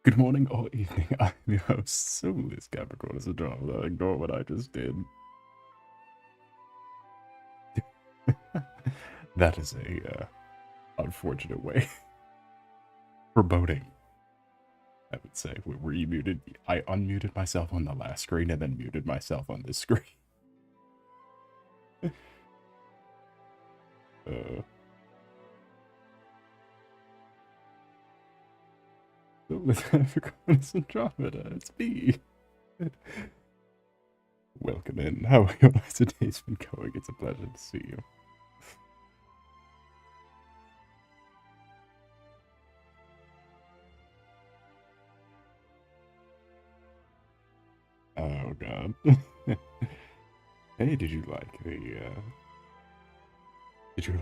Good morning or evening. I'm your host, Solace, Capricornus, Andromeda. Ignore what I just did. That is a unfortunate way. Foreboding, I would say. Were you muted? I unmuted myself on the last screen and then muted myself on this screen. Solace, Capricornus, Andromeda. It's me. Welcome in. How are your days been going? It's a pleasure to see you. Oh god. Hey, did you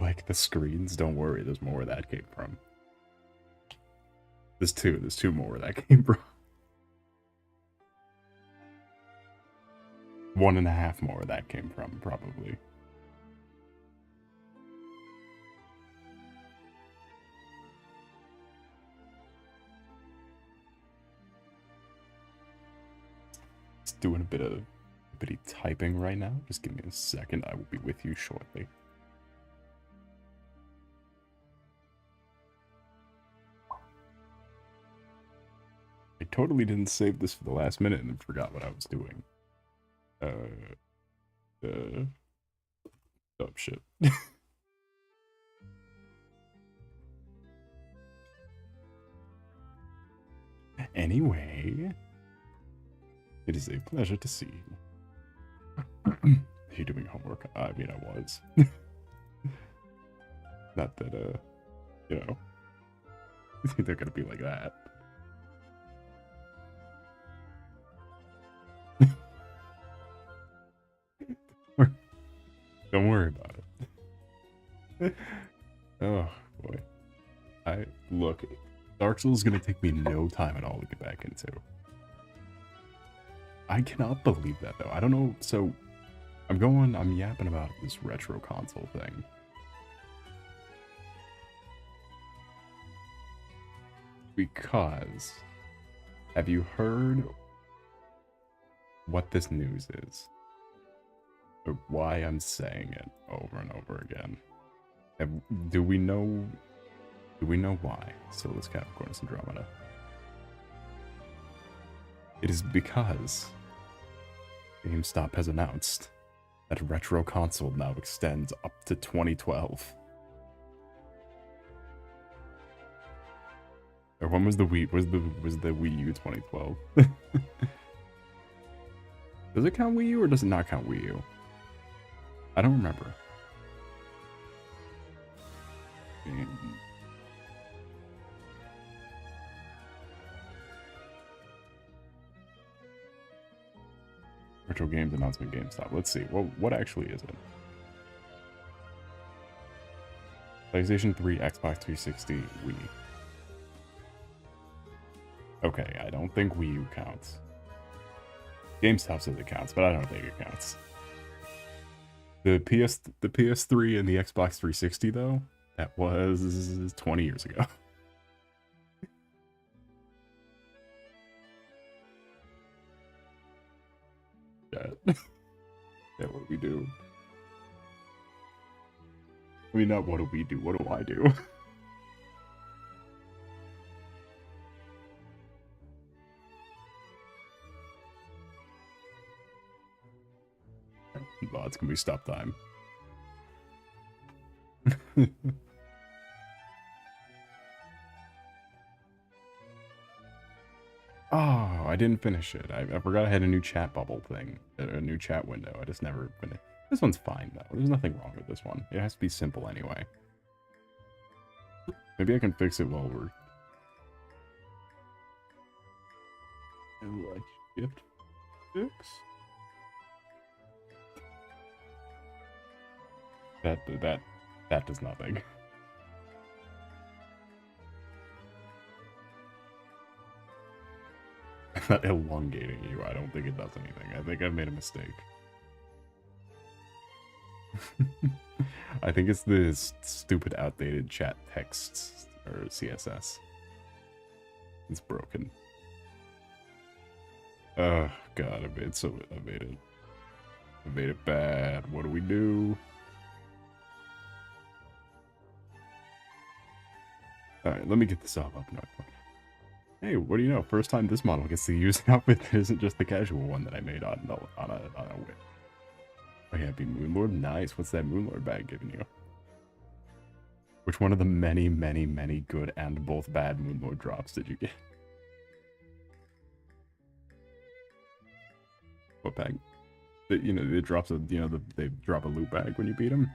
like the screens? Don't worry, there's more where that came from. There's two more where that came from. 1.5 more where that came from, probably. Just doing a bitty typing right now. Just give me a second. I will be with you shortly. I totally didn't save this for the last minute and forgot what I was doing. Oh shit. Anyway, it is a pleasure to see you. Are you doing homework? I mean, I was. Not that, you know, they're gonna be like that. Don't worry about it. Oh boy. Look, Dark Souls is gonna take me no time at all to get back into. I cannot believe that though. I don't know. So I'm yapping about this retro console thing. Because have you heard what this news is? Or why I'm saying it over and over again? Do we know why? Solace, Capricornus, Andromeda. It is because GameStop has announced that retro console now extends up to 2012. Or when was the Wii? Was the Wii U 2012? Does it count Wii U or does it not count Wii U? I don't remember. Retro games announcement GameStop. Let's see. What actually is it? PlayStation 3, Xbox 360, Wii. Okay, I don't think Wii U counts. GameStop says it counts, but I don't think it counts. The PS3 and the Xbox 360 though, that was 20 years ago. Yeah, what do we do? I mean, not what do we do, what do I do? It's gonna be stop time. Oh, I didn't finish it. I forgot I had a new chat bubble thing, a new chat window. I just never finished. This one's fine though. There's nothing wrong with this one. It has to be simple anyway. Maybe I can fix it while we're. Like shift fix. That does nothing. I'm not elongating you. I don't think it does anything. I think I've made a mistake. I think it's this stupid outdated chat text or CSS. It's broken. Oh god, I made it bad. What do we do? Alright, let me get this all up now. Hey, what do you know? First time this model gets to use an outfit that isn't just the casual one that I made on a whip. Oh yeah, be Moonlord? Nice. What's that Moonlord bag giving you? Which one of the many, many, many good and both bad Moonlord drops did you get? What bag? You know, it drops a, you know, they drop a loot bag when you beat them.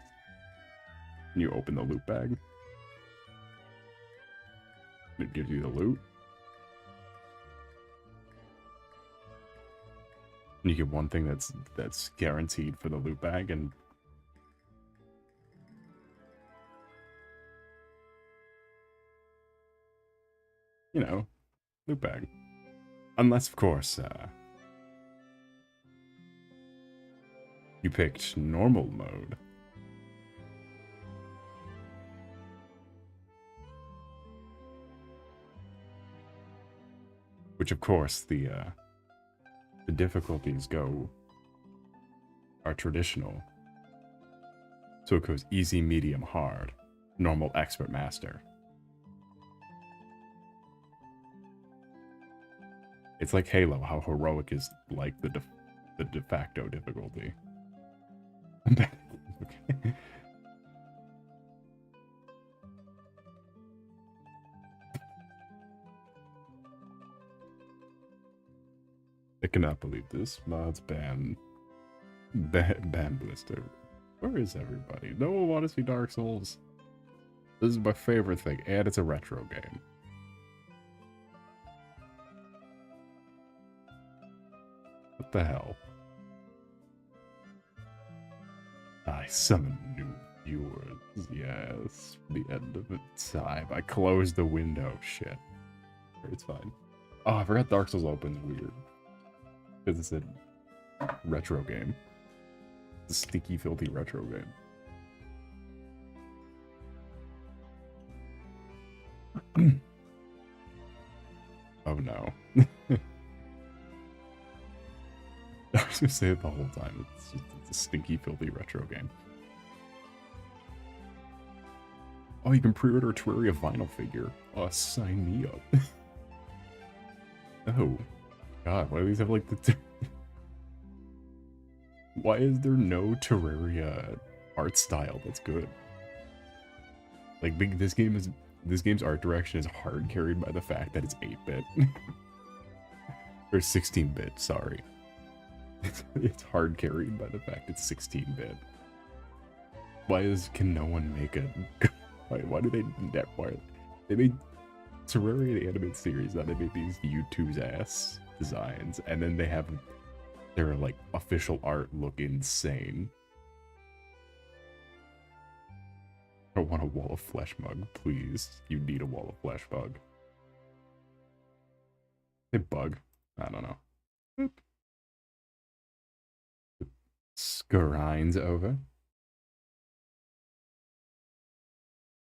And you open the loot bag. It gives you the loot. And you get one thing that's guaranteed for the loot bag, and you know, loot bag. Unless, of course, you picked normal mode. Which, of course, the difficulties are traditional. So it goes easy, medium, hard, normal, expert, master. It's like Halo, how heroic is like the de facto difficulty. Okay. I cannot believe this. Mods ban Blister. Where is everybody? No one wants to see Dark Souls. This is my favorite thing, and it's a retro game. What the hell? I summon new viewers. Yes, the end of the time. I closed the window. Shit. It's fine. Oh, I forgot Dark Souls opens weird. Because it's a retro game. It's a stinky, filthy retro game. Oh no. I was gonna say it the whole time. It's a stinky, filthy retro game. Oh, you can pre-order a Terraria vinyl figure. Oh, sign me up. Oh. God, why do these have like the... Why is there no Terraria art style that's good? Like, this game's art direction is hard carried by the fact that it's 8-bit. Or 16-bit, sorry. It's hard carried by the fact it's 16-bit. Can no one make a... Why do they... Why, they made Terraria the animated series, now they made these YouTube's ass designs, and then they have their like official art look insane. I want a wall of flesh mug, please. You need a wall of flesh bug. Hey, bug. I don't know. Boop. Scarine's over.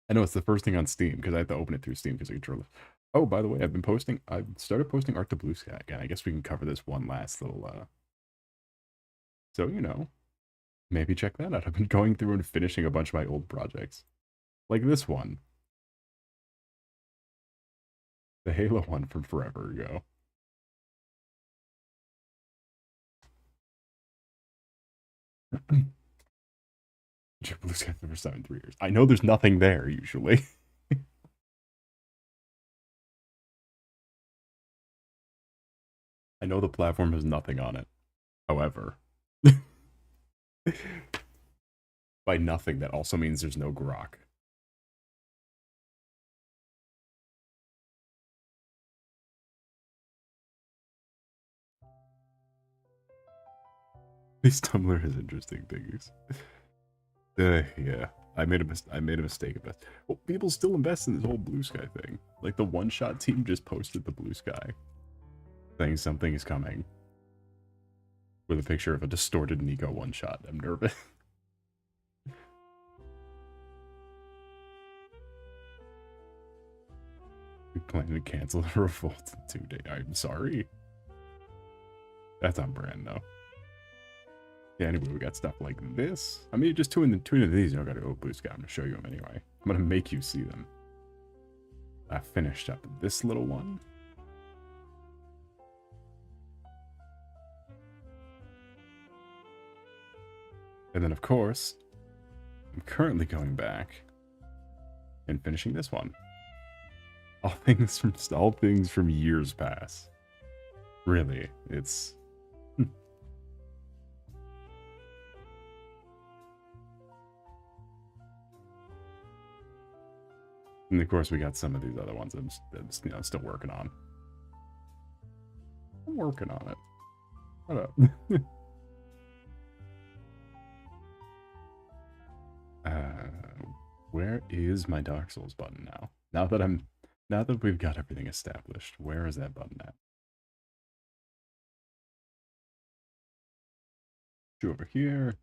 I know it's the first thing on Steam because I have to open it through Steam because I control it. Oh, by the way, I've started posting art to Blue Sky again. I guess we can cover this one last little, so, you know, maybe check that out. I've been going through and finishing a bunch of my old projects. Like this one. The Halo one from forever ago. Blue Sky for the first time in 3 years. I know there's nothing there, usually. I know the platform has nothing on it. However, by nothing, that also means there's no grok. This Tumblr has interesting things. Yeah, I made a mistake about. Well, people still invest in this whole Blue Sky thing. Like the one-shot team just posted the Blue Sky, saying something is coming, with a picture of a distorted Nico one-shot. I'm nervous. We plan to cancel the revolt in 2 days. I'm sorry. That's on brand, though. Yeah, anyway, we got stuff like this. I mean, just two of these, you don't gotta go Blue Sky. I'm gonna show you them anyway. I'm gonna make you see them. I finished up this little one. And then, of course, I'm currently going back and finishing this one. All things from years past. Really, it's... And of course, we got some of these other ones I'm still working on. I'm working on it. Shut up. Where is my Dark Souls button now? Now that we've got everything established, where is that button at? Go over here.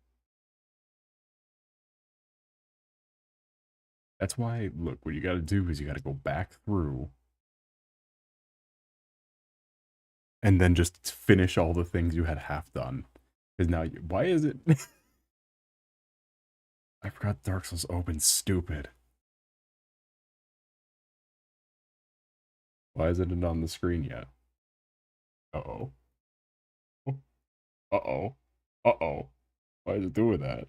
That's why, look, what you gotta do is you gotta go back through and then just finish all the things you had half done. Because now why is it? I forgot Dark Souls open, stupid. Why isn't it on the screen yet? Uh-oh. Uh-oh. Uh-oh. Why is it doing that?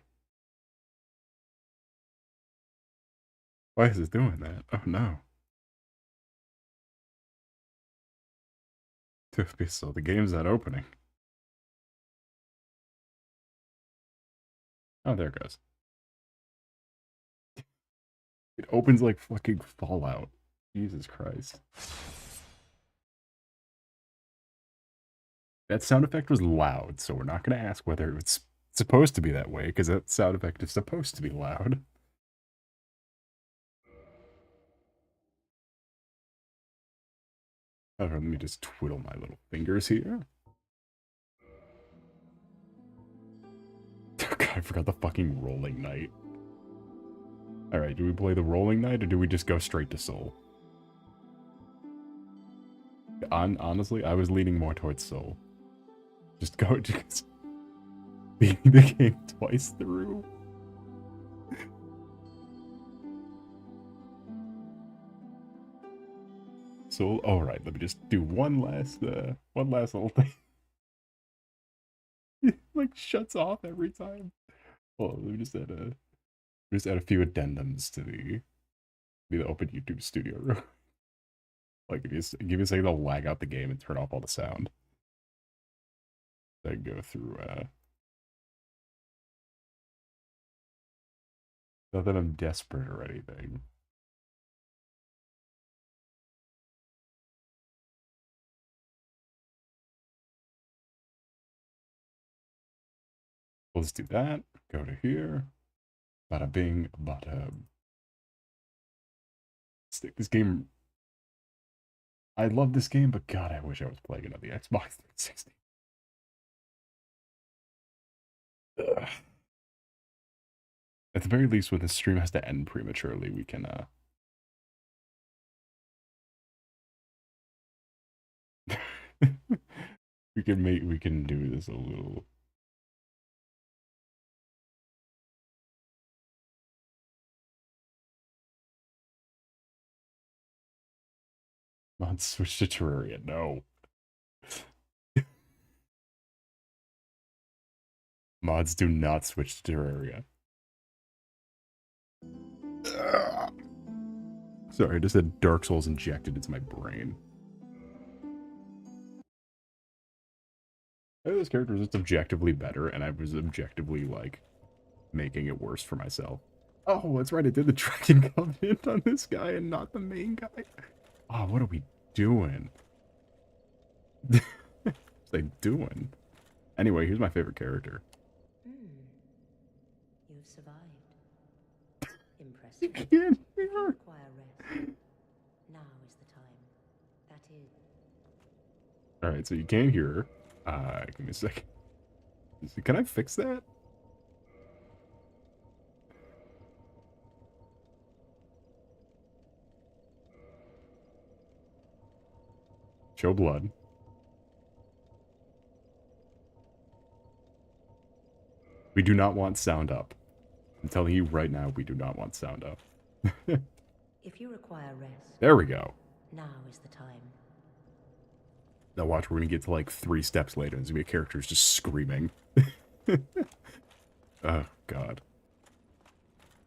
Why is it doing that? Oh no. So the game's not opening. Oh, there it goes. It opens like fucking Fallout. Jesus Christ. That sound effect was loud, so we're not going to ask whether it's supposed to be that way, because that sound effect is supposed to be loud. Oh, let me just twiddle my little fingers here. Oh God, I forgot the fucking Rolling Knight. Alright, do we play the Rolling Knight, or do we just go straight to Soul? Honestly, I was leaning more towards Soul. Just go, just beating the game twice through. Soul, alright, let me just do one last little thing. It, like, shuts off every time. Well, let me just add a few addendums to the open YouTube studio room. Like, give you a second to lag out the game and turn off all the sound. Then go through, not that I'm desperate or anything. We'll just do that. Go to here. Bada bing, bada. Stick this game. I love this game, but God, I wish I was playing it on the Xbox 360. Ugh. At the very least, when this stream has to end prematurely, we can, we can do this a little. Mod switch to Terraria, no. Mods do not switch to Terraria. Ugh. Sorry, I just had Dark Souls injected into my brain. This character is just objectively better, and I was objectively, like, making it worse for myself. Oh, that's right, I did the Dragon Covenant on this guy and not the main guy. Oh, what are we doing? What's they doing? Anyway, here's my favorite character. You've survived. Impressive. You can't hear. Require rest. Now is the time. That is. Alright, so you can't hear her. Give me a second. Can I fix that? Show blood. We do not want sound up. I'm telling you right now, we do not want sound up. If you require rest, There we go. now is the time. Now watch, we're gonna get to like 3 steps later, and there's gonna be characters just screaming. Oh, God.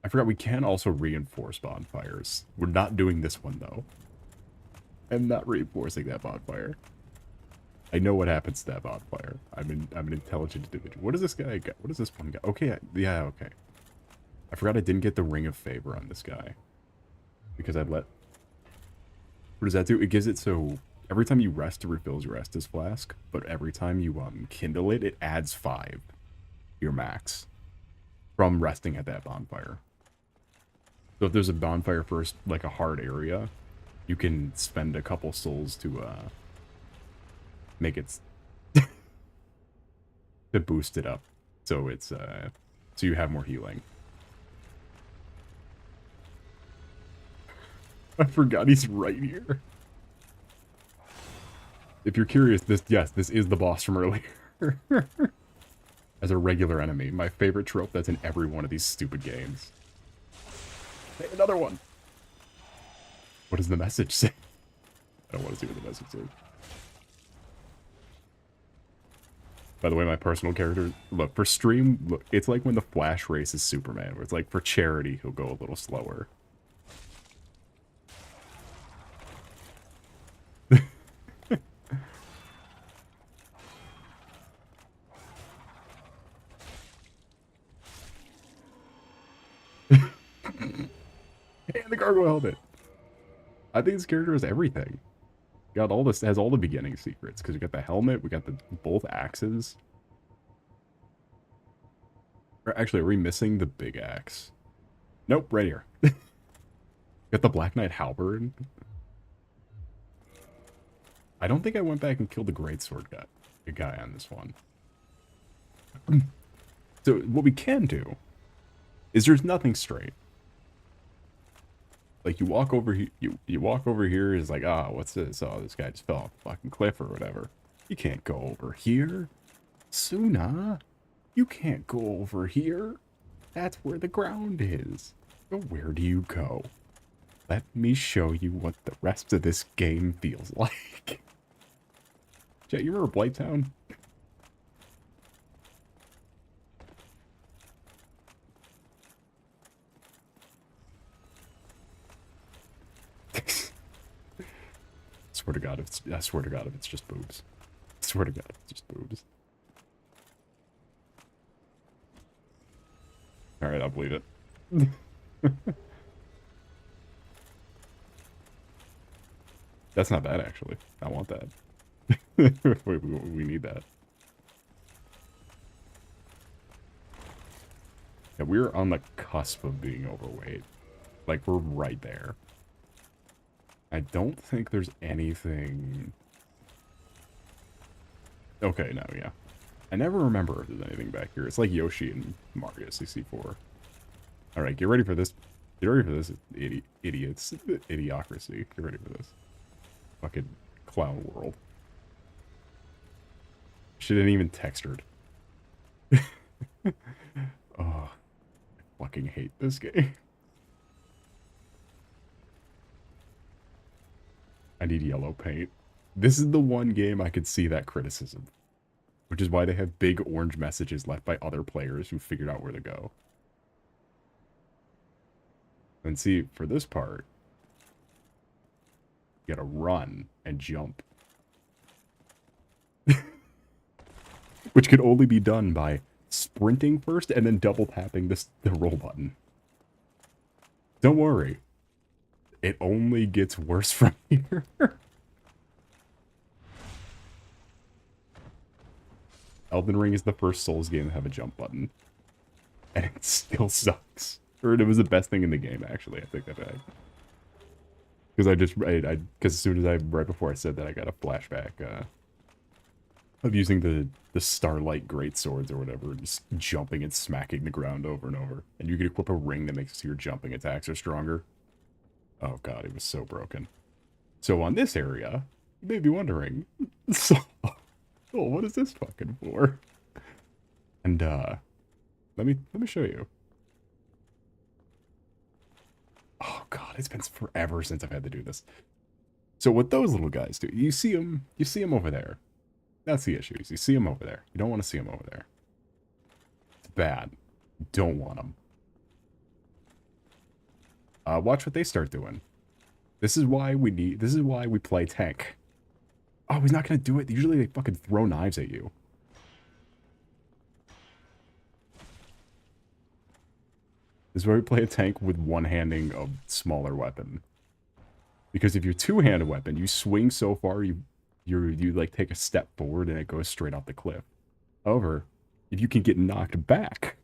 I forgot we can also reinforce bonfires. We're not doing this one, though. I'm not reinforcing that bonfire. I know what happens to that bonfire. I'm an intelligent individual. What does this guy got? What does this one got? Okay, yeah, okay. I forgot I didn't get the Ring of Favor on this guy. Because I let... What does that do? It gives it so... Every time you rest, it refills your Estus Flask. But every time you kindle it, it adds 5. Your max. From resting at that bonfire. So if there's a bonfire first, like a hard area, you can spend a couple souls to make it to boost it up, so it's so you have more healing. I forgot he's right here. If you're curious, this is the boss from earlier. As a regular enemy, my favorite trope that's in every one of these stupid games. Hey, another one. What does the message say? I don't want to see what the message says. By the way, my personal character, look, for stream, look, it's like when the Flash races Superman, where it's like for charity, he'll go a little slower. And the cargo helmet. I think this character has everything. Got all this, has all the beginning secrets, because we got the helmet, we got the both axes. Or actually, are we missing the big axe? Nope, right here. Got the Black Knight halberd. I don't think I went back and killed the greatsword guy on this one. So what we can do is there's nothing straight. Like you walk over here, you walk over here is like, ah, what's this? Oh, this guy just fell off the fucking cliff or whatever. You can't go over here. Suna, you can't go over here. That's where the ground is. So where do you go? Let me show you what the rest of this game feels like. Chat, you remember Blighttown? Swear to God, I swear to God, if it's just boobs. I swear to God, it's just boobs. Alright, I'll believe it. That's not bad, actually. I want that. we need that. Yeah, we're on the cusp of being overweight. Like, we're right there. I don't think there's anything... Okay, no, yeah. I never remember if there's anything back here. It's like Yoshi and Mario 64. Alright, get ready for this. Get ready for this, idiots. Idiocracy. Get ready for this. Fucking clown world. She didn't even textured. Oh, I fucking hate this game. I need yellow paint. This is the one game I could see that criticism. Which is why they have big orange messages left by other players who figured out where to go. And see, for this part, you gotta run and jump. Which could only be done by sprinting first and then double tapping the roll button. Don't worry. It only gets worse from here. Elden Ring is the first Souls game to have a jump button. And it still sucks. Or it was the best thing in the game, actually. I think that back. Because because as soon as right before I said that, I got a flashback of using the Starlight Greatswords or whatever, just jumping and smacking the ground over and over. And you can equip a ring that makes your jumping attacks are stronger. Oh god, it was so broken. So on this area, you may be wondering, so, oh, what is this fucking for? And Let me show you. Oh god, it's been forever since I've had to do this. So what those little guys do, you see them over there. That's the issue. You see them over there. You don't want to see them over there. It's bad. You don't want them. Watch what they start doing. This is why we play tank. Oh, he's not gonna do it. Usually they fucking throw knives at you. This is why we play a tank with one-handing a smaller weapon. Because if you're two-handed weapon, you swing so far, you like take a step forward and it goes straight off the cliff. However, if you can get knocked back,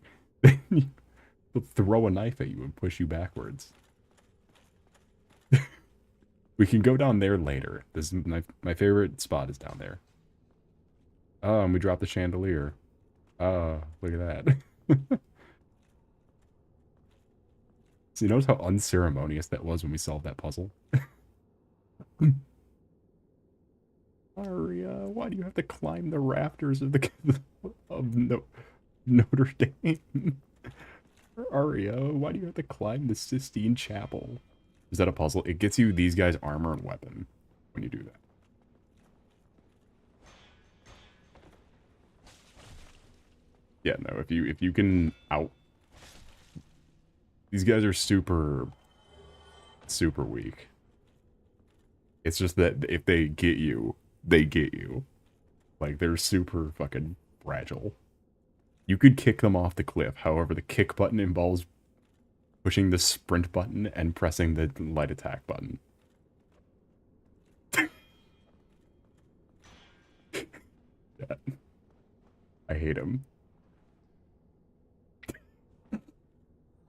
then they'll throw a knife at you and push you backwards. We can go down there later. This is my favorite spot is down there. Oh, and we dropped the chandelier. Oh, look at that. So you notice how unceremonious that was when we solved that puzzle? Aria, why do you have to climb the rafters of the of Notre Dame? Aria, why do you have to climb the Sistine Chapel? Is that a puzzle? It gets you these guys' armor and weapon when you do that. Yeah, no, if you can out... These guys are super weak. It's just that if they get you, they get you. Like, they're super fucking fragile. You could kick them off the cliff. However, the kick button involves pushing the sprint button and pressing the light attack button. Yeah. I hate him.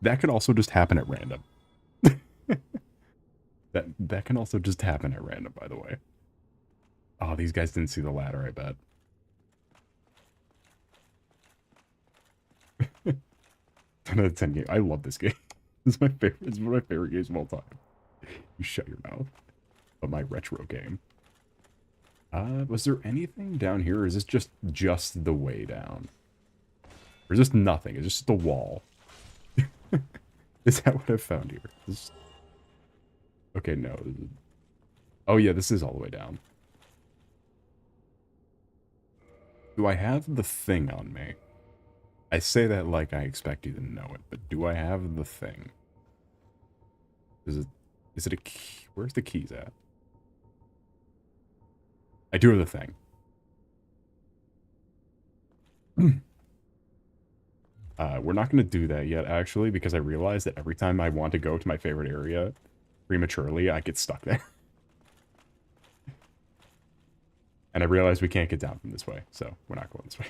That could also just happen at random. That can also just happen at random, by the way. Oh, these guys didn't see the ladder, I bet. 10 out of 10 game. I love this game. This is my favorite. It's one of my favorite games of all time. You shut your mouth. But my retro game. Was there anything down here, or is this just the way down? Or is this nothing? It's just the wall. Is that what I found here? This... Okay, no. Oh yeah, this is all the way down. Do I have the thing on me? I say that like I expect you to know it, but do I have the thing? Is it a key? Where's the keys at? I do have the thing. We're not going to do that yet, actually, because I realized that every time I want to go to my favorite area prematurely, I get stuck there. And I realized we can't get down from this way, so we're not going this way.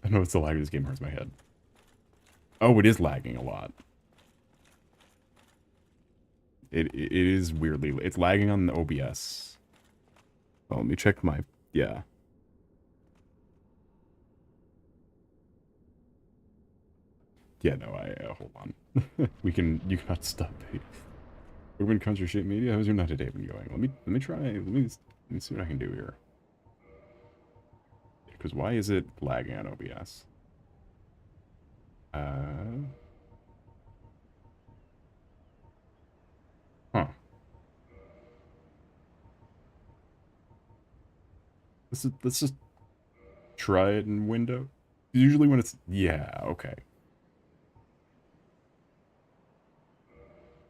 I know it's the lag of this game hurts my head. Oh, it is lagging a lot. It is weirdly... It's lagging on the OBS. Oh, let me check my... Yeah. Yeah, no, hold on. You cannot stop it. Urban Country Shape Media, how's your night today been going? Let me try, let me see what I can do here. Because why is it lagging on OBS? Huh. Let's just try it in window. Usually when it's, yeah, okay.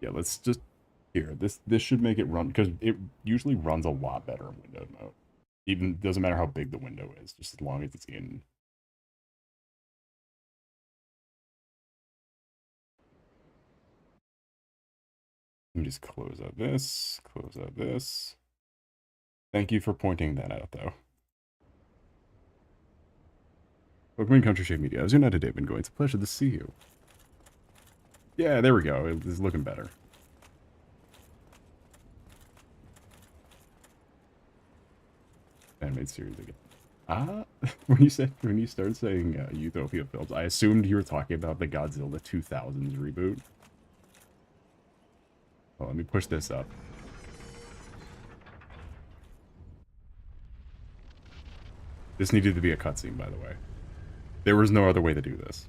Yeah, let's just, here, this should make it run, because it usually runs a lot better in window mode. Even, doesn't matter how big the window is, just as long as it's in. Let me just close out this, close out this. Thank you for pointing that out, though. Welcome in Country Shape Media. How's your night today been going? It's a pleasure to see you. Yeah, there we go. It's looking better. Animated series again. When you started saying Utopia films, I assumed you were talking about the Godzilla 2000s reboot. Well, let me push this up. This needed to be a cutscene, by the way. There was no other way to do this.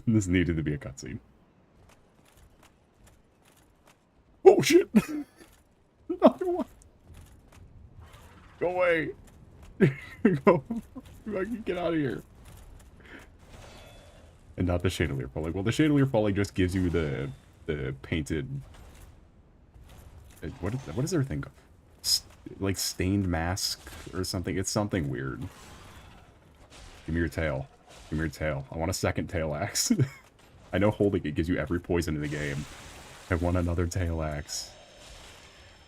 This needed to be a cutscene. Oh shit! Another one! Go away! Go! Get out of here! And not the chandelier falling. Well, the chandelier falling just gives you the painted... What is their thing? Like stained mask or something? It's something weird. Give me your tail. Give me your tail. I want a second tail axe. I know holding it gives you every poison in the game. I want another tail axe.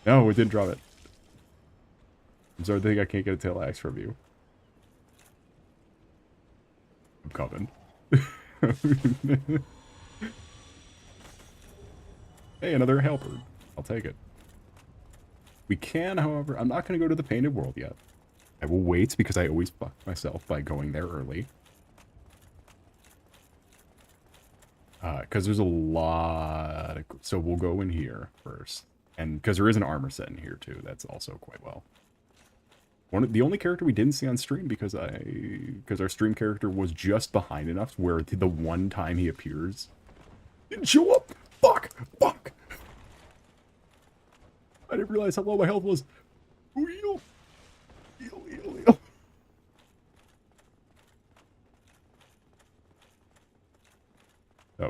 No, it didn't drop it. I'm sorry, I think I can't get a tail axe from you. I'm coming. Hey, another helper. I'll take it. We can, however, I'm not going to go to the painted world yet. I will wait because I always fuck myself by going there early. Because there's a lot of... So we'll go in here first. And because there is an armor set in here too. That's also quite well. The only character we didn't see on stream because our stream character was just behind enough where the one time he appears didn't show up. Fuck! Fuck! I didn't realize how low my health was. Heal! Heal, heal, heal.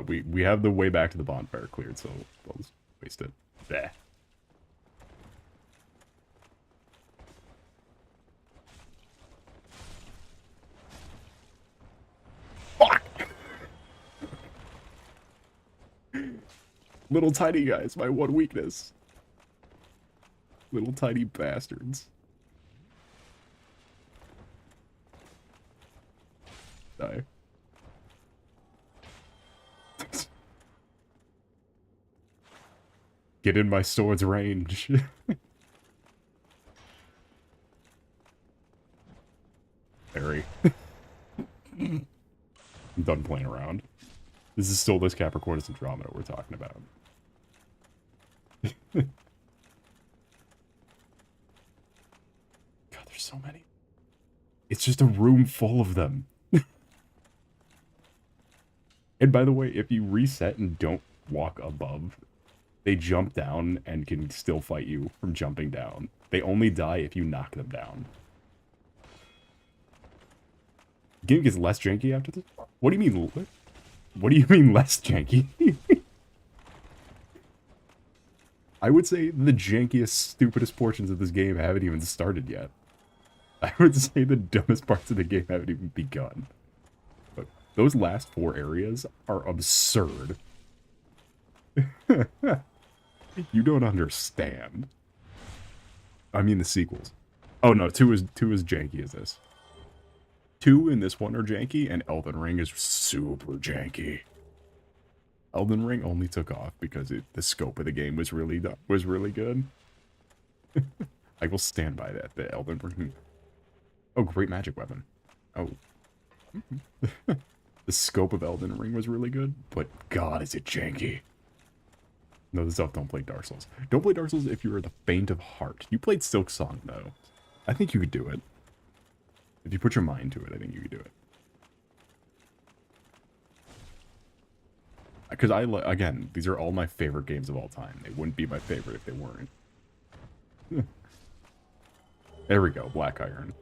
We have the way back to the bonfire cleared, so I'll just waste it. Bah. Fuck! Little tiny guys, my one weakness. Little tiny bastards. Die. Get in my sword's range. Harry. I'm done playing around. This is still this Capricornus Andromeda we're talking about. God, there's so many. It's just a room full of them. And by the way, if you reset and don't walk above, they jump down and can still fight you from jumping down. They only die if you knock them down. The game gets less janky after this? What do you mean? What do you mean less janky? I would say the jankiest, stupidest portions of this game haven't even started yet. I would say the dumbest parts of the game haven't even begun. But those last 4 areas are absurd. You don't understand. I mean the sequels. Oh no, 2 is janky as this. 2 and this one are janky, and Elden Ring is super janky. Elden Ring only took off because the scope of the game was really good. I will stand by that. The Elden Ring. Oh, great magic weapon. Oh. The scope of Elden Ring was really good, but God, is it janky. No, this stuff, don't play Dark Souls. Don't play Dark Souls if you are the faint of heart. You played Silk Song, though. I think you could do it. If you put your mind to it, I think you could do it. Because again, these are all my favorite games of all time. They wouldn't be my favorite if they weren't. There we go, Black Iron.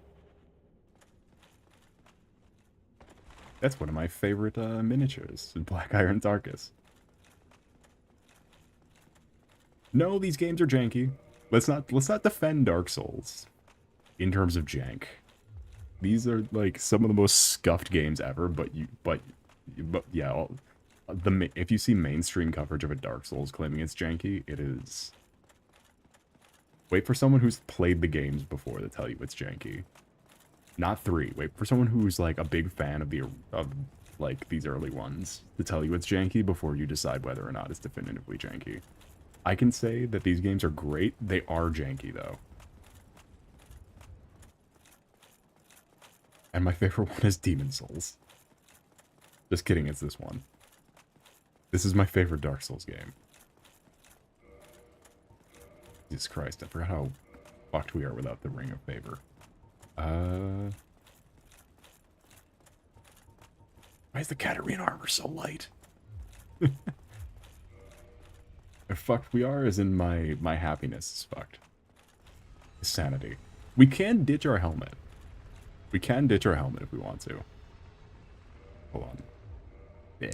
That's one of my favorite miniatures, Black Iron Darkus. No, these games are janky. Let's not defend Dark Souls in terms of jank. These are like some of the most scuffed games ever, but yeah, if you see mainstream coverage of a Dark Souls claiming it's janky, it is. Wait for someone who's played the games before to tell you it's janky. Not 3. Wait for someone who's like a big fan of like these early ones to tell you it's janky before you decide whether or not it's definitively janky. I can say that these games are great. They are janky though. And my favorite one is Demon Souls. Just kidding, it's this one. This is my favorite Dark Souls game. Jesus Christ, I forgot how fucked we are without the Ring of Favor. Why is the Katarina armor so light? How fucked we are is in my happiness is fucked. Sanity. We can ditch our helmet. We can ditch our helmet if we want to. Hold on. Yeah.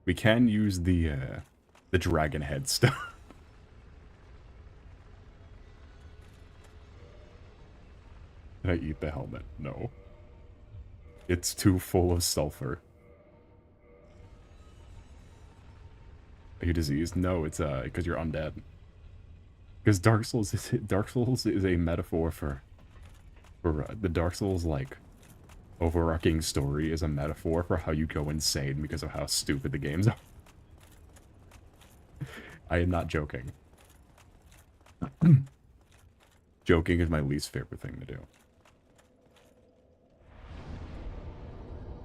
We can use the dragon head stuff. Did I eat the helmet? No. It's too full of sulfur. Are you diseased? No, it's because you're undead. Because Dark Souls is a metaphor for the Dark Souls like overarching story is a metaphor for how you go insane because of how stupid the games are. I am not joking. Joking is my least favorite thing to do.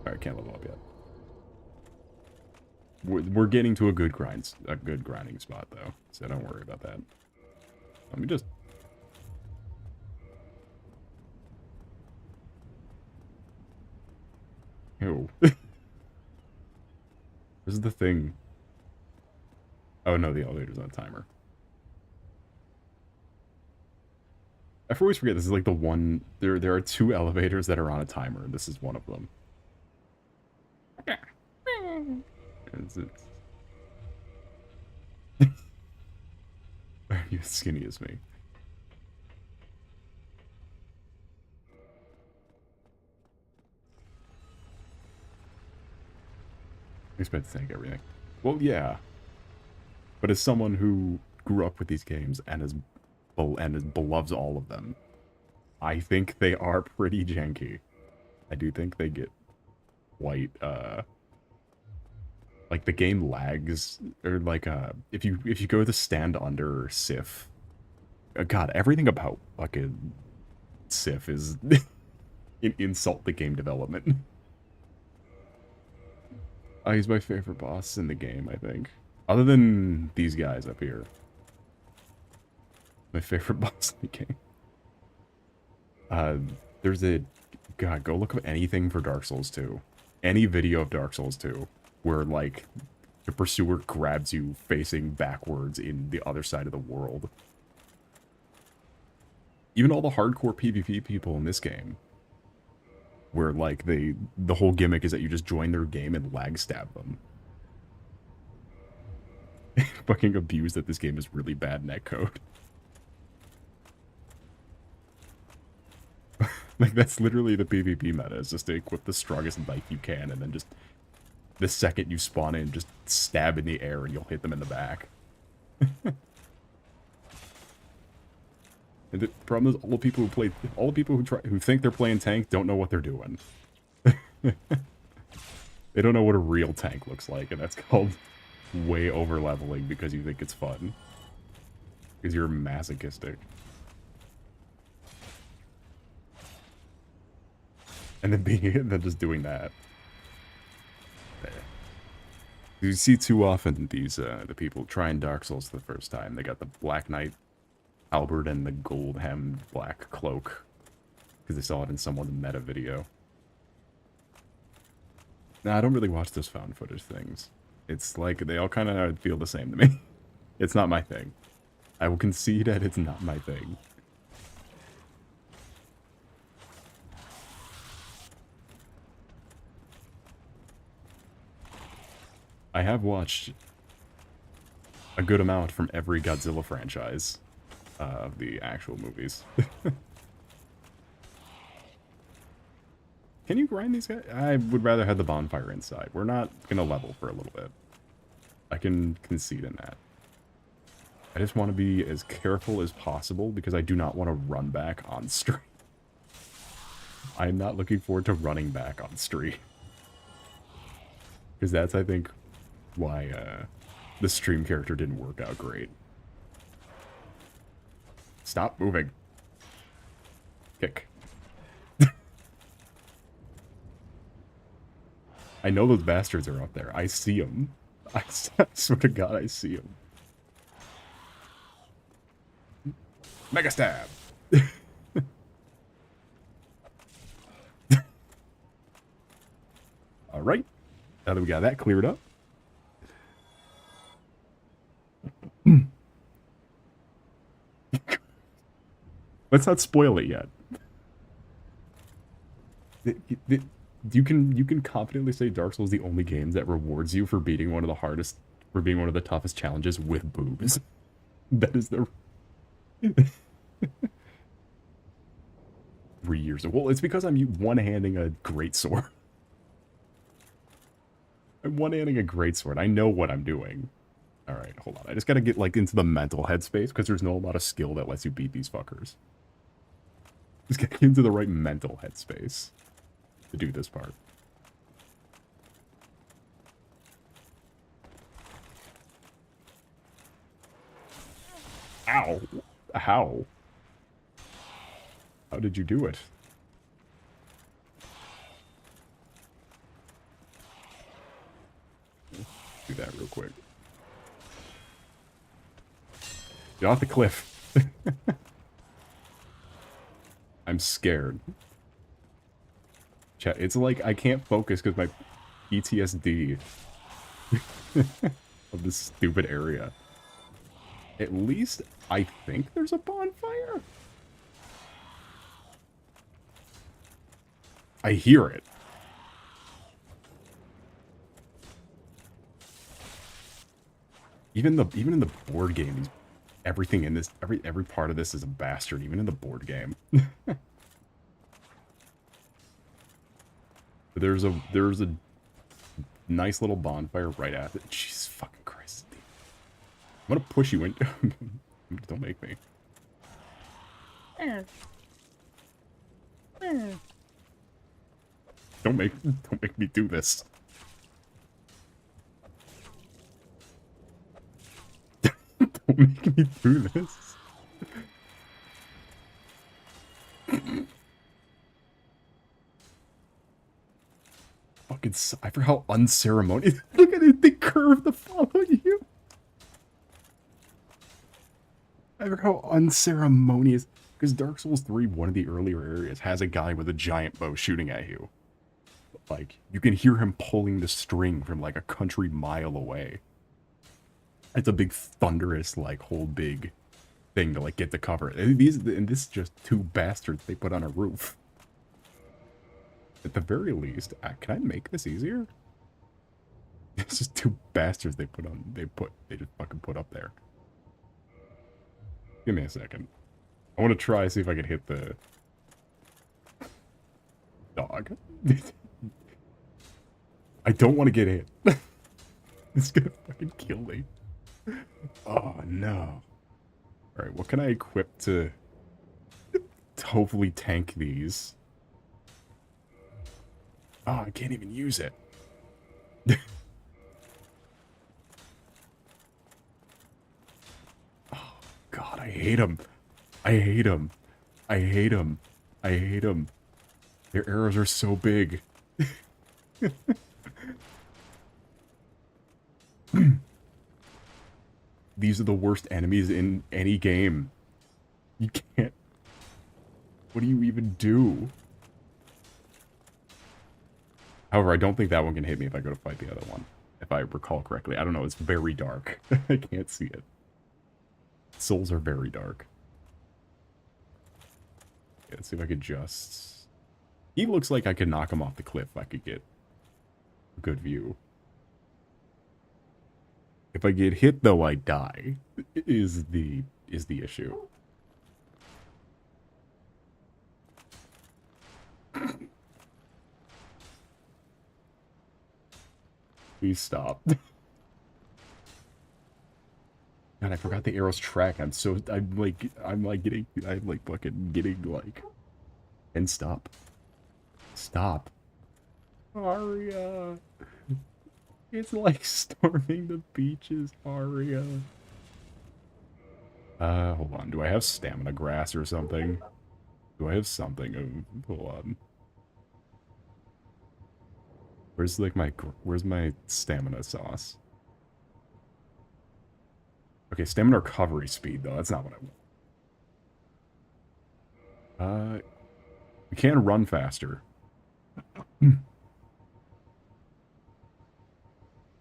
Alright, can't level up yet. We're getting to a good grinding spot though, so don't worry about that. Let me just... Ew. This is the thing. Oh no, the elevator's on a timer. I always forget this is like the one... There are 2 elevators that are on a timer, and this is one of them. Are you as skinny as me? Expect to tank everything. Well, yeah. But as someone who grew up with these games and loves all of them, I think they are pretty janky. I do think they get quite like the game lags, or like if you go to stand under Sif, God, everything about fucking Sif is insult the game development. He's my favorite boss in the game, I think. Other than these guys up here. My favorite boss in the game. There's a... God, go look up anything for Dark Souls 2. Any video of Dark Souls 2. Where, like, the pursuer grabs you facing backwards in the other side of the world. Even all the hardcore PvP people in this game. Where, like, the whole gimmick is that you just join their game and lag stab them. Fucking abused that this game is really bad netcode. Like, that's literally the PvP meta, is just to equip the strongest knife you can, and then just, the second you spawn in, just stab in the air and you'll hit them in the back. And the problem is, all the people who think they're playing tank don't know what they're doing. They don't know what a real tank looks like, and that's called way over leveling because you think it's fun. Because you're masochistic. And then just doing that. You see too often these the people trying Dark Souls for the first time. They got the Black Knight halberd and the gold hemmed black cloak. Because they saw it in someone's meta video. Nah, I don't really watch those found footage things. It's like, they all kind of feel the same to me. It's not my thing. I will concede that it's not my thing. I have watched a good amount from every Godzilla franchise of the actual movies. Can you grind these guys? I would rather have the bonfire inside. We're not going to level for a little bit. I can concede in that. I just want to be as careful as possible because I do not want to run back on stream. I am not looking forward to running back on stream. Because that's, I think, why the stream character didn't work out great. Stop moving. Kick. I know those bastards are up there. I see them. I swear to God, I see them. Mega stab. All right. Now that we got that cleared up. Let's not spoil it yet. You can confidently say Dark Souls is the only game that rewards you for beating one of the hardest, for being one of the toughest challenges with boobs. That is the 3 years. Well, it's because I'm one-handing a greatsword. I'm one-handing a greatsword. I know what I'm doing. All right, hold on. I just gotta get like into the mental headspace because there's no amount of skill that lets you beat these fuckers. Just get into the right mental headspace to do this part. Ow! How? How did you do it? Do that real quick. Get off the cliff. I'm scared. Chat, it's like I can't focus because my PTSD of this stupid area. At least I think there's a bonfire. I hear it. Even in the board game, everything in this, every part of this is a bastard. Even in the board game. There's a nice little bonfire right at it. Jesus fucking Christ. I'm gonna push you in. Don't make me. Don't make me do this. Don't make me do this. Fucking, I forgot how unceremonious. Look at it, the curve to follow you. I forgot how unceremonious. Because Dark Souls 3, one of the earlier areas, has a guy with a giant bow shooting at you. Like, you can hear him pulling the string from like a country mile away. It's a big thunderous, like, whole big thing to like get the cover. And this is just two bastards they put on a roof. At the very least, can I make this easier? It's just two bastards they just fucking put up there. Give me a second. I want to try see if I can hit the dog. I don't want to get hit. It's gonna fucking kill me. Oh no. Alright, what can I equip to hopefully tank these? Oh, I can't even use it. Oh god, I hate them. I hate them. I hate them. I hate them. Their arrows are so big. These are the worst enemies in any game. You can't... What do you even do? However, I don't think that one can hit me if I go to fight the other one. If I recall correctly. I don't know, it's very dark. I can't see it. Souls are very dark. Yeah, let's see if I could just... He looks like I could knock him off the cliff if I could get a good view. If I get hit, though, I die, is the issue. Please stop. God, I forgot the arrow's track. I'm like fucking getting like... And stop. Stop. Aria. It's like storming the beaches, Aria. Hold on. Do I have stamina grass or something? Do I have something? Hold on. Where's my stamina sauce? Okay, stamina recovery speed though. That's not what I want. We can run faster. Do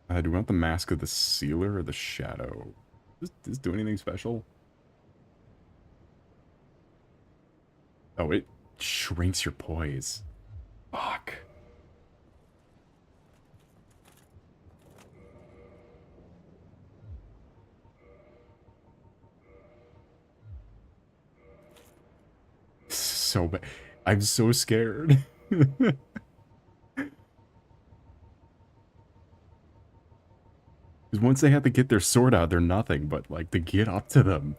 we want the Mask of the Sealer or the Shadow? Does this do anything special? Oh, it shrinks your poise. Fuck. So bad. I'm so scared. Because once they have to get their sword out, they're nothing, but, like, to get up to them.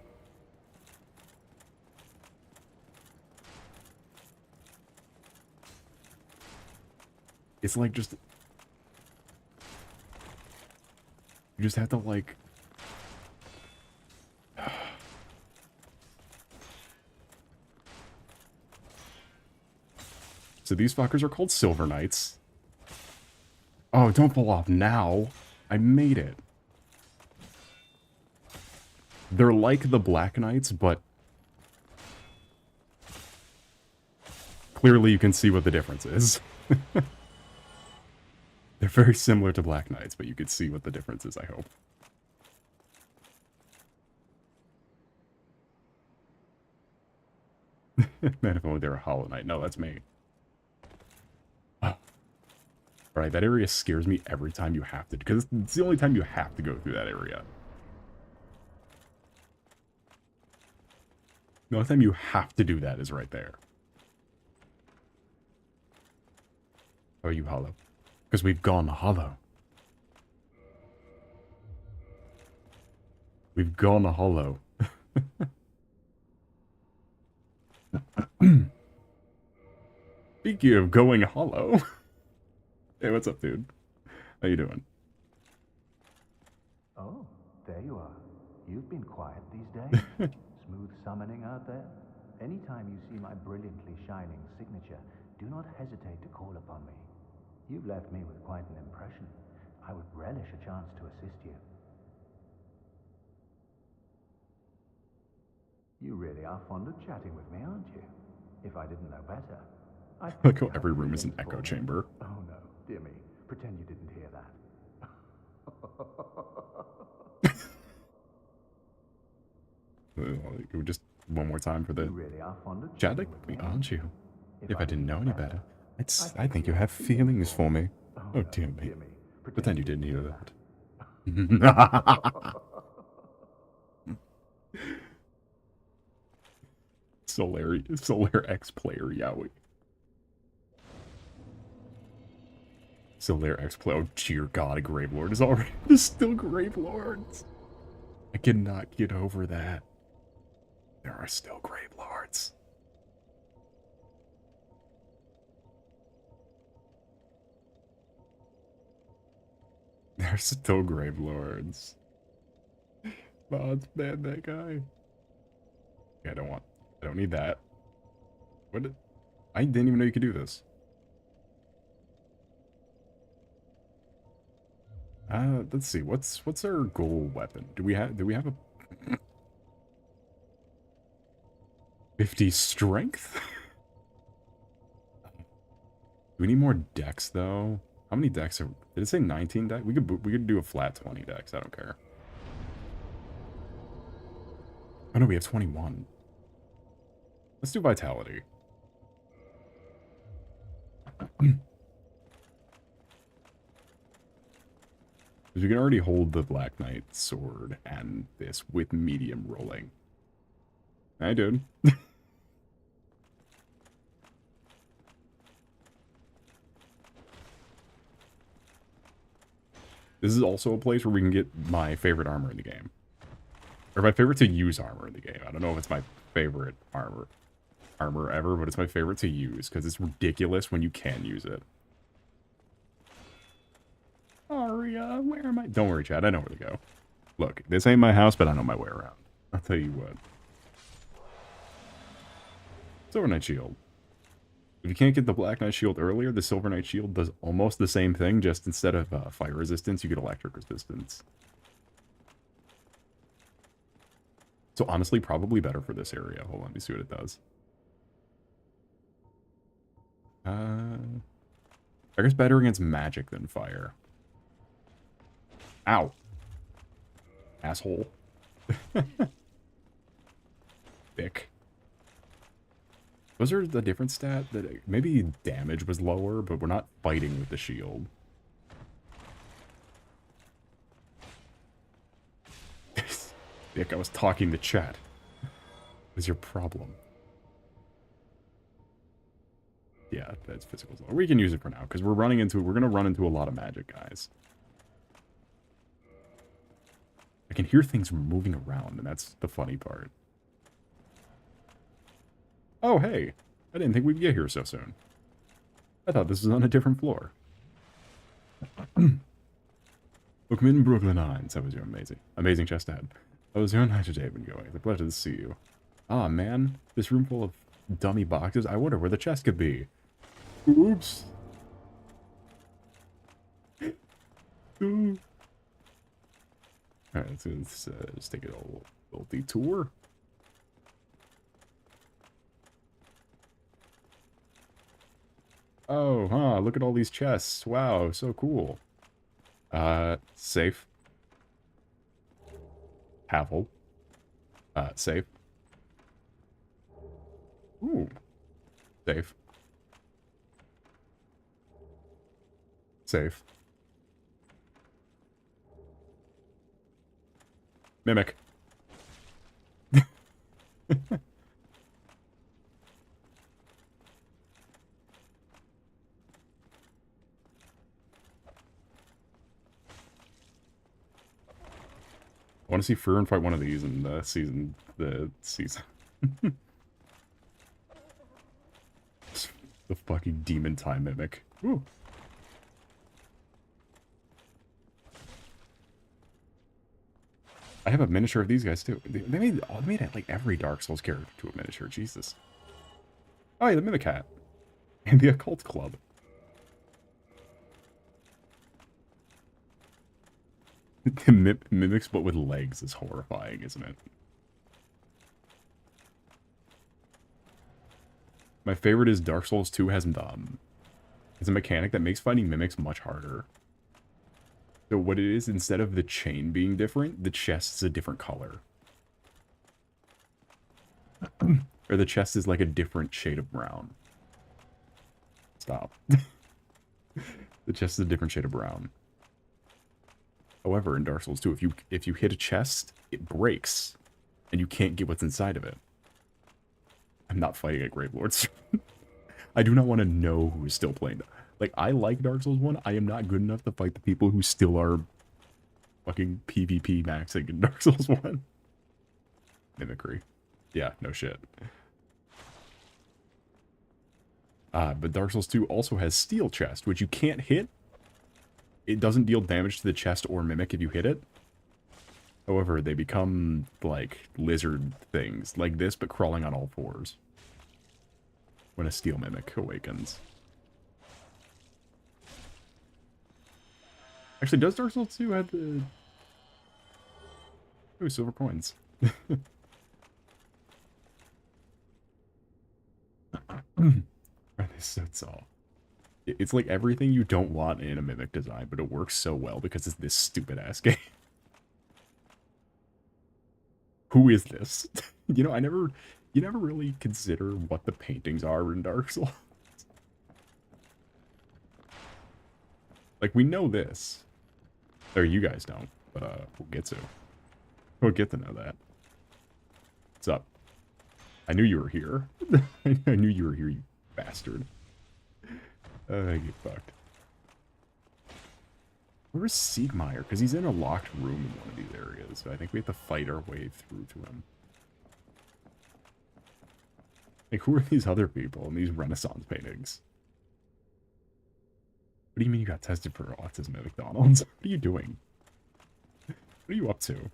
It's like just... You just have to, like... So these fuckers are called Silver Knights. Oh, don't fall off now. I made it. They're like the Black Knights, but... Clearly you can see what the difference is. They're very similar to Black Knights, but you can see what the difference is, I hope. Man, if only they were a Hollow Knight. No, that's me. Oh. Alright, that area scares me every time you have to, because it's the only time you have to go through that area. The only time you have to do that is right there. How are you hollow? Because we've gone hollow. We've gone hollow. Speaking of going hollow. Hey, what's up, dude? How you doing? Oh, there you are. You've been quiet these days. Smooth summoning out there. Anytime you see my brilliantly shining signature, do not hesitate to call upon me. You've left me with quite an impression. I would relish a chance to assist you. You really are fond of chatting with me, aren't you? If I didn't know better, I Like how every room is an echo chamber. Oh no, dear me. Pretend you didn't hear that. Just one more time for the really are fond of chatting with me, aren't you? If I didn't know any better, I think you have feelings for me. Oh, dear me. Pretend you didn't hear that. Solar X player, Yowie. Solar X player. Oh, dear God, a Gravelord is already. There's still Gravelords. I cannot get over that. There are still Gravelords. There's still Gravelords. Oh, it's bad, that guy. Yeah, I don't need that. I didn't even know you could do this. Let's see. What's our goal weapon? Do we have a 50 strength? Do we need more decks though? How many decks are... Did it say 19 decks? We could do a flat 20 decks. I don't care. Oh no, we have 21. Let's do Vitality. Because we can already hold the Black Knight sword and this with medium rolling. Hi, dude. This is also a place where we can get my favorite armor in the game. Or my favorite to use armor in the game. I don't know if it's my favorite armor ever, but it's my favorite to use because it's ridiculous when you can use it. Aria, where am I? Don't worry, Chad. I know where to go. Look, this ain't my house, but I know my way around. I'll tell you what. Silver Knight Shield. If you can't get the Black Knight Shield earlier, the Silver Knight Shield does almost the same thing, just instead of fire resistance, you get electric resistance. So honestly, probably better for this area. Hold on, let me see what it does. I guess better against magic than fire. Ow. Asshole. Thick. Was there a different stat that maybe damage was lower, but we're not fighting with the shield? Thick, I was talking to chat. What was your problem? Yeah, that's physical. We can use it for now, because we're going to run into a lot of magic, guys. I can hear things moving around, and that's the funny part. Oh, hey. I didn't think we'd get here so soon. I thought this was on a different floor. Welcome in, Brooklyn Nines. How was your amazing chest ahead? How was your night today been going? It's a pleasure to see you. Ah, man. This room full of dummy boxes. I wonder where the chest could be. Oops. Ooh. Alright, let's take a little detour. Oh, huh, look at all these chests. Wow, so cool. Safe. Havel. Safe. Ooh. Safe. Safe. Mimic. I want to see Furren fight one of these in the season. The fucking demon time mimic. Ooh. I have a miniature of these guys too. They made like every Dark Souls character to a miniature. Jesus. Oh yeah, the Mimic Hat. And the Occult Club. Mimics but with legs is horrifying, isn't it? My favorite is Dark Souls 2 has it's a mechanic that makes fighting mimics much harder. So what it is, instead of the chain being different, the chest is a different color. Or the chest is like a different shade of brown. Stop. The chest is a different shade of brown. However, in Dark Souls 2, if you hit a chest, it breaks, and you can't get what's inside of it. I'm not fighting a Gravelord servant. I do not want to know who is still playing. Like, I like Dark Souls 1. I am not good enough to fight the people who still are fucking PvP maxing in Dark Souls 1. Mimicry. Yeah, no shit. But Dark Souls 2 also has Steel Chest, which you can't hit. It doesn't deal damage to the chest or mimic if you hit it. However, they become, like, lizard things, like this, but crawling on all fours. When a steel mimic awakens. Actually, does Dark Souls 2 have the... Ooh, silver coins. That's all. It's like everything you don't want in a mimic design, but it works so well because it's this stupid-ass game. Who is this? You know, you never really consider what the paintings are in Dark Souls. Like, we know this. Or you guys don't, but we'll get to. We'll get to know that. What's up? I knew you were here. I knew you were here, you bastard. Get fucked. Where is Siegmeyer? Because he's in a locked room in one of these areas, so I think we have to fight our way through to him. Like, who are these other people in these Renaissance paintings? What do you mean you got tested for autism at McDonald's? What are you doing? What are you up to?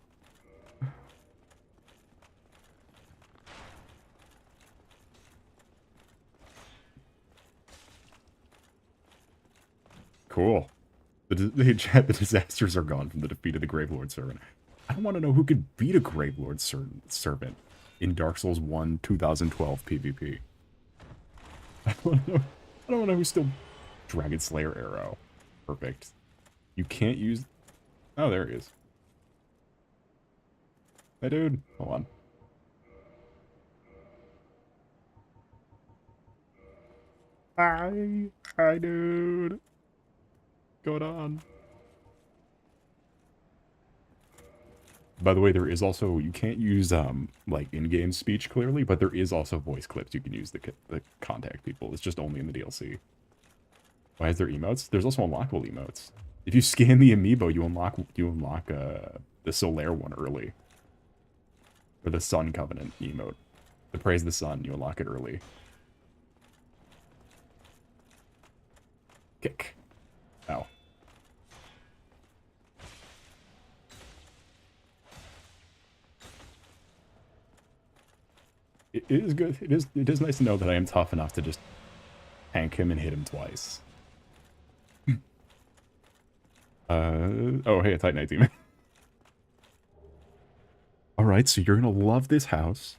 Cool. The disasters are gone from the defeat of the Gravelord Servant. I don't want to know who could beat a Gravelord Servant in Dark Souls 1 2012 PvP. I want to know I don't know who's still Dragon Slayer arrow. Perfect. You can't use... Oh, there he is. Hey, dude. Hold on. Hi. Hi, dude. Going on? By the way, there is also... You can't use, like, in-game speech, clearly, but there is also voice clips you can use to contact people. It's just only in the DLC. Why is there emotes? There's also unlockable emotes. If you scan the amiibo, you unlock the Solaire one early. Or the Sun Covenant emote. To praise the sun, you unlock it early. Kick. Ow. It is good. It is nice to know that I am tough enough to just tank him and hit him twice. Oh, hey, a Titanite demon. Alright, so you're gonna love this house.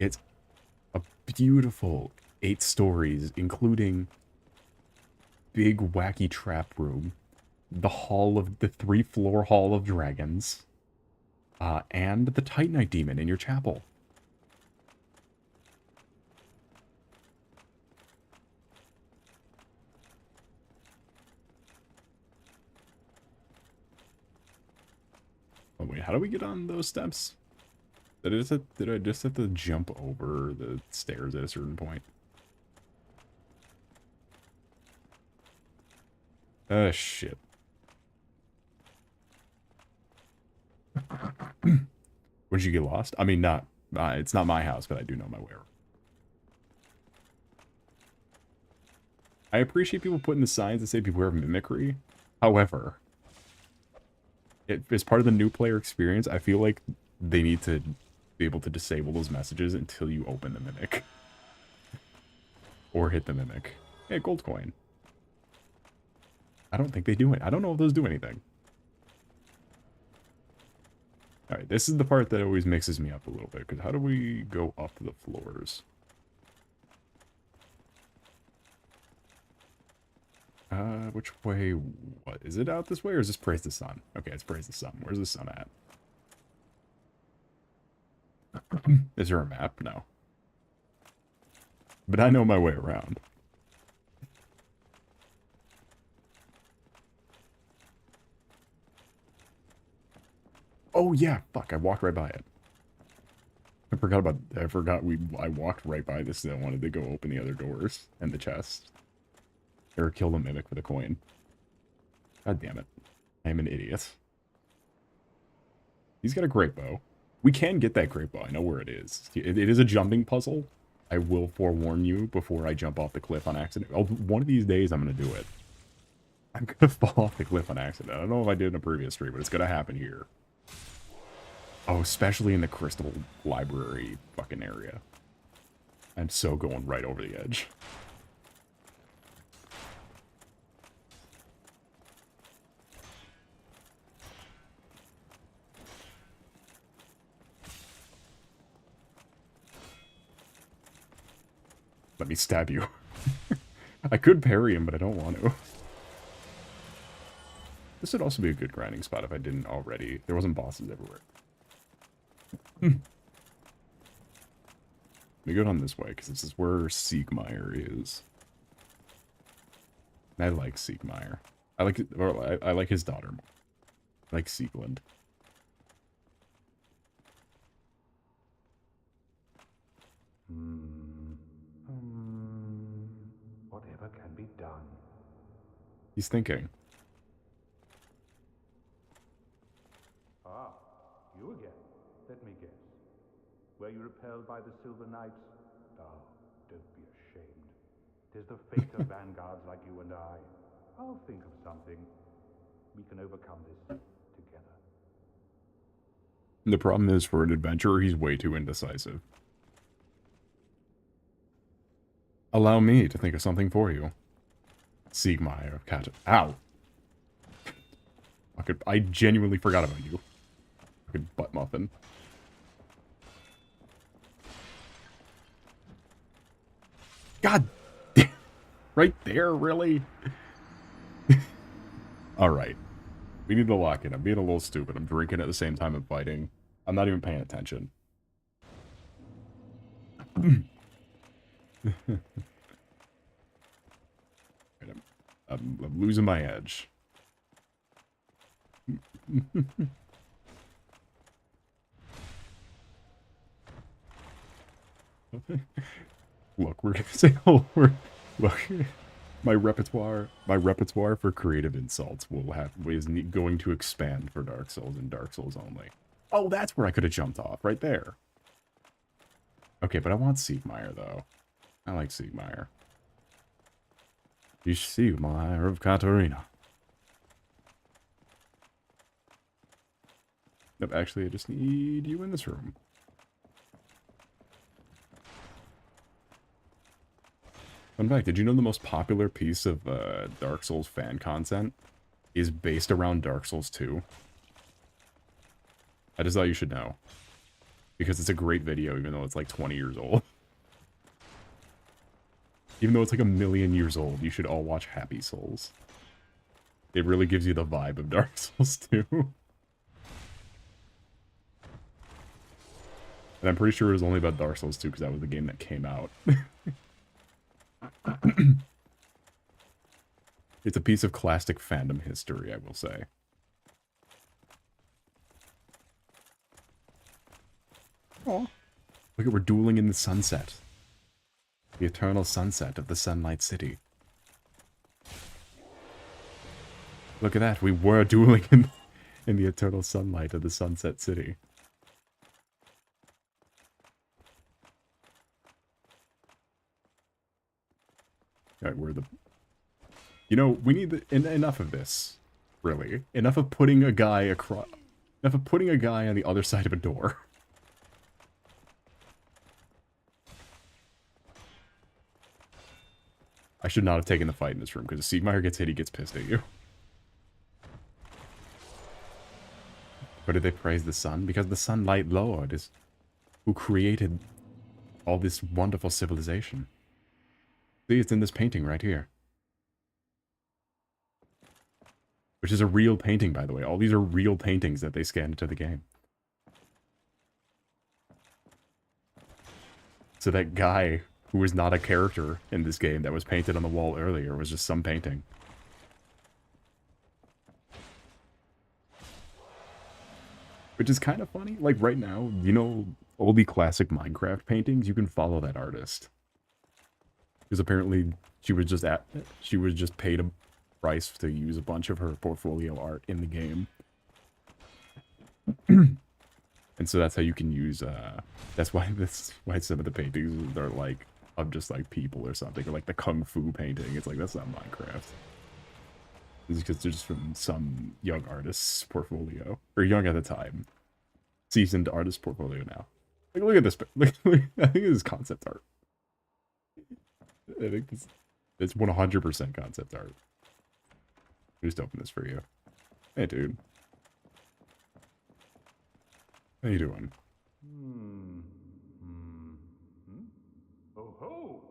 It's a beautiful 8 stories, including big wacky trap room, the 3-floor hall of dragons, and the Titanite demon in your chapel. Oh wait, how do we get on those steps? Did I just have to jump over the stairs at a certain point? Shit. Would you get lost? I mean, not... it's not my house, but I do know my way around. I appreciate people putting the signs that say beware of mimicry. However, as part of the new player experience, I feel like they need to be able to disable those messages until you open the mimic. Or hit the mimic. Hey, gold coin. I don't think they do it. I don't know if those do anything. Alright, this is the part that always mixes me up a little bit, because how do we go up the floors? Which way? What? Is it out this way, or is this praise the sun? Okay, it's praise the sun. Where's the sun at? Is there a map? No. But I know my way around. Oh yeah, fuck, I walked right by it. I walked right by this and I wanted to go open the other doors and the chest. Or kill the mimic with a coin. God damn it. I am an idiot. He's got a great bow. We can get that great bow. I know where it is. It is a jumping puzzle. I will forewarn you before I jump off the cliff on accident. Oh, one of these days I'm going to do it. I'm going to fall off the cliff on accident. I don't know if I did in a previous stream, but it's going to happen here. Oh, especially in the Crystal Library fucking area. I'm so going right over the edge. Let me stab you. I could parry him, but I don't want to. This would also be a good grinding spot if I didn't already. There wasn't bosses everywhere. Let me go down this way, because this is where Siegmeyer is. And I like Siegmeyer. I like it, or I like his daughter more. I like Sieglund. Whatever can be done. He's thinking. Ah, you again. Let me guess. Were you repelled by the Silver Knights? Oh, don't be ashamed. 'Tis the fate of vanguards like you and I. I'll think of something. We can overcome this together. The problem is, for an adventurer, he's way too indecisive. Allow me to think of something for you. Siegmeyer, cat. Ow! I genuinely forgot about you. Fucking butt muffin. God damn. Right there, really? Alright. We need to lock in. I'm being a little stupid. I'm drinking at the same time I'm fighting. I'm not even paying attention. I'm losing my edge. Look, we're gonna say, oh, look, my repertoire for creative insults is going to expand for Dark Souls and Dark Souls only. Oh, that's where I could have jumped off, right there. Okay, but I want Siegmeyer, though. I like Siegmeyer. You Siegmeyer of Katarina. Nope, actually, I just need you in this room. Fun fact, did you know the most popular piece of Dark Souls fan content is based around Dark Souls 2? I just thought you should know. Because it's a great video, even though it's like 20 years old. Even though it's like 1,000,000 years old, you should all watch Happy Souls. It really gives you the vibe of Dark Souls 2. And I'm pretty sure it was only about Dark Souls 2 because that was the game that came out. It's a piece of classic fandom history, I will say. Oh, look at, we're dueling in the sunset. The eternal sunset of the Sunlight City. Look at that, we were dueling in the eternal sunlight of the Sunset City. Alright, we're the... You know, we need enough of this, really. Enough of putting a guy across... Enough of putting a guy on the other side of a door. I should not have taken the fight in this room, because if Siegmeyer gets hit, he gets pissed at you. Why did they praise the sun? Because the Sunlight Lord is who created all this wonderful civilization. See, it's in this painting right here. Which is a real painting, by the way. All these are real paintings that they scanned into the game. So that guy who was not a character in this game that was painted on the wall earlier was just some painting. Which is kind of funny. Like right now, you know, all the classic Minecraft paintings, you can follow that artist. Because apparently she was just paid a price to use a bunch of her portfolio art in the game. And so that's how you can use, that's why some of the paintings are like, of just like people or something, or like the Kung Fu painting. It's like, that's not Minecraft. It's because they're just from some young artist's portfolio, or young at the time. Seasoned artist portfolio now. Like, look at this, look, I think this is concept art. I think it's 100% concept art. I'll just open this for you. Hey, dude. How you doing? Oh ho!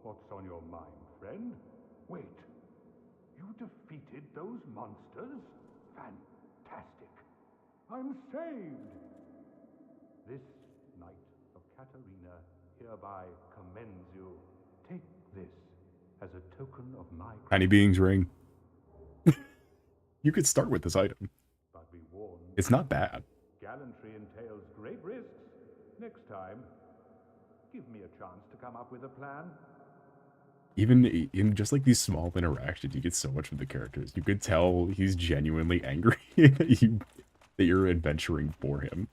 What's on your mind, friend? Wait. You defeated those monsters? Fantastic. I'm saved. This Knight of Katarina hereby commends you. Take this as a token of my... Tiny Being's ring. You could start with this item. But be warned. It's not bad. Gallantry entails great risks. Next time, give me a chance to come up with a plan. Even in just like these small interactions, you get so much from the characters. You could tell he's genuinely angry that you're adventuring for him.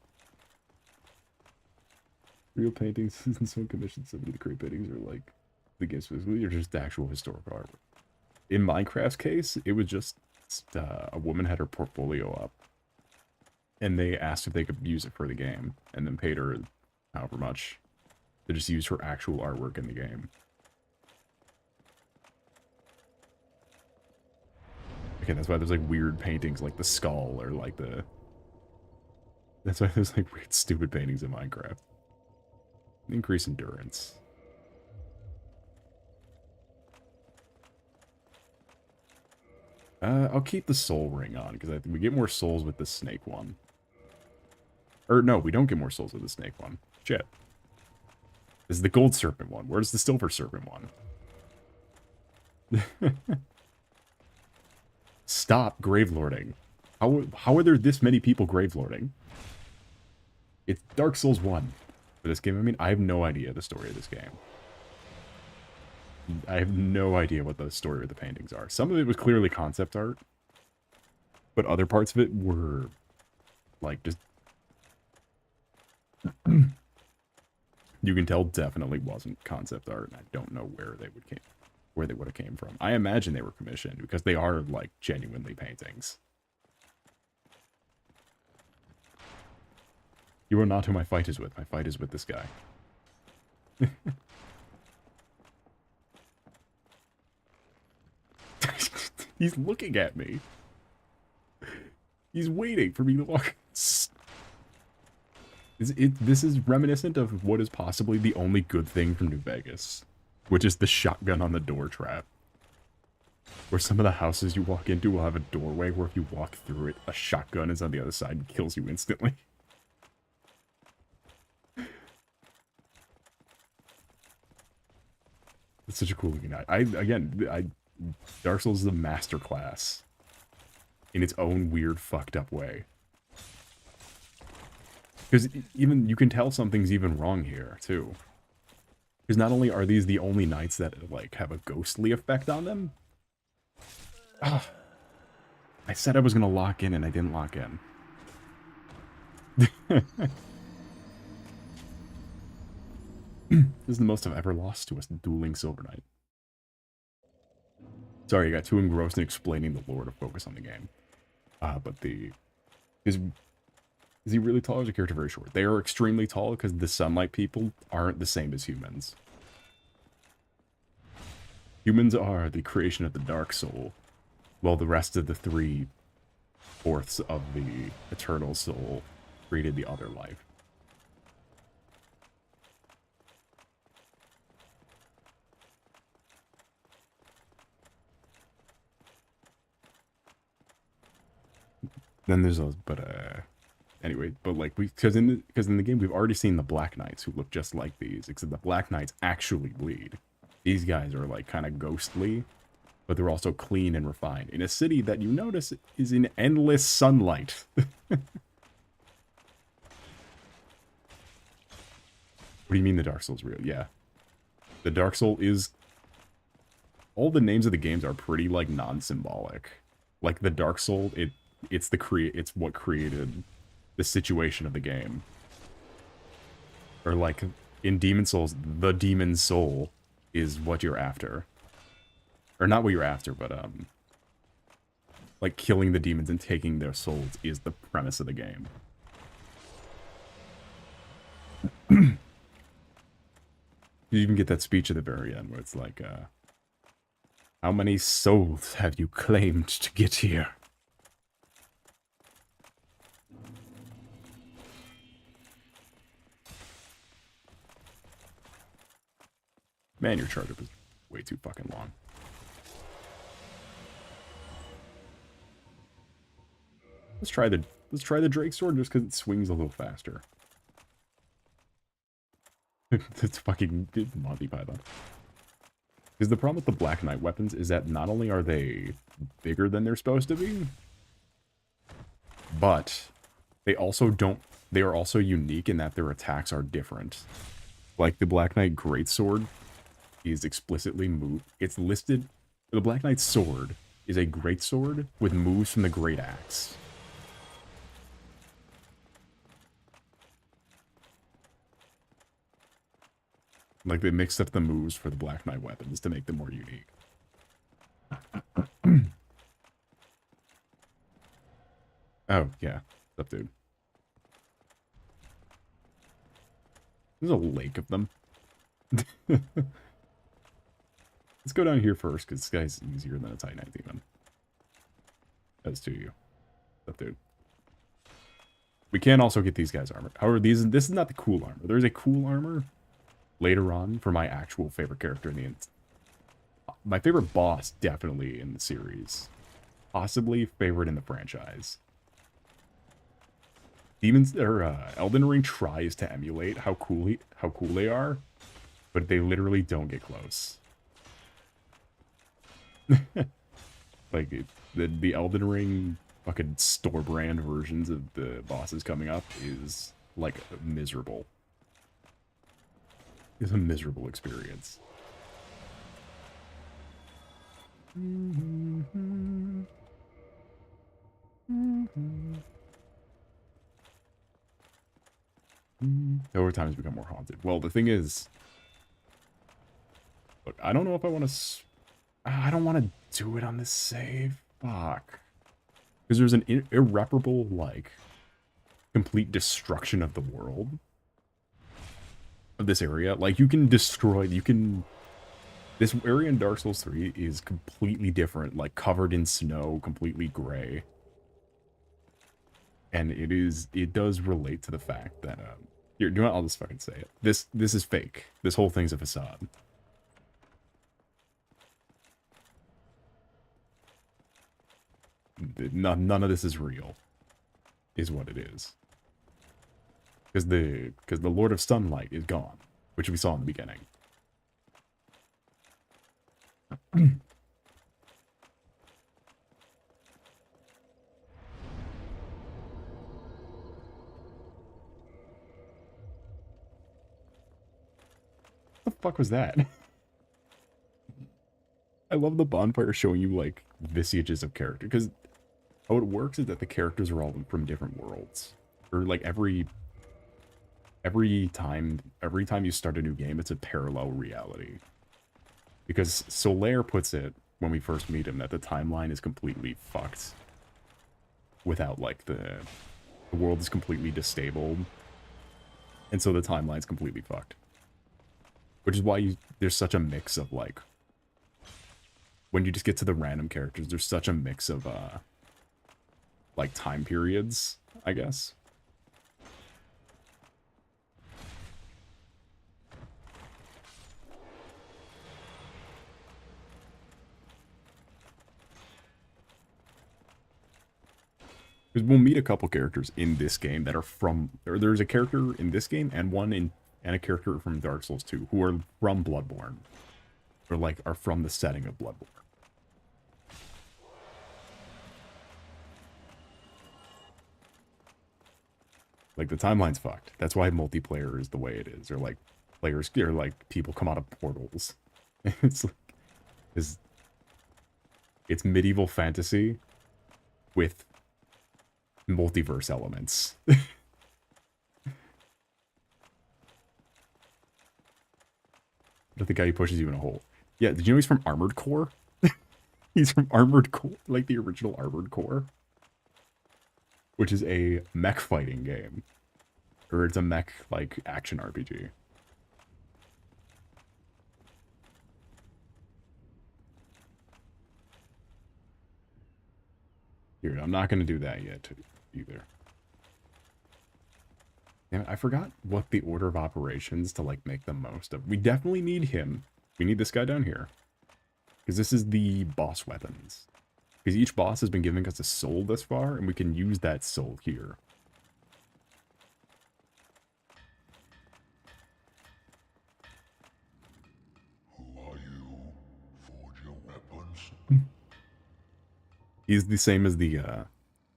Real paintings, and someone commissioned somebody to create paintings, are like the games specifically, or just actual historical artwork. In Minecraft's case, it was just a woman had her portfolio up, and they asked if they could use it for the game, and then paid her however much to just use her actual artwork in the game. Okay, that's why there's like weird paintings like the skull, or like the... That's why there's like weird stupid paintings in Minecraft. Increase endurance. I'll keep the soul ring on, because I think we get more souls with the snake one. Or, no, we don't get more souls with the snake one. Shit. This is the gold serpent one. Where's the silver serpent one? Stop gravelording. How are there this many people gravelording? It's Dark Souls 1 for this game. I mean, I have no idea the story of this game. I have no idea what the story of the paintings are. Some of it was clearly concept art, but other parts of it were, like, just... You can tell definitely wasn't concept art, and I don't know where they would have came from. I imagine they were commissioned, because they are, like, genuinely paintings. You are not who my fight is with. My fight is with this guy. He's looking at me. He's waiting for me to walk. This is reminiscent of what is possibly the only good thing from New Vegas, which is the shotgun on the door trap. Where some of the houses you walk into will have a doorway where if you walk through it, a shotgun is on the other side and kills you instantly. It's such a cool looking night. Dark Souls is a masterclass in its own weird, fucked up way. Because even you can tell something's even wrong here too. Because not only are these the only knights that like have a ghostly effect on them. Ah, I said I was gonna lock in and I didn't lock in. This is the most I've ever lost to a dueling Silver Knight. Sorry, I got too engrossed in explaining the lore to focus on the game. But is he really tall or is the character very short? They are extremely tall because the sunlight people aren't the same as humans. Humans are the creation of the Dark Soul, while the rest of the 3/4 of the Eternal Soul created the other life. Then there's those, anyway, but like because in the game we've already seen the Black Knights who look just like these, except the Black Knights actually bleed. These guys are like kind of ghostly, but they're also clean and refined in a city that you notice is in endless sunlight. What do you mean the Dark Soul's real? Yeah, the Dark Soul is. All the names of the games are pretty like non-symbolic. Like the Dark Soul, it's what created the situation of the game. Or like in Demon Souls, the Demon Soul is what you're after. Or not what you're after, but like killing the demons and taking their souls is the premise of the game. You even get that speech at the very end where it's like, how many souls have you claimed to get here? Man, your charge up is way too fucking long. Let's try the Drake sword just because it swings a little faster. It's fucking Monty Python. Because the problem with the Black Knight weapons is that not only are they bigger than they're supposed to be, but they are also unique in that their attacks are different. Like the Black Knight Greatsword is explicitly moved. It's listed, the Black Knight's sword is a greatsword with moves from the Great Axe. Like they mixed up the moves for the Black Knight weapons to make them more unique. Oh, yeah. What's up, dude? There's a lake of them. Let's go down here first, because this guy's easier than a Titanite Demon. As to you. What's up, dude? We can also get these guys armor. However, this is not the cool armor. There's a cool armor later on for my actual favorite character in the my favorite boss, definitely, in the series. possibly favorite in the franchise. Demons or Elden Ring tries to emulate how cool they are, but they literally don't get close. Like the Elden Ring fucking store brand versions of the bosses coming up is like miserable. It's a miserable experience. Over time has become more haunted. Well, the thing is, look, I don't know if I want to. I don't want to do it on this save. Fuck. Because there's an irreparable, like, complete destruction of the world of this area. Like, you can destroy. This area in Dark Souls 3 is completely different, like covered in snow, completely gray. And it does relate to the fact that, here, do you know what? I'll just fucking say it. This is fake. This whole thing's a facade. None of this is real, is what it is. Because the Lord of Sunlight is gone, which we saw in the beginning. What the fuck was that? I love the bonfire showing you, like, visages of character, because how it works is that the characters are all from different worlds. Or, like, every time you start a new game, it's a parallel reality. Because Solaire puts it, when we first meet him, that the timeline is completely fucked. Without, like, the world is completely disabled. And so the timeline's completely fucked. Which is why there's such a mix of, like, when you just get to the random characters, there's such a mix of, like, time periods, I guess. Because we'll meet a couple characters in this game that are from, or there's a character in this game and and a character from Dark Souls 2 who are from Bloodborne. Or, like, are from the setting of Bloodborne. Like, the timeline's fucked. That's why multiplayer is the way it is. Or, like, players, or, like, people come out of portals. It's like, it's medieval fantasy with multiverse elements. But the guy who pushes you in a hole. Yeah, did you know he's from Armored Core? He's from Armored Core, like the original Armored Core. Which is a mech fighting game. Or it's a mech, like, action RPG. Here, I'm not going to do that yet, either. Damn it, I forgot what the order of operations to, like, make the most of. We definitely need him. We need this guy down here. Because this is the boss weapons. Because each boss has been giving us a soul thus far, and we can use that soul here. Who are you? Forge your weapons? He's the same as the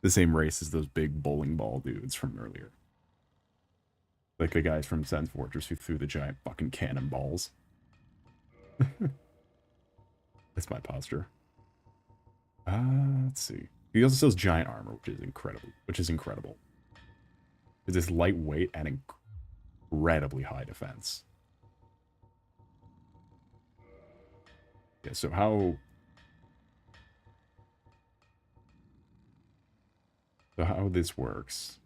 same race as those big bowling ball dudes from earlier. Like the guys from Sen's Fortress who threw the giant fucking cannonballs. That's my posture. Let's see. He also sells giant armor, which is incredible. It's this lightweight and incredibly high defense. Yeah, so how this works.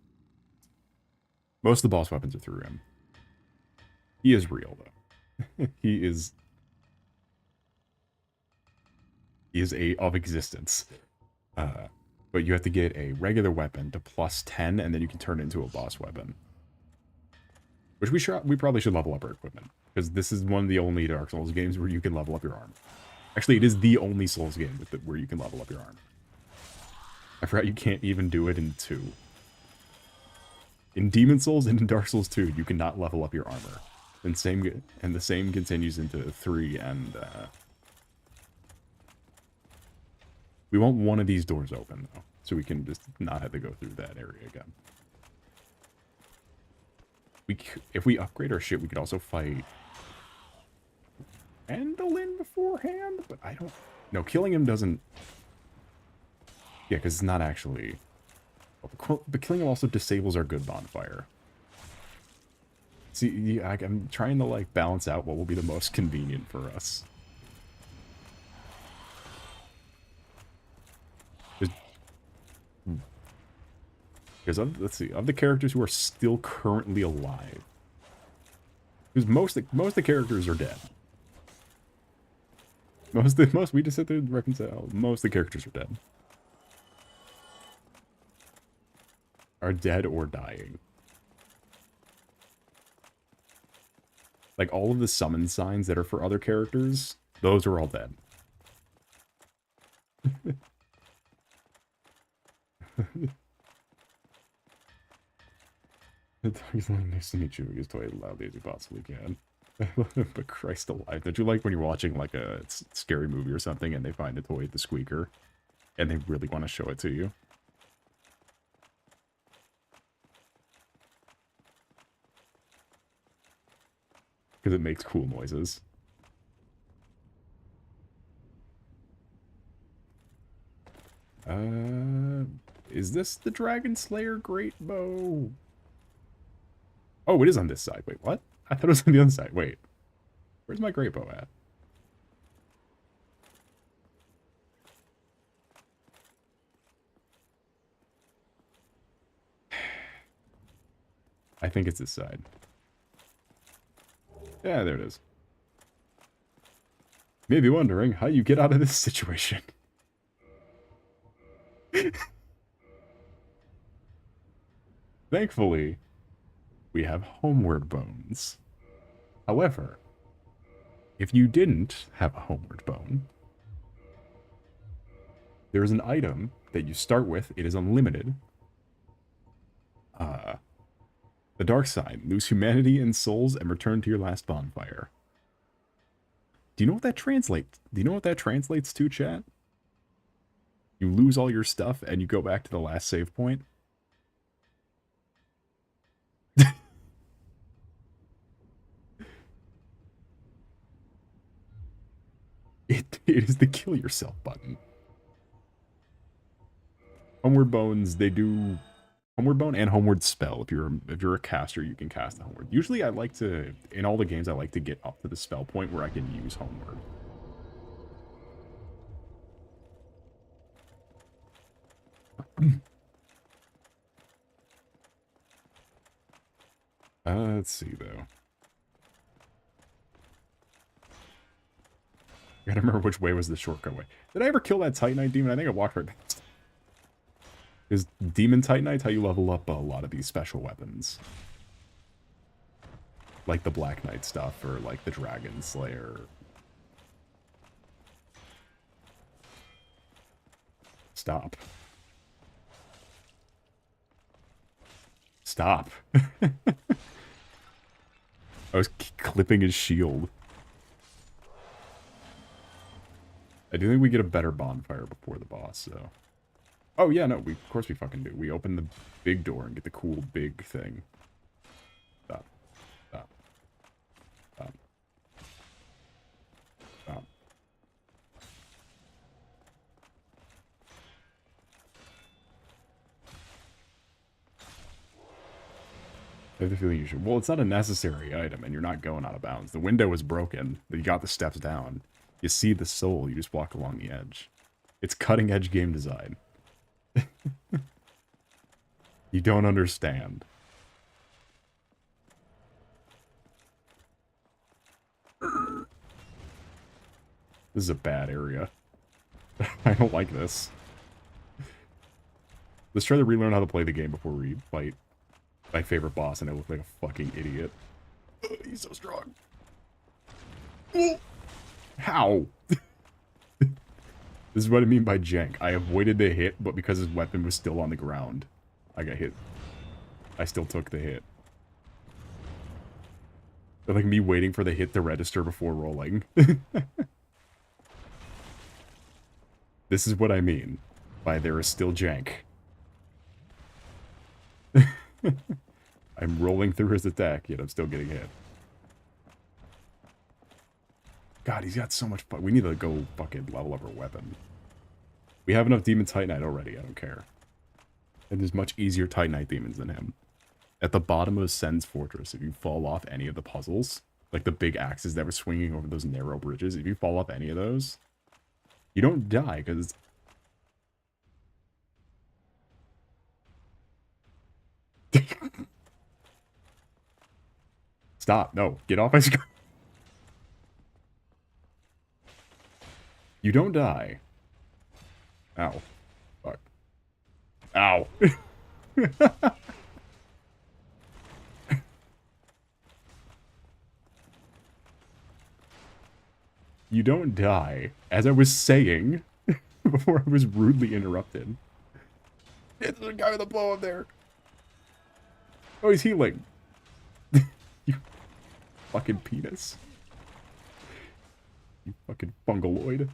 Most of the boss weapons are through him. He is real, though. He is of existence. But you have to get a regular weapon to +10, and then you can turn it into a boss weapon. Which we probably should level up our equipment. Because this is one of the only Dark Souls games where you can level up your arm. Actually, it is the only Souls game where you can level up your arm. I forgot you can't even do it in 2. In Demon Souls and in Dark Souls 2, you cannot level up your armor. And the same continues into 3 and we want one of these doors open though, so we can just not have to go through that area again. If we upgrade our shit, we could also fight Andolin beforehand, but I don't... No, killing him doesn't... Yeah, because it's not actually... But killing him also disables our good bonfire. See, I'm trying to, like, balance out what will be the most convenient for us. Because, let's see, of the characters who are still currently alive, because most of the characters are dead. We just sit there and reconcile. Most of the characters are dead. Are dead or dying. Like, all of the summon signs that are for other characters, those are all dead. He's like, nice to meet you. He's toy as loudly as you possibly can. But Christ alive. Don't you like when you're watching like a scary movie or something and they find a toy at the squeaker and they really want to show it to you? Because it makes cool noises. Is this the Dragon Slayer Great Bow? Oh, it is on this side. Wait, what? I thought it was on the other side. Wait. Where's my great bow at? I think it's this side. Yeah, there it is. Maybe wondering how you get out of this situation. Thankfully, we have homeward bones. However, if you didn't have a homeward bone, there is an item that you start with. It is unlimited. The dark side. Lose humanity and souls and return to your last bonfire. Do you know what that translates? Do you know what that translates to, chat? You lose all your stuff and you go back to the last save point. It is the kill yourself button. Homeward bones, they do homeward bone and homeward spell. If you're a caster, you can cast a homeward. Usually I like to, in all the games, I like to get up to the spell point where I can use homeward. Let's see though. I gotta remember which way was the shortcut way. Did I ever kill that Titanite demon? I think I walked right past. Is Demon Titanite how you level up a lot of these special weapons? Like the Black Knight stuff, or like the Dragon Slayer. Stop. Stop. I was clipping his shield. I do think we get a better bonfire before the boss, so... Oh, yeah, no, of course we fucking do. We open the big door and get the cool big thing. Stop. Stop. Stop. Stop. I have the feeling you should... Well, it's not a necessary item, and you're not going out of bounds. The window is broken. You got the steps down. You see the soul, you just walk along the edge. It's cutting-edge game design. You don't understand. This is a bad area. I don't like this. Let's try to relearn how to play the game before we fight my favorite boss and I look like a fucking idiot. He's so strong. How? This is what I mean by jank. I avoided the hit, but because his weapon was still on the ground, I got hit. I still took the hit. But like me waiting for the hit to register before rolling. This is what I mean by there is still jank. I'm rolling through his attack, yet I'm still getting hit. God, he's got so much fun. We need to go fucking level up our weapon. We have enough Demon Titanite already, I don't care. And there's much easier Titanite demons than him. At the bottom of Sen's Fortress, if you fall off any of the puzzles, like the big axes that were swinging over those narrow bridges, if you fall off any of those, you don't die, because... Stop, no, get off my screen. You don't die. Ow. Fuck. Ow. You don't die, as I was saying, before I was rudely interrupted. It's the guy with the blow up there. Oh, he's healing. You fucking penis. You fucking fungaloid.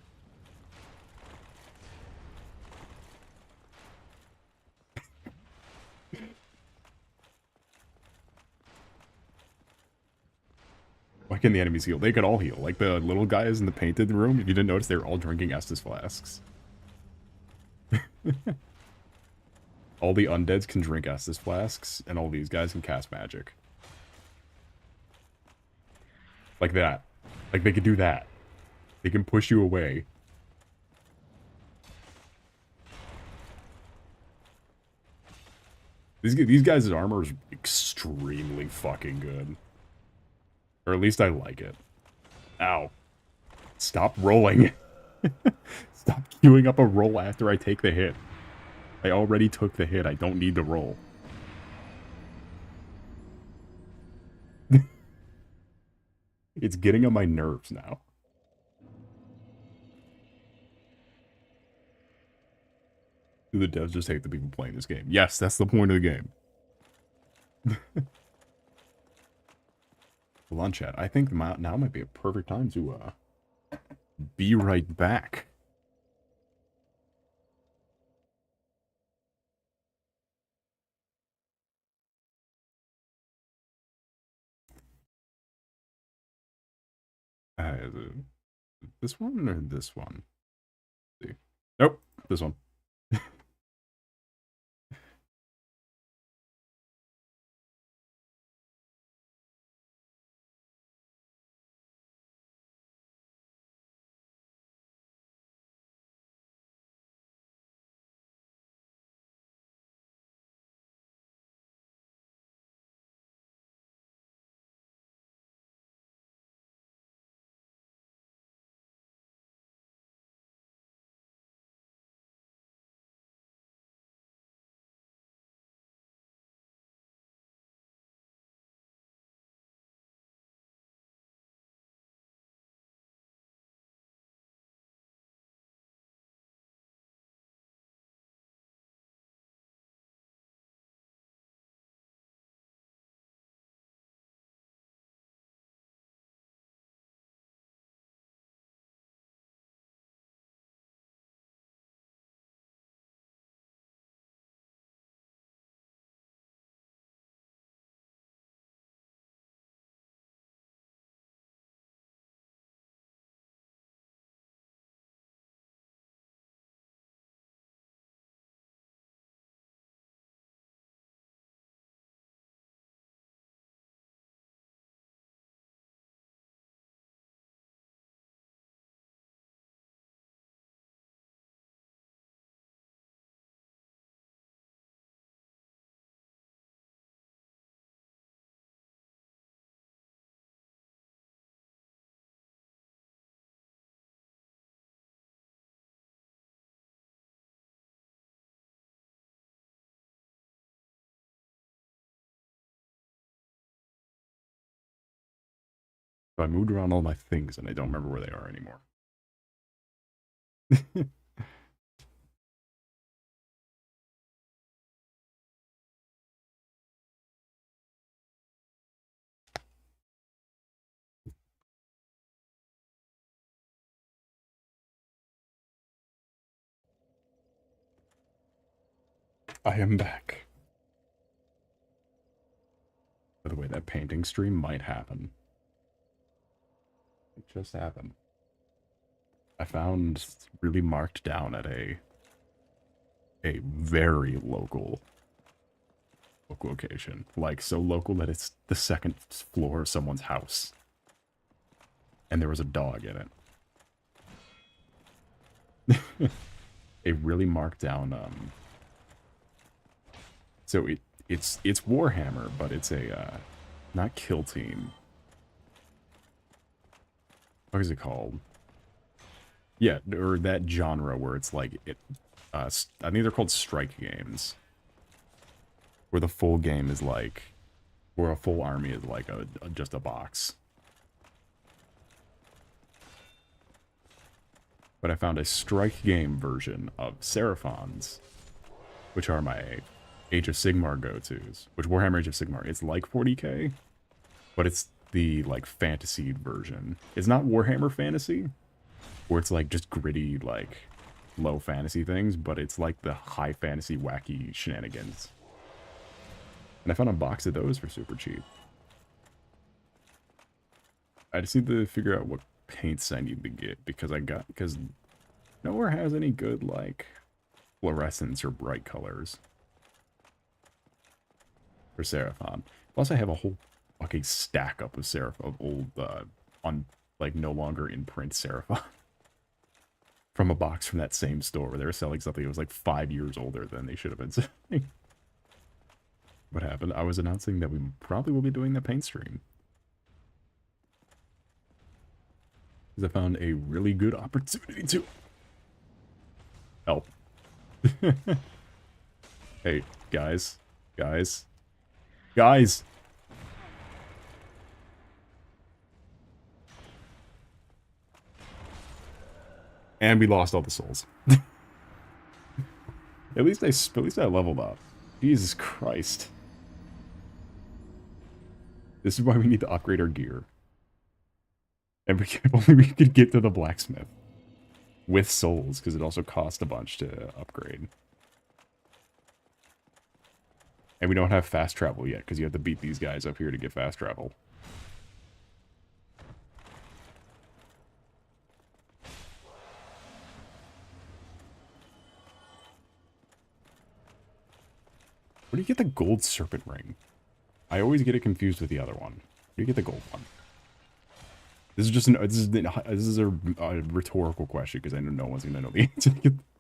Why can the enemies heal? They could all heal. Like the little guys in the painted room, if you didn't notice, they were all drinking Estus flasks. All the undeads can drink Estus flasks, and all these guys can cast magic. Like that. Like they could do that. They can push you away. These guys' armor is extremely fucking good. Or at least I like it. Ow. Stop rolling. Stop queuing up a roll after I take the hit. I already took the hit. I don't need to roll. It's getting on my nerves now. Do the devs just hate the people playing this game? Yes, that's the point of the game. Lunch chat. I think now might be a perfect time to be right back. Is it this one or this one? Let's see. Nope, this one. I moved around all my things and I don't remember where they are anymore. I am back. By the way, that painting stream might happen. It just happened. I found really marked down at a very local location. Like, so local that it's the second floor of someone's house. And there was a dog in it. A really marked down, so it's Warhammer, but it's a, not Kill Team. What is it called? Yeah, or that genre where it's like, I think they're called strike games. Where the full game is like, where a full army is like just a box. But I found a strike game version of Seraphons, which are my Age of Sigmar go-tos. Which Warhammer Age of Sigmar, it's like 40k, but it's the like fantasy version. It's not Warhammer Fantasy, where it's like just gritty, like low fantasy things, but it's like the high fantasy wacky shenanigans. And I found a box of those for super cheap. I just need to figure out what paints I need to get, because nowhere has any good like fluorescence or bright colors for Seraphon. Plus I have a whole fucking stack up of old like no longer in print Seraphon from a box from that same store where they were selling something that was like 5 years older than they should have been selling. What happened? I was announcing that we probably will be doing the paint stream. Because I found a really good opportunity to help. Hey, guys. And we lost all the souls. At least I leveled up. Jesus Christ. This is why we need to upgrade our gear. And if only we could get to the blacksmith with souls, because it also cost a bunch to upgrade. And we don't have fast travel yet, because you have to beat these guys up here to get fast travel. Where do you get the gold serpent ring? I always get it confused with the other one. Where do you get the gold one? This is just this is a rhetorical question, because I know no one's gonna know the answer.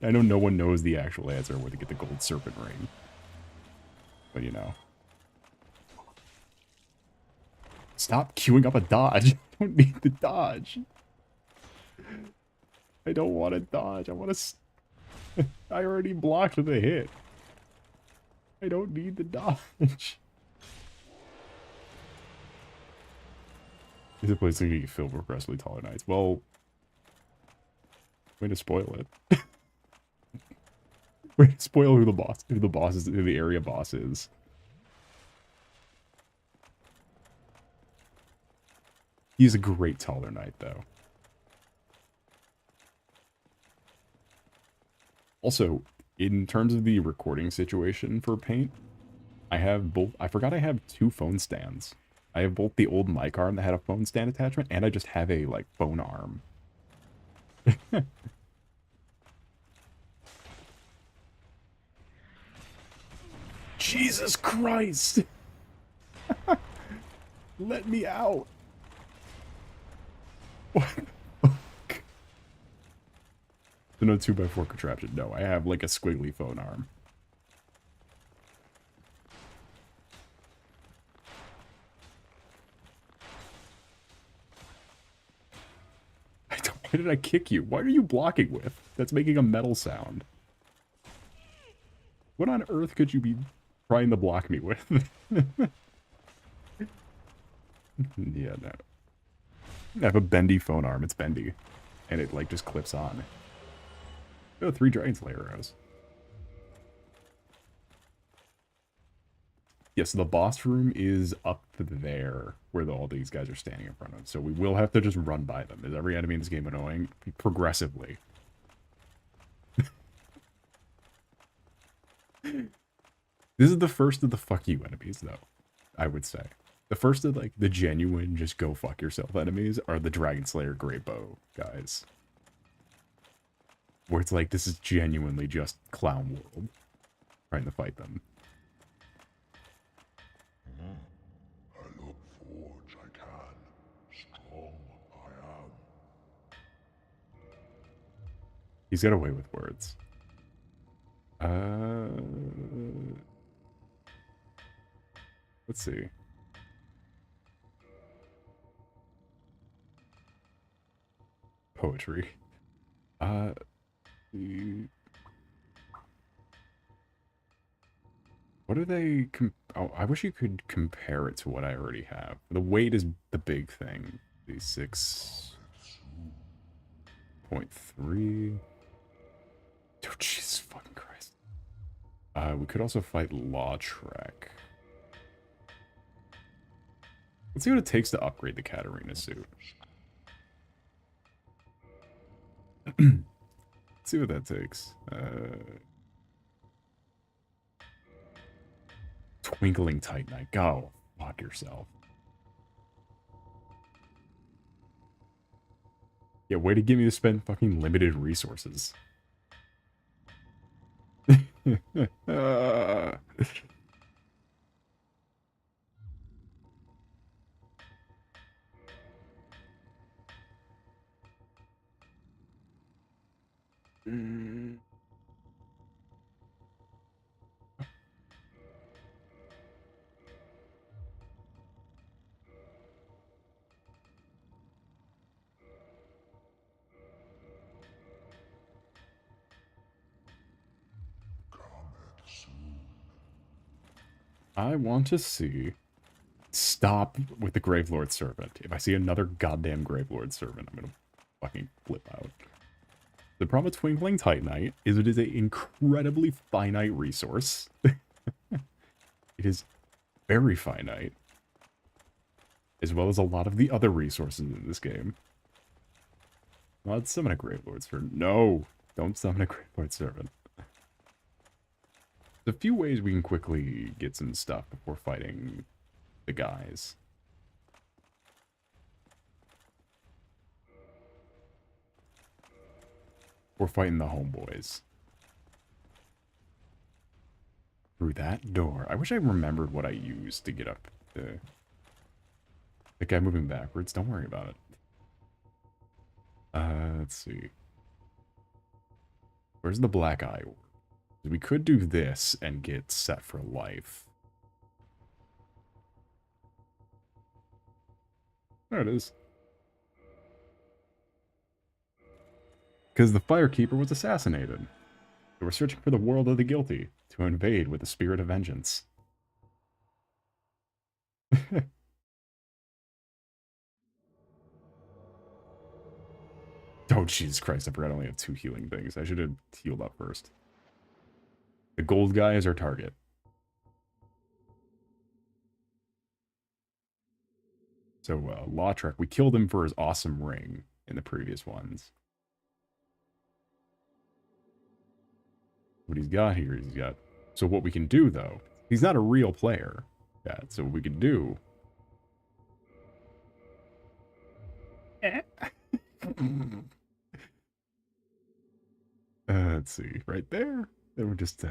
I know no one knows the actual answer where to get the gold serpent ring. But you know. Stop queuing up a dodge. I don't need the dodge. I don't want to dodge. I want to. I already blocked the hit. I don't need the dodge. Is a place that you can fill progressively taller knights. Well, way to spoil it. Way to spoil who the area boss is. He's a great taller knight, though. Also, in terms of the recording situation for paint, I have both. I forgot I have 2 phone stands. I have both the old mic arm that had a phone stand attachment, and I just have a, like, phone arm. Jesus Christ! Let me out! What the fuck? So no 2x4 contraption. No, I have, like, a squiggly phone arm. Why did I kick you? What are you blocking with? That's making a metal sound. What on earth could you be trying to block me with? Yeah, no. I have a bendy phone arm. It's bendy. And it, like, just clips on. Oh, 3 Dragon Slayer arrows. Yeah, so the boss room is up there, where all these guys are standing in front of. So we will have to just run by them. Is every enemy in this game annoying? Progressively. This is the first of the fuck you enemies, though, I would say. The first of, like, the genuine just go fuck yourself enemies are the Dragon Slayer Great Bow guys. Where it's like, this is genuinely just Clown World trying to fight them. I look forge I can, strong I am. He's got a way with words. Let's see. Poetry. What are they? Oh, I wish you could compare it to what I already have. The weight is the big thing. The 6.3. Oh, Jesus fucking Christ. We could also fight Lautrec. Let's see what it takes to upgrade the Katarina suit. Let's see what that takes. Twinkling Titanite. Go fuck yourself. Yeah, way to get me to spend fucking limited resources. I want to see. Stop with the Gravelord Servant. If I see another goddamn Gravelord Servant, I'm gonna fucking flip out. The problem with Twinkling Titanite is it is an incredibly finite resource. It is very finite. As well as a lot of the other resources in this game. Let's summon a Gravelord Servant. No! Don't summon a Gravelord Servant. There's a few ways we can quickly get some stuff before fighting the guys. We're fighting the homeboys. Through that door. I wish I remembered what I used to get up to... The guy moving backwards. Don't worry about it. Let's see. Where's the black eye? We could do this and get set for life. There it is. Because the Firekeeper was assassinated. So we're searching for the world of the guilty to invade with the spirit of vengeance. Oh, Jesus Christ, I forgot I only have 2 healing things. I should have healed up first. The gold guy is our target. So, Lautrec, we killed him for his awesome ring in the previous ones. What he's got here, he's got... So what we can do, though, he's not a real player. Yeah, so what we can do... let's see, right there. Then we're just,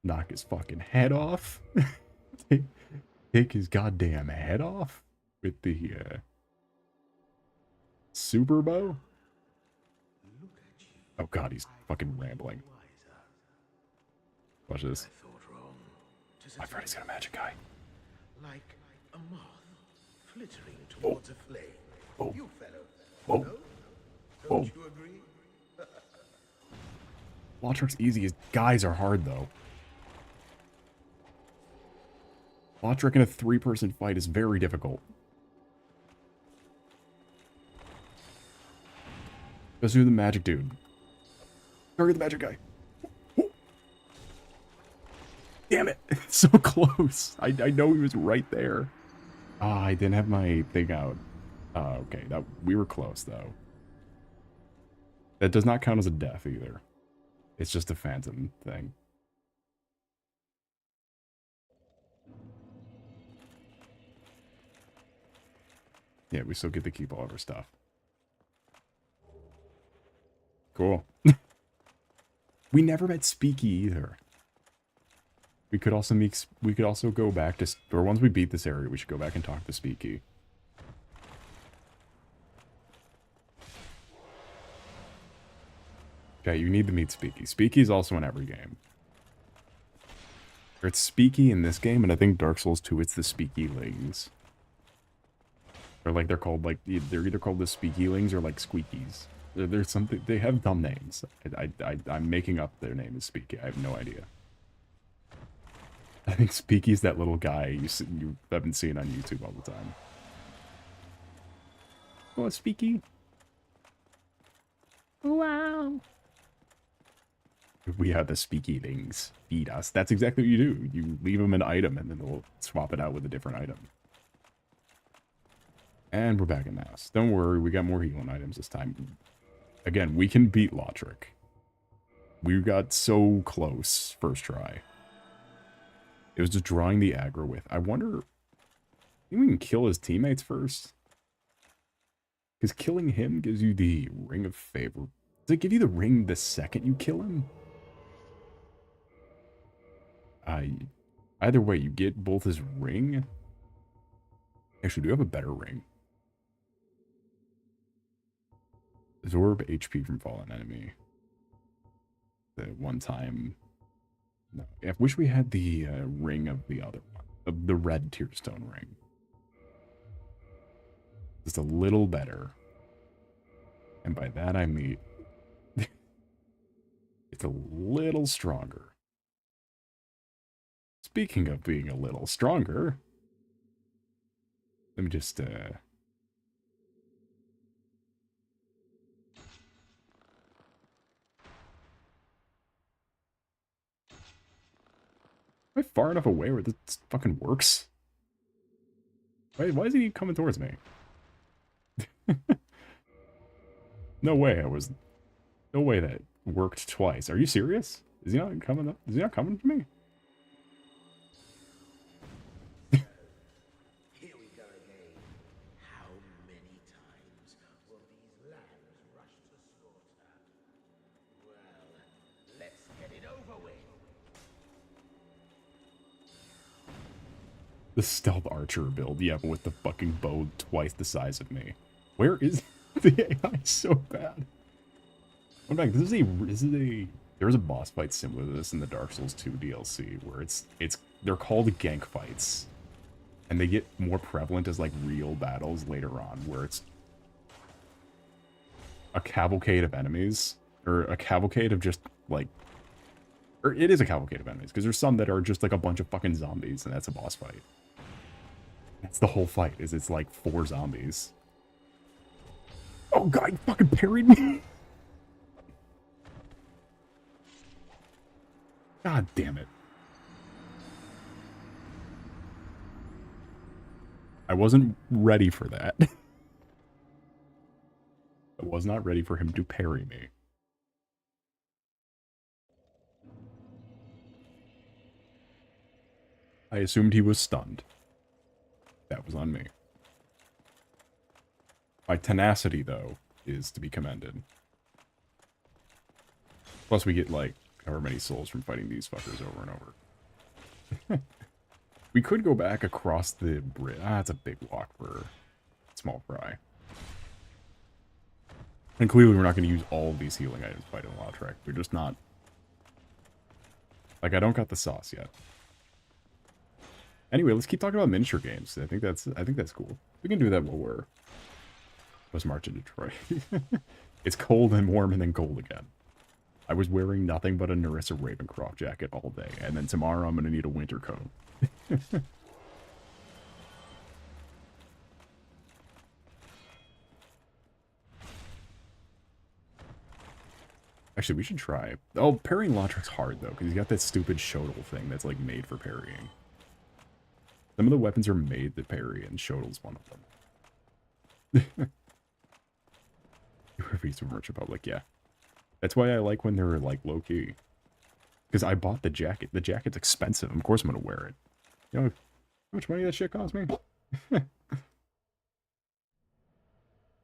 knock his fucking head off. take his goddamn head off with the, super bow. Oh god, he's fucking rambling. Watch this. I've heard he's got a magic eye. Like a moth flittering towards a flame. Oh. You fellows. Oh. No? Don't you agree? Lautrec's easy. His guys are hard, though. Lautrec in a 3-person fight is very difficult. Let's do the magic dude. Target the magic guy. Damn it. It's so close. I know he was right there. Ah, I didn't have my thing out. Okay. We were close, though. That does not count as a death either. It's just a phantom thing. Yeah, we still get to keep all of our stuff. Cool. We never met Speaky either. We could also go back to, or once we beat this area, we should go back and talk to Speaky. Okay, you need to meet Speaky. Speaky is also in every game. Or it's Speaky in this game, and I think Dark Souls 2, it's the Speakylings. Or like they're called, like, they're either called the Speakylings or like Squeakies. There's something, they have dumb names. I'm making up their name is Speaky. I have no idea. I think Speaky's that little guy you have been seeing on YouTube all the time. Oh, Speaky. Wow. We have the Speakylings feed us. That's exactly what you do. You leave them an item and then they'll swap it out with a different item. And we're back in Mass. Don't worry, we got more healing items this time. Again, we can beat Lotric. We got so close first try. It was just drawing the aggro with. I wonder, I think we can kill his teammates first. Because killing him gives you the Ring of Favor. Does it give you the ring the second you kill him? Either way, you get both his ring. Actually, do you have a better ring? Absorb HP from fallen enemy. The one time. No, I wish we had the ring of the other one. The red Tearstone ring. Just a little better. And by that I mean it's a little stronger. Speaking of being a little stronger, let me just Am I far enough away where this fucking works? Why is he coming towards me? No way no way that worked twice. Are you serious? Is he not coming up? Is he not coming for me? Here we go again. How many times will these lambs rush to slaughter? Well, let's get it over with. The stealth archer build, yeah, but with the fucking bow twice the size of me. Where is the AI so bad? I'm back. There's a boss fight similar to this in the Dark Souls 2 DLC where they're called gank fights. And they get more prevalent as like real battles later on, where it's a cavalcade of enemies. Or a cavalcade of just like, or it is a cavalcade of enemies, because there's some that are just like a bunch of fucking zombies, and that's a boss fight. That's the whole fight, is it's like 4 zombies. Oh god, you fucking parried me! God damn it. I wasn't ready for that. I was not ready for him to parry me. I assumed he was stunned. That was on me. My tenacity, though, is to be commended. Plus, we get, like, however many souls from fighting these fuckers over and over. We could go back across the bridge. Ah, it's a big walk for small fry. And clearly we're not going to use all of these healing items fighting Lotric. We're just not... Like, I don't got the sauce yet. Anyway, let's keep talking about miniature games. I think that's cool. We can do that while let's march to Detroit. It's cold and warm and then cold again. I was wearing nothing but a Narissa Ravencroft jacket all day, and then tomorrow I'm gonna need a winter coat. Actually, we should try. Oh, parrying Lotric's hard, though, because he's got that stupid Shodel thing that's, like, made for parrying. Some of the weapons are made to parry, and Shodel's one of them. You refuse to Merchant Public, yeah. That's why I like when they're like low key. Because I bought the jacket. The jacket's expensive. Of course I'm gonna wear it. You know how much money that shit cost me?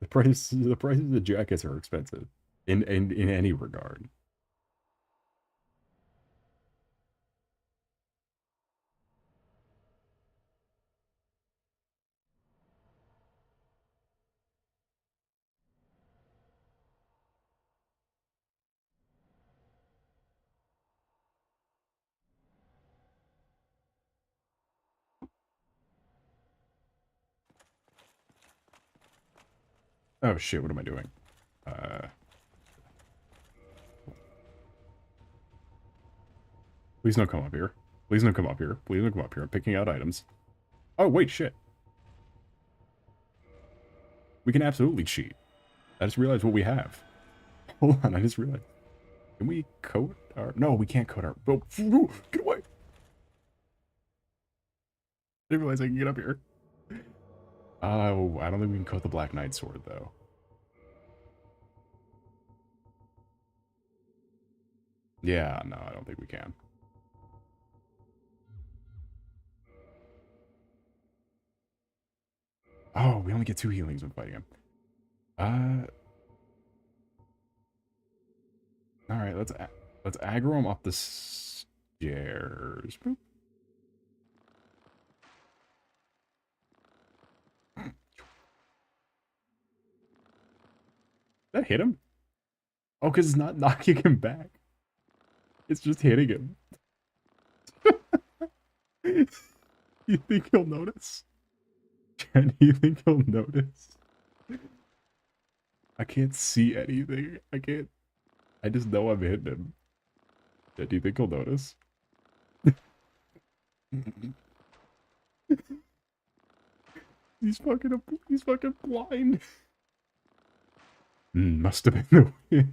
The prices of the jackets are expensive. In any regard. Oh shit, what am I doing? Please don't come up here. Please don't come up here. Please don't come up here. I'm picking out items. Oh, wait, shit. We can absolutely cheat. I just realized what we have. Hold on, I just realized. Can we coat our... No, we can't coat our... Oh, get away! I didn't realize I can get up here. Oh, I don't think we can coat the Black Knight sword, though. Yeah, no, I don't think we can. Oh, we only get 2 healings when fighting him. Alright, let's aggro him up the stairs. Boop. That hit him? Oh, because it's not knocking him back. It's just hitting him. You think he'll notice? Jen, you think he'll notice? I can't see anything. I just know I'm hitting him. Jen, do you think he'll notice? He's fucking blind. Must have been the way.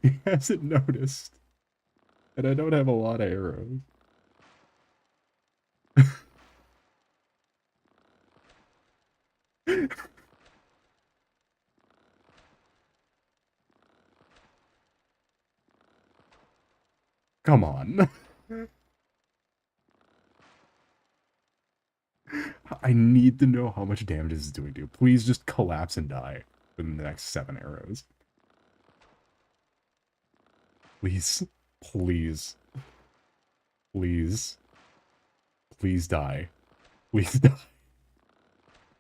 He hasn't noticed. And I don't have a lot of arrows. Come on. I need to know how much damage this is doing to you. Please just collapse and die within the next 7 arrows. Please. Please. Please. Please die. Please die.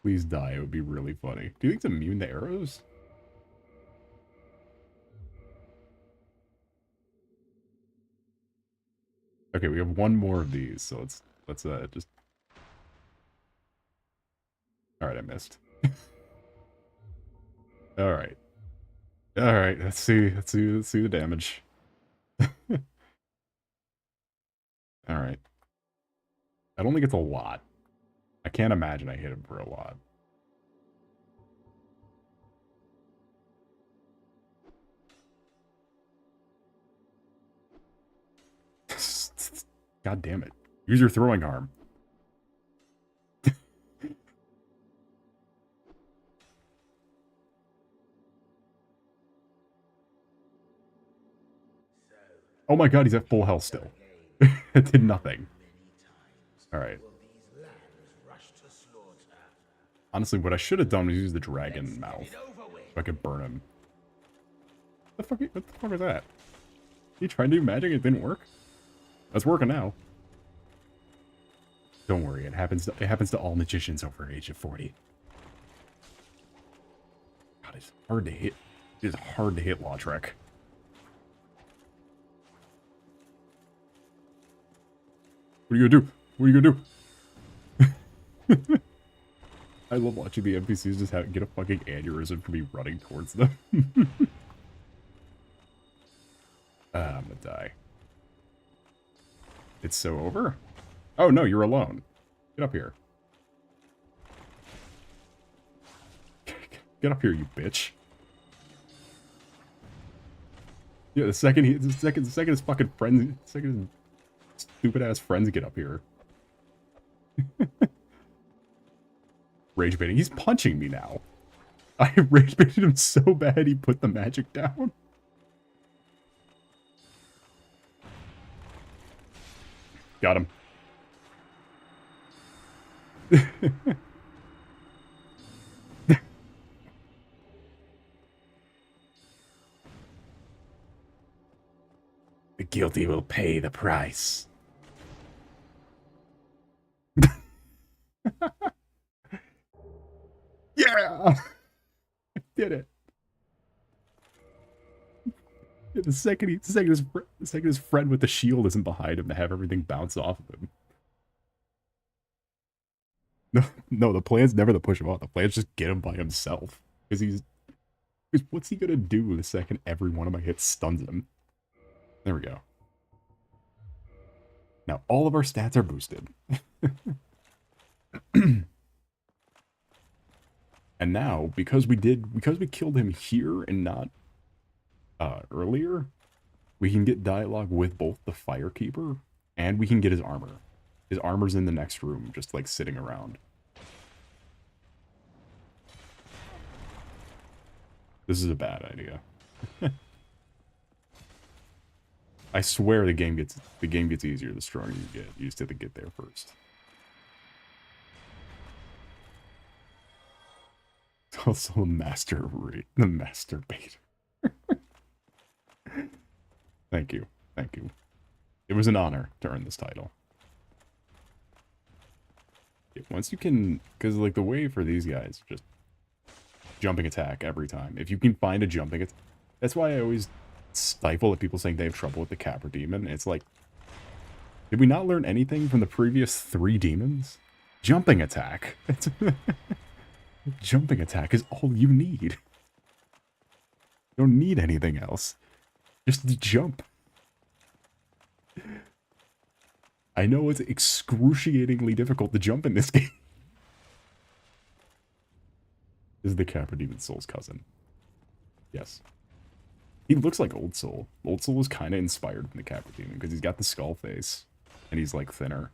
Please die. It would be really funny. Do you think it's immune to arrows? Okay, we have 1 more of these, so let's just... Alright, I missed. Alright. Alright, let's see the damage. Alright. I don't think it's a lot. I can't imagine I hit him for a lot. God damn it. Use your throwing arm. Oh my god, he's at full health still. It did nothing. Alright. Honestly, what I should have done was use the dragon mouth. So I could burn him. What the fuck was that? He tried to do magic and it didn't work? That's working now. Don't worry, it happens to all magicians over age of 40. God, it's hard to hit. It is hard to hit Lautrec. What are you gonna do? What are you gonna do? I love watching the NPCs just get a fucking aneurysm for me running towards them. I'm gonna die. It's so over? Oh no, you're alone. Get up here. Get up here, you bitch. Yeah, the second his fucking friends, stupid ass friends get up here. Rage baiting. He's punching me now. I rage baited him so bad he put the magic down. Got him. The guilty will pay the price. Yeah! I did it. Yeah, the second his friend with the shield isn't behind him to have everything bounce off of him. No, the plan's never to push him off. The plan's just get him by himself. Because what's he gonna do the second every one of my hits stuns him? There we go. Now all of our stats are boosted. And now, because we killed him here and not earlier, we can get dialogue with both the Firekeeper and we can get his armor. His armor's in the next room, just like sitting around. This is a bad idea. I swear the game gets easier the stronger you get. You just have to get there first. Also the master bait. Thank you. Thank you. It was an honor to earn this title. Once you can, because like the way for these guys, just jumping attack every time. If you can find a jumping attack, that's why I always stifle at people saying they have trouble with the Capra Demon. It's like, did we not learn anything from the previous 3 demons? Jumping attack. Jumping attack is all you need. You don't need anything else. Just jump. I know it's excruciatingly difficult to jump in this game. This is the Capra Demon Soul's cousin. Yes. He looks like Old Soul. Old Soul was kind of inspired from the Capra Demon because he's got the skull face. And he's like thinner.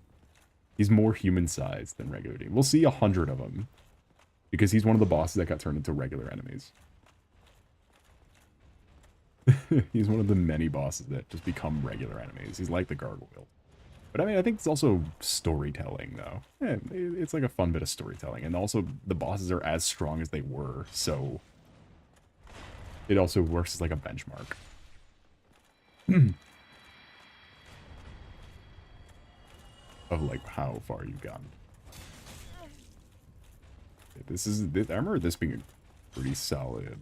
He's more human-sized than regular demon. We'll see 100 of them. Because he's one of the bosses that got turned into regular enemies. He's one of the many bosses that just become regular enemies. He's like the gargoyle. But I mean, I think it's also storytelling, though. Yeah, it's like a fun bit of storytelling. And also, the bosses are as strong as they were, so it also works as like a benchmark. Of like how far you've gotten. I remember this being a pretty solid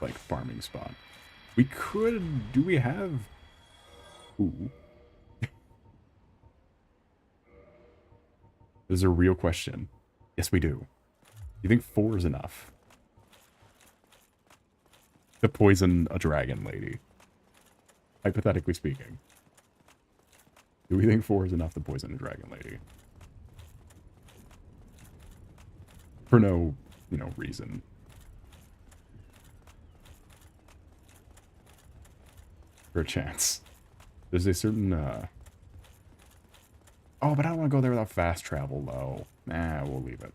like farming spot. We could, do we have, ooh. This is a real question. Yes, we do. You think 4 is enough to poison a dragon lady? Hypothetically speaking. Do we think 4 is enough to poison a dragon lady? For no, reason. For a chance. There's a certain, oh, but I don't want to go there without fast travel, though. Nah, we'll leave it.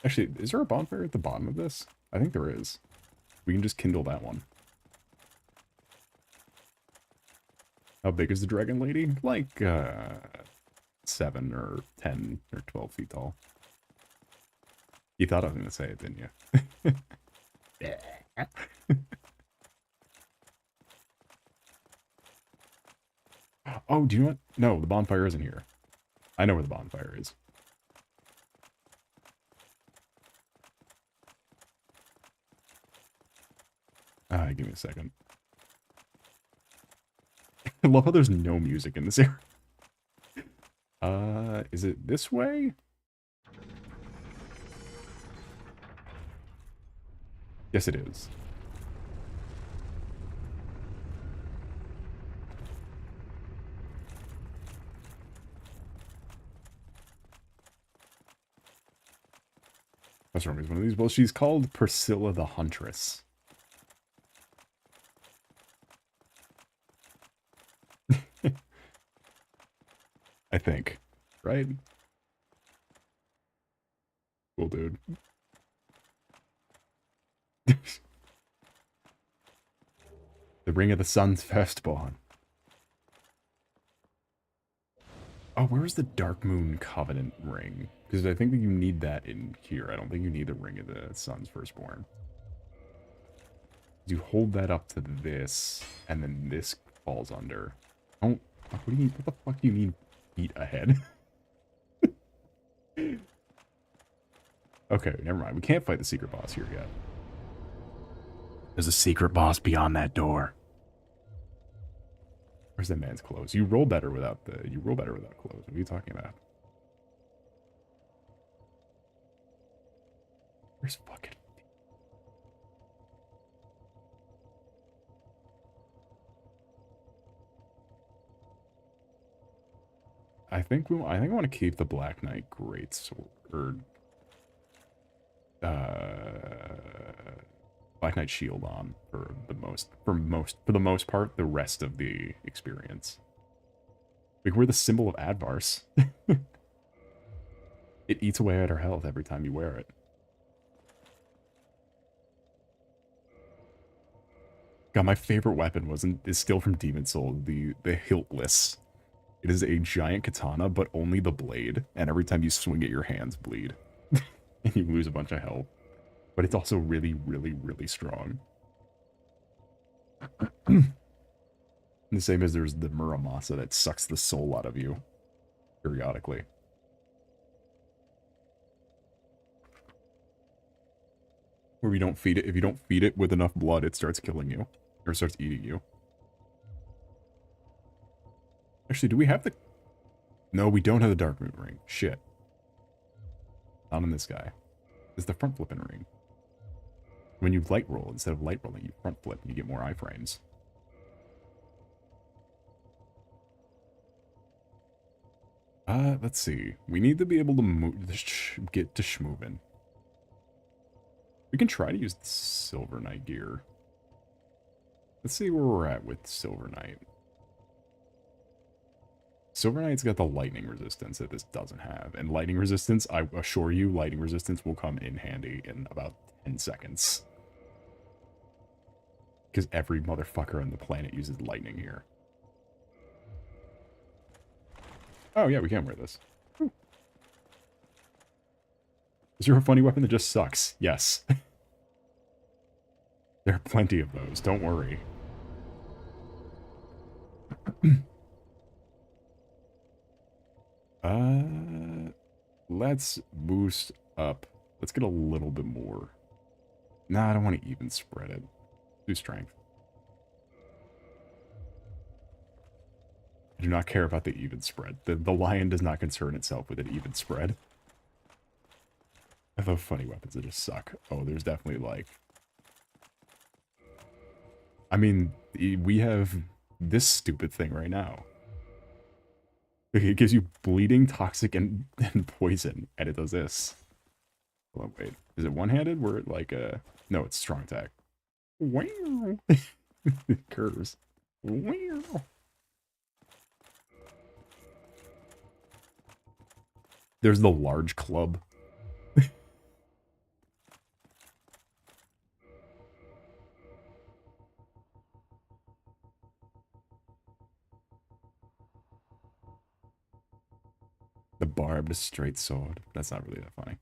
Actually, is there a bonfire at the bottom of this? I think there is. We can just kindle that one. How big is the dragon lady? Like, 7 or 10 or 12 feet tall. You thought I was going to say it, didn't you? Yeah. Oh, do you know what? No, the bonfire isn't here. I know where the bonfire is. Give me a second. I love how there's no music in this area. Is it this way? Yes, it is. What's wrong with one of these? Well, she's called Priscilla the Huntress. I think, right? cool, dude. The Ring of the Sun's firstborn. Oh, where's the Dark Moon Covenant ring? Because I think that you need that in here. I don't think you need the Ring of the Sun's firstborn. You hold that up to this, and then this falls under. Don't. What do you? What the fuck do you mean? Feet ahead. Okay, never mind. We can't fight the secret boss here yet. There's a secret boss beyond that door. Where's that man's clothes? You roll better without the. You roll better without clothes. What are you talking about? Where's fucking. I think I want to keep the Black Knight Greatsword, or Black Knight Shield on for the most part the rest of the experience. Like, we're the symbol of Advars. It eats away at our health every time you wear it. God, my favorite weapon is still from Demon Soul, the hiltless. It is a giant katana, but only the blade, and every time you swing it, your hands bleed. And you lose a bunch of health. But it's also really, really, really strong. The same as there's the Muramasa that sucks the soul out of you periodically. Where you don't feed it, if you don't feed it with enough blood, it starts killing you. Or starts eating you. Actually, do we have the... No, we don't have the Dark Moon ring. Shit. Not on this guy. It's the front flipping ring. When you light roll, instead of light rolling, you front flip and you get more iframes. Let's see. We need to be able to move, get to Shmovin. We can try to use the Silver Knight gear. Let's see where we're at with Silver Knight. Silver Knight's got the lightning resistance that this doesn't have. And lightning resistance, I assure you, lightning resistance will come in handy in about 10 seconds. Because every motherfucker on the planet uses lightning here. Oh yeah, we can wear this. Whew. Is there a funny weapon that just sucks? Yes. There are plenty of those, don't worry. Let's boost up. Let's get a little bit more. Nah, I don't want to even spread it. Do strength. I do not care about the even spread. The lion does not concern itself with an even spread. I love funny weapons that just suck. Oh, there's definitely like... I mean, we have this stupid thing right now. It gives you bleeding, toxic, and poison, and it does this. Hold on, wait. Is it one-handed? Where it like no, it's strong attack. Wow. It curves. Wow. There's the large club. The barbed straight sword. That's not really that funny.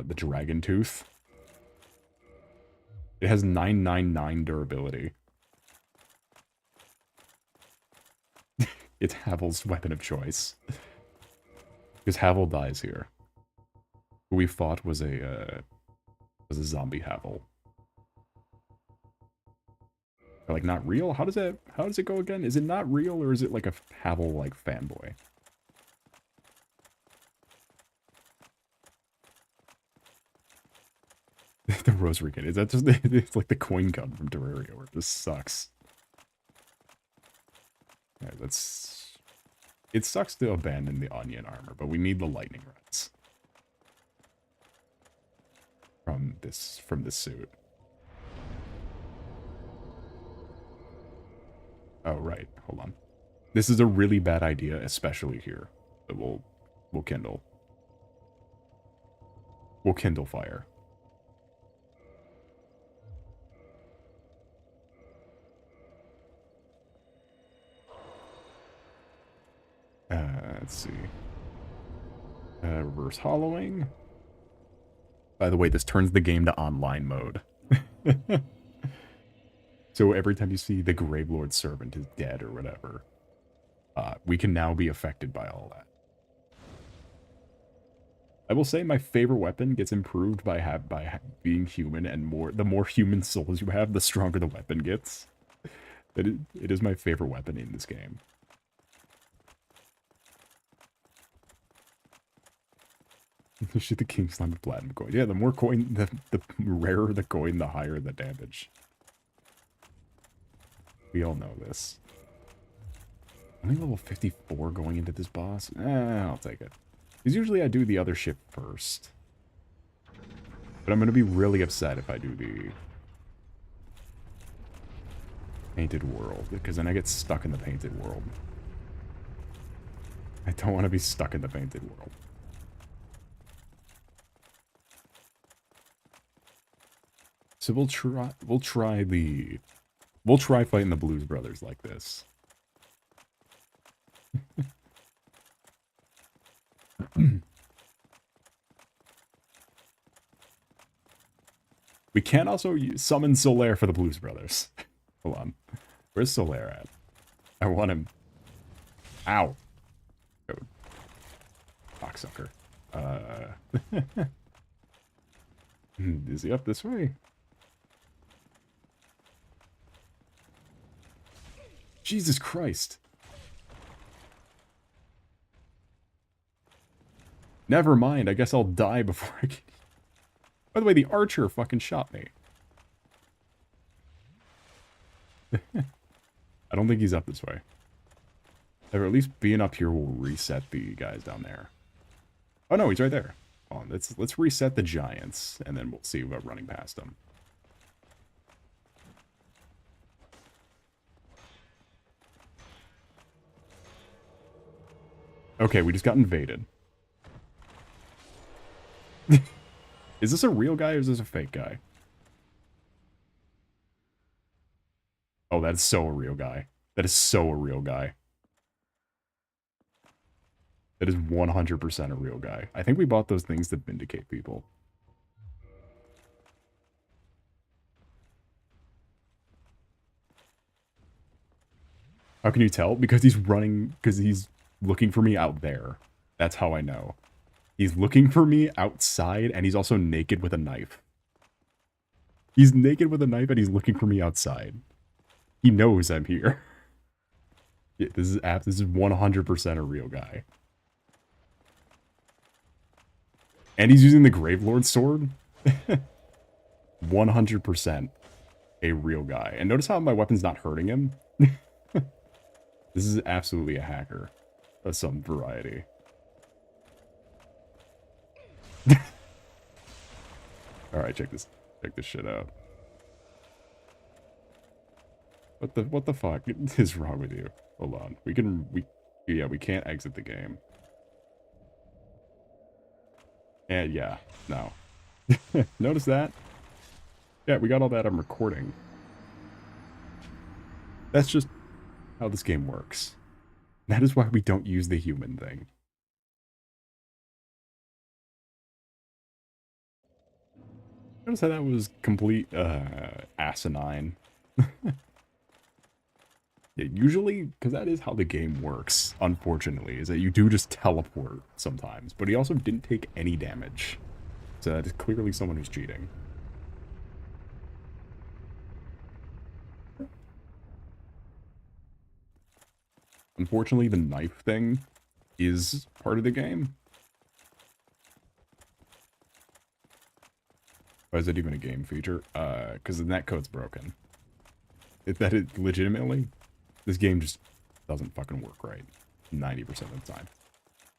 The dragon tooth. It has 999 durability. It's Havel's weapon of choice. Because Havel dies here. Who we fought was a zombie Havel. They're like, not real? How does it go again? Is it not real, or is it like a Havel like fanboy? The rosary kit. Is that just it's like the coin gun from Terraria where it just sucks. Alright, let's... It sucks to abandon the onion armor, but we need the lightning rods. From this suit. Oh right, hold on. This is a really bad idea, especially here. But we'll kindle. will kindle fire. Let's see. Reverse hollowing. By the way, this turns the game to online mode. So every time you see the Gravelord's servant is dead or whatever, we can now be affected by all that. I will say my favorite weapon gets improved by being human, and the more human souls you have, the stronger the weapon gets. It is my favorite weapon in this game. Shoot the king slime with platinum coin. Yeah, the more coin, the rarer the coin, the higher the damage. We all know this. Only level 54 going into this boss? I'll take it. Because usually I do the other ship first. But I'm going to be really upset if I do the painted world, because then I get stuck in the painted world. I don't want to be stuck in the painted world. So we'll try fighting the Blues Brothers like this. We can also summon Solaire for the Blues Brothers. Hold on. Where's Solaire at? I want him. Ow. Go. Cocksucker. Is he up this way? Jesus Christ. Never mind. I guess I'll die before I can... By the way, the archer fucking shot me. I don't think he's up this way. Or at least being up here will reset the guys down there. Oh no, he's right there. Hold on, let's reset the giants, and then we'll see about running past them. Okay, we just got invaded. Is this a real guy or is this a fake guy? Oh, that's so a real guy. That is so a real guy. That is 100% a real guy. I think we bought those things to vindicate people. How can you tell? Because he's running, because he's looking for me out there. That's how I know. He's looking for me outside, and he's also naked with a knife. He's naked with a knife, and he's looking for me outside. He knows I'm here. Yeah, this is 100% a real guy. And he's using the Gravelord sword. 100% a real guy. And notice how my weapon's not hurting him? This is absolutely a hacker of some variety. Alright, check this shit out. What the fuck is wrong with you? Hold on. We can't exit the game. And yeah, no. Notice that? Yeah, we got all that on recording. That's just how this game works. That is why we don't use the human thing. Notice how that was complete asinine. Yeah, usually, because that is how the game works, unfortunately, is that you do just teleport sometimes. But he also didn't take any damage. So that is clearly someone who's cheating. Unfortunately, the knife thing is part of the game. Why is that even a game feature? Because the netcode's broken. That is legitimately, this game just doesn't fucking work right 90% of the time.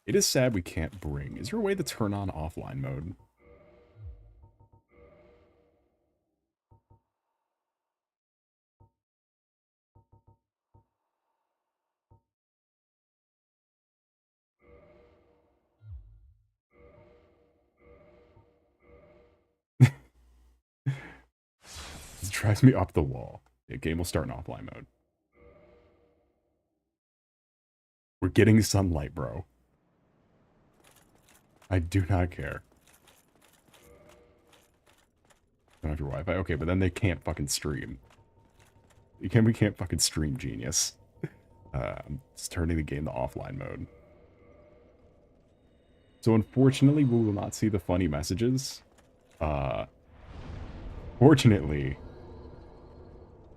It is sad we can't bring. Is there a way to turn on offline mode? drives me up the wall. The game will start in offline mode. We're getting sunlight, bro. I do not care. Don't have your Wi-Fi? Okay, but then they can't fucking stream. We can't fucking stream, genius. It's turning the game to offline mode. So unfortunately, we will not see the funny messages. Fortunately,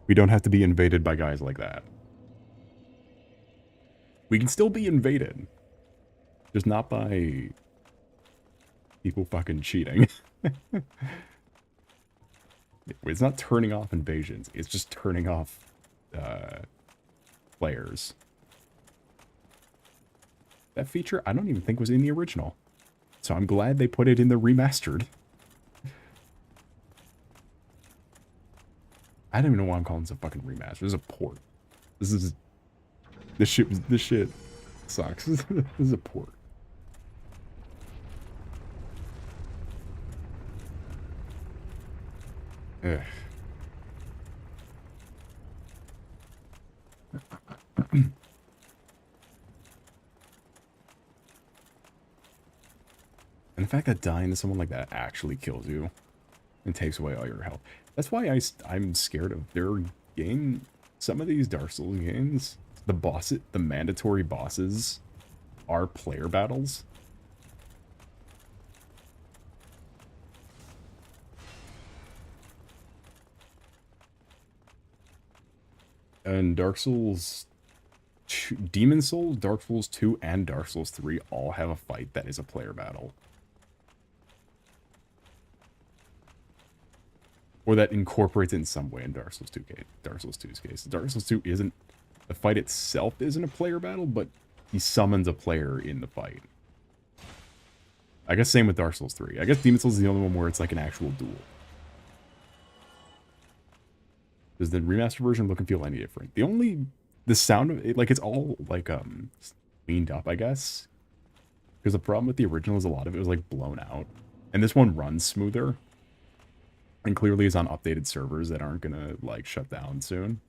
we don't have to be invaded by guys like that. We can still be invaded. Just not by people fucking cheating. It's not turning off invasions. It's just turning off players. That feature, I don't even think was in the original. So I'm glad they put it in the remastered. I don't even know why I'm calling this a fucking remaster. This is a port. This shit sucks. This is a port. Ugh. And the fact that dying to someone like that actually kills you and takes away all your health. That's why I'm scared of their game. Some of these Dark Souls games, the mandatory bosses are player battles. And Dark Souls 2, Demon Souls, Dark Souls 2, and Dark Souls 3 all have a fight that is a player battle. Or that incorporates it in some way in Dark Souls 2's case. Dark Souls 2 isn't... The fight itself isn't a player battle, but he summons a player in the fight. I guess same with Dark Souls 3. I guess Demon Souls is the only one where it's like an actual duel. Does the remastered version look and feel any different? The sound of it, like, it's all, like, cleaned up, I guess. Because the problem with the original is a lot of it was, like, blown out. And this one runs smoother. And clearly is on updated servers that aren't gonna, like, shut down soon.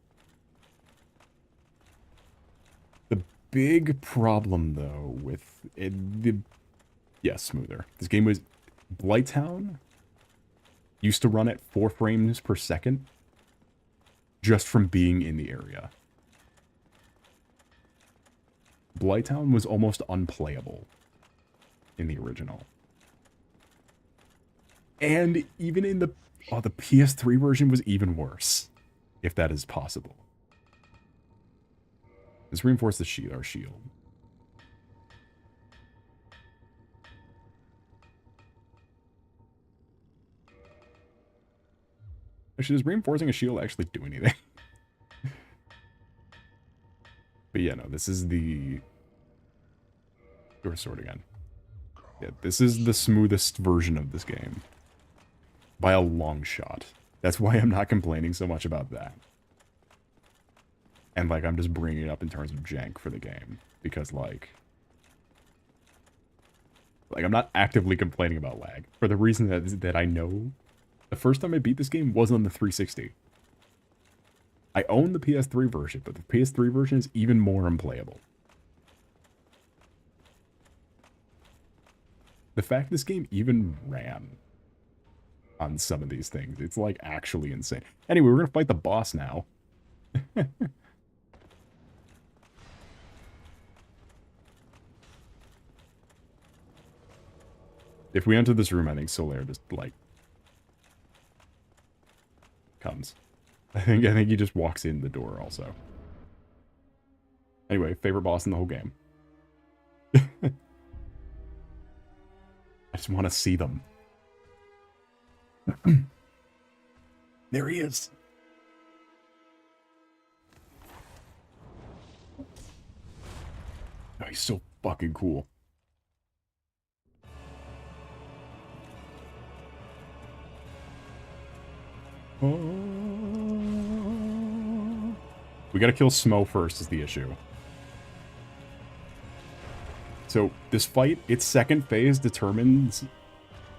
The big problem, though, with it, yes, smoother. This game was... Blighttown used to run at 4 frames per second. Just from being in the area. Blighttown was almost unplayable in the original. And even in the PS3 version was even worse, if that is possible. Let's reinforce our shield. Actually, does reinforcing a shield actually do anything? But yeah, no, this is the... Your sword again. Yeah, this is the smoothest version of this game. By a long shot. That's why I'm not complaining so much about that. And, like, I'm just bringing it up in terms of jank for the game. Because, like, I'm not actively complaining about lag. For the reason that I know... The first time I beat this game was on the 360. I own the PS3 version, but the PS3 version is even more unplayable. The fact this game even ran on some of these things, it's like actually insane. Anyway, we're gonna fight the boss now. If we enter this room, I think Solaire just, like, comes. I think he just walks in the door also. Anyway, favorite boss in the whole game. I just want to see them. There he is. Oh, he's so fucking cool. We gotta kill Smo first is the issue. So, this fight, its second phase determines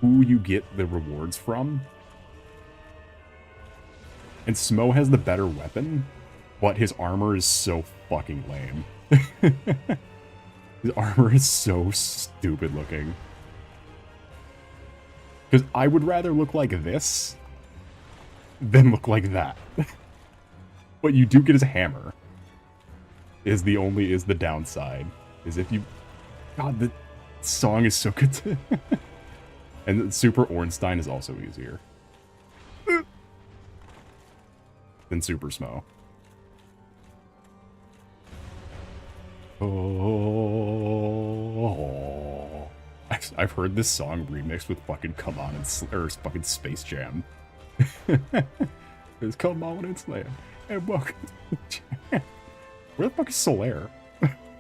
who you get the rewards from. And Smo has the better weapon, but his armor is so fucking lame. His armor is so stupid looking. Because I would rather look like this than look like that. But you do get his hammer. Is the downside. Is if you... God, the song is so good too. And Super Ornstein is also easier than Super Smo. Oh, I've heard this song remixed with fucking Come On and or fucking Space Jam. It's Come On and Slam and welcome to the jam. Where the fuck is Solaire?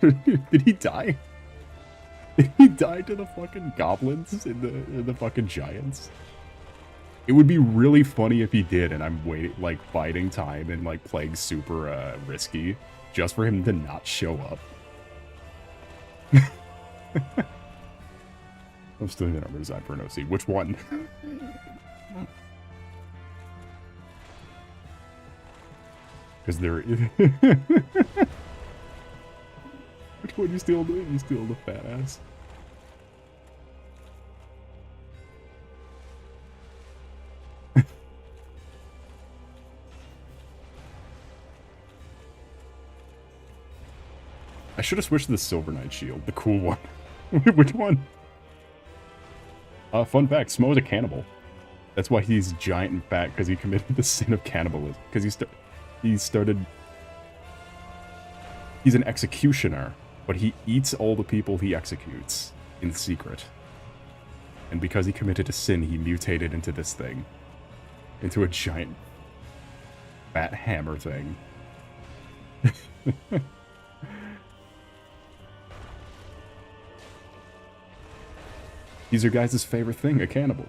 Did he die? Did he die to the fucking goblins in the fucking giants? It would be really funny if he did, and I'm waiting, like, biding time and, like, playing super, risky, just for him to not show up. I'm stealing the number design for an OC. Which one? Because there... Which one you steal? You steal the fat ass. I should have switched to the Silver Knight shield, the cool one. Which one? Fun fact, Smo is a cannibal. That's why he's giant and fat, because he committed the sin of cannibalism. Because he started... He's an executioner, but he eats all the people he executes in secret. And because he committed a sin, he mutated into this thing. Into a giant fat hammer thing. He's your guys' favorite thing, a cannibal.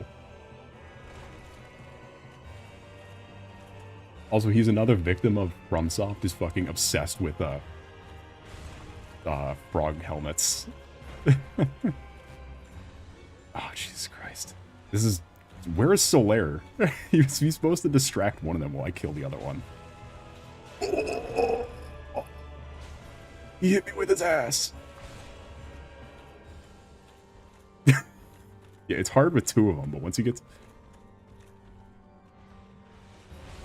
Also, he's another victim of FromSoft, who's fucking obsessed with, frog helmets. Oh, Jesus Christ. This is... Where is Solaire? He's supposed to distract one of them while I kill the other one. Oh. He hit me with his ass! Yeah, it's hard with two of them, but once he gets...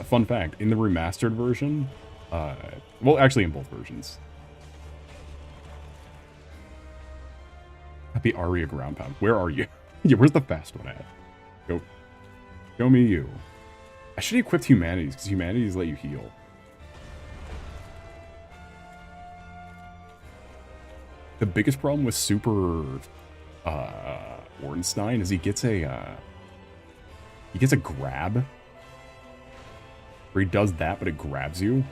A fun fact, in the remastered version, well, actually in both versions, the Aria ground pound. Where are you? Yeah, where's the fast one at? Go. Show me you. I should have equipped Humanities, because Humanities let you heal. The biggest problem with Super, Ornstein is he gets a grab. Where he does that, but it grabs you.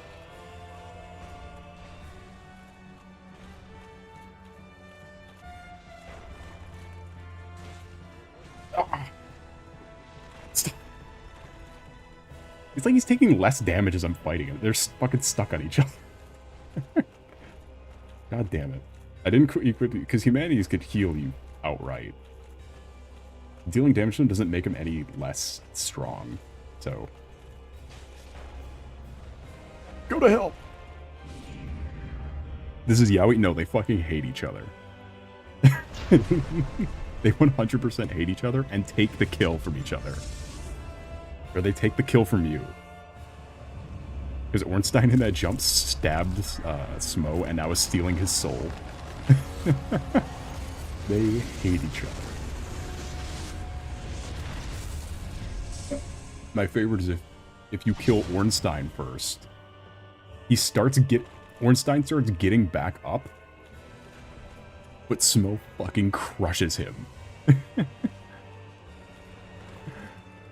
It's like he's taking less damage as I'm fighting him. They're fucking stuck on each other. God damn it. I didn't equip because Humanities could heal you outright. Dealing damage to him doesn't make him any less strong. So... Go to hell! This is Yaoi? No, they fucking hate each other. They 100% hate each other and take the kill from each other. Or they take the kill from you. Because Ornstein in that jump stabbed Smo and now is stealing his soul. They hate each other. My favorite is if you kill Ornstein first, Ornstein starts getting back up, but Smo fucking crushes him.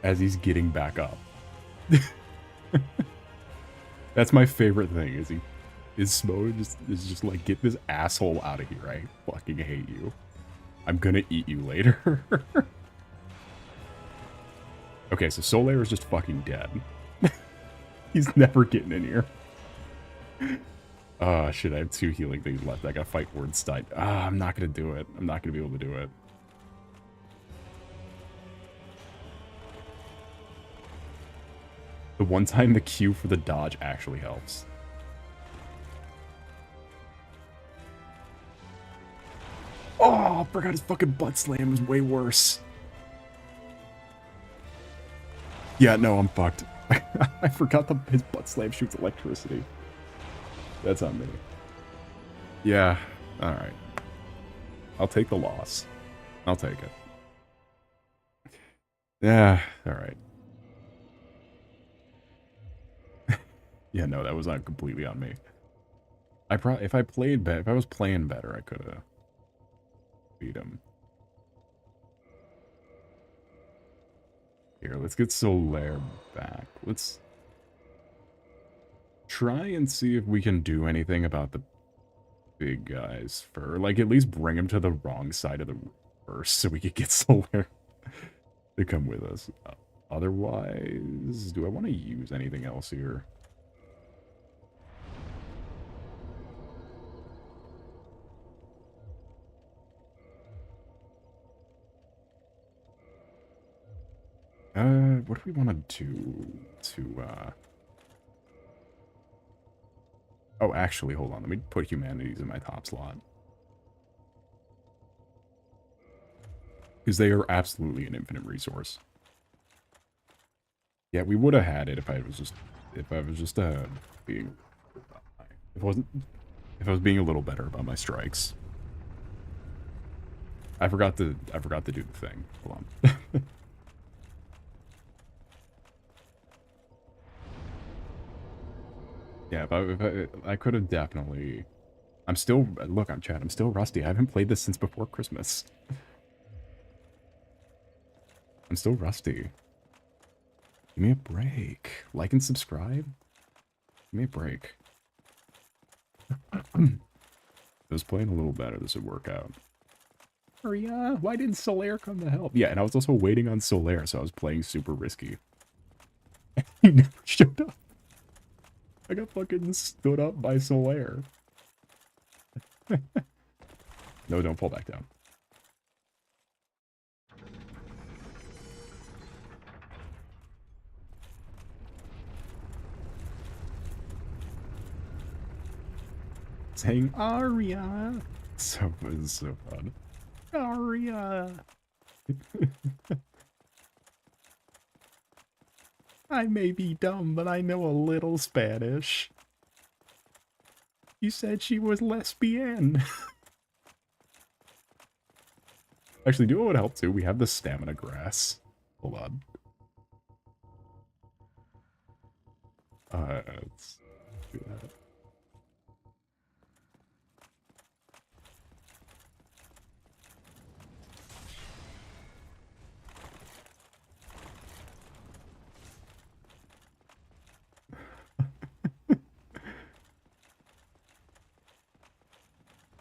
As he's getting back up. That's my favorite thing, is Smo is just like, get this asshole out of here, I fucking hate you. I'm gonna eat you later. Okay, so Solaire is just fucking dead. He's never getting in here. Oh, shit, I have 2 healing things left. I gotta fight Ornstein. I'm not gonna do it. I'm not gonna be able to do it. The one time the Q for the dodge actually helps. Oh, I forgot his fucking butt slam was way worse. Yeah, no, I'm fucked. I forgot his butt slam shoots electricity. That's on me. Yeah, alright. I'll take the loss. I'll take it. Yeah, alright. Yeah, no, that was not completely on me. If I was playing better, I could have beat him. Here, let's get Solaire back. Let's try and see if we can do anything about the big guys for, like, at least bring him to the wrong side of the reverse so we could get Solaire to come with us. Otherwise, do I want to use anything else here? What do we want to do to, Oh, actually, hold on. Let me put humanities in my top slot. Because they are absolutely an infinite resource. Yeah, we would have had it if I was just being, if I was being a little better about my strikes. I forgot to do the thing. Hold on. Yeah, if I could have definitely. I'm still, look, I'm Chad. I'm still rusty. I haven't played this since before Christmas. I'm still rusty. Give me a break. Like and subscribe. Give me a break. If I was playing a little better, this would work out. Why didn't Solaire come to help? Yeah, and I was also waiting on Solaire, so I was playing super risky. He never showed up. I got fucking stood up by Solaire. No, don't fall back down. Saying Aria. So fun. Aria. I may be dumb, but I know a little Spanish. You said she was lesbian. Actually, do you know what would help too? We have the stamina grass. Hold on. Let's do that.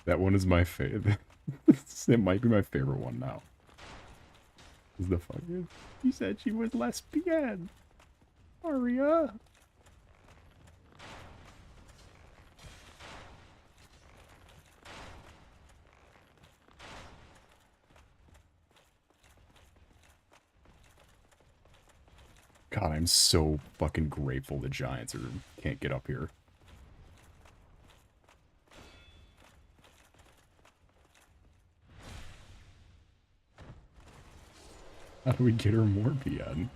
That one is my favorite. It might be my favorite one now. Is the fucking... She said she was lesbian. Aria. God, I'm so fucking grateful the Giants can't get up here. How do we get her more PN?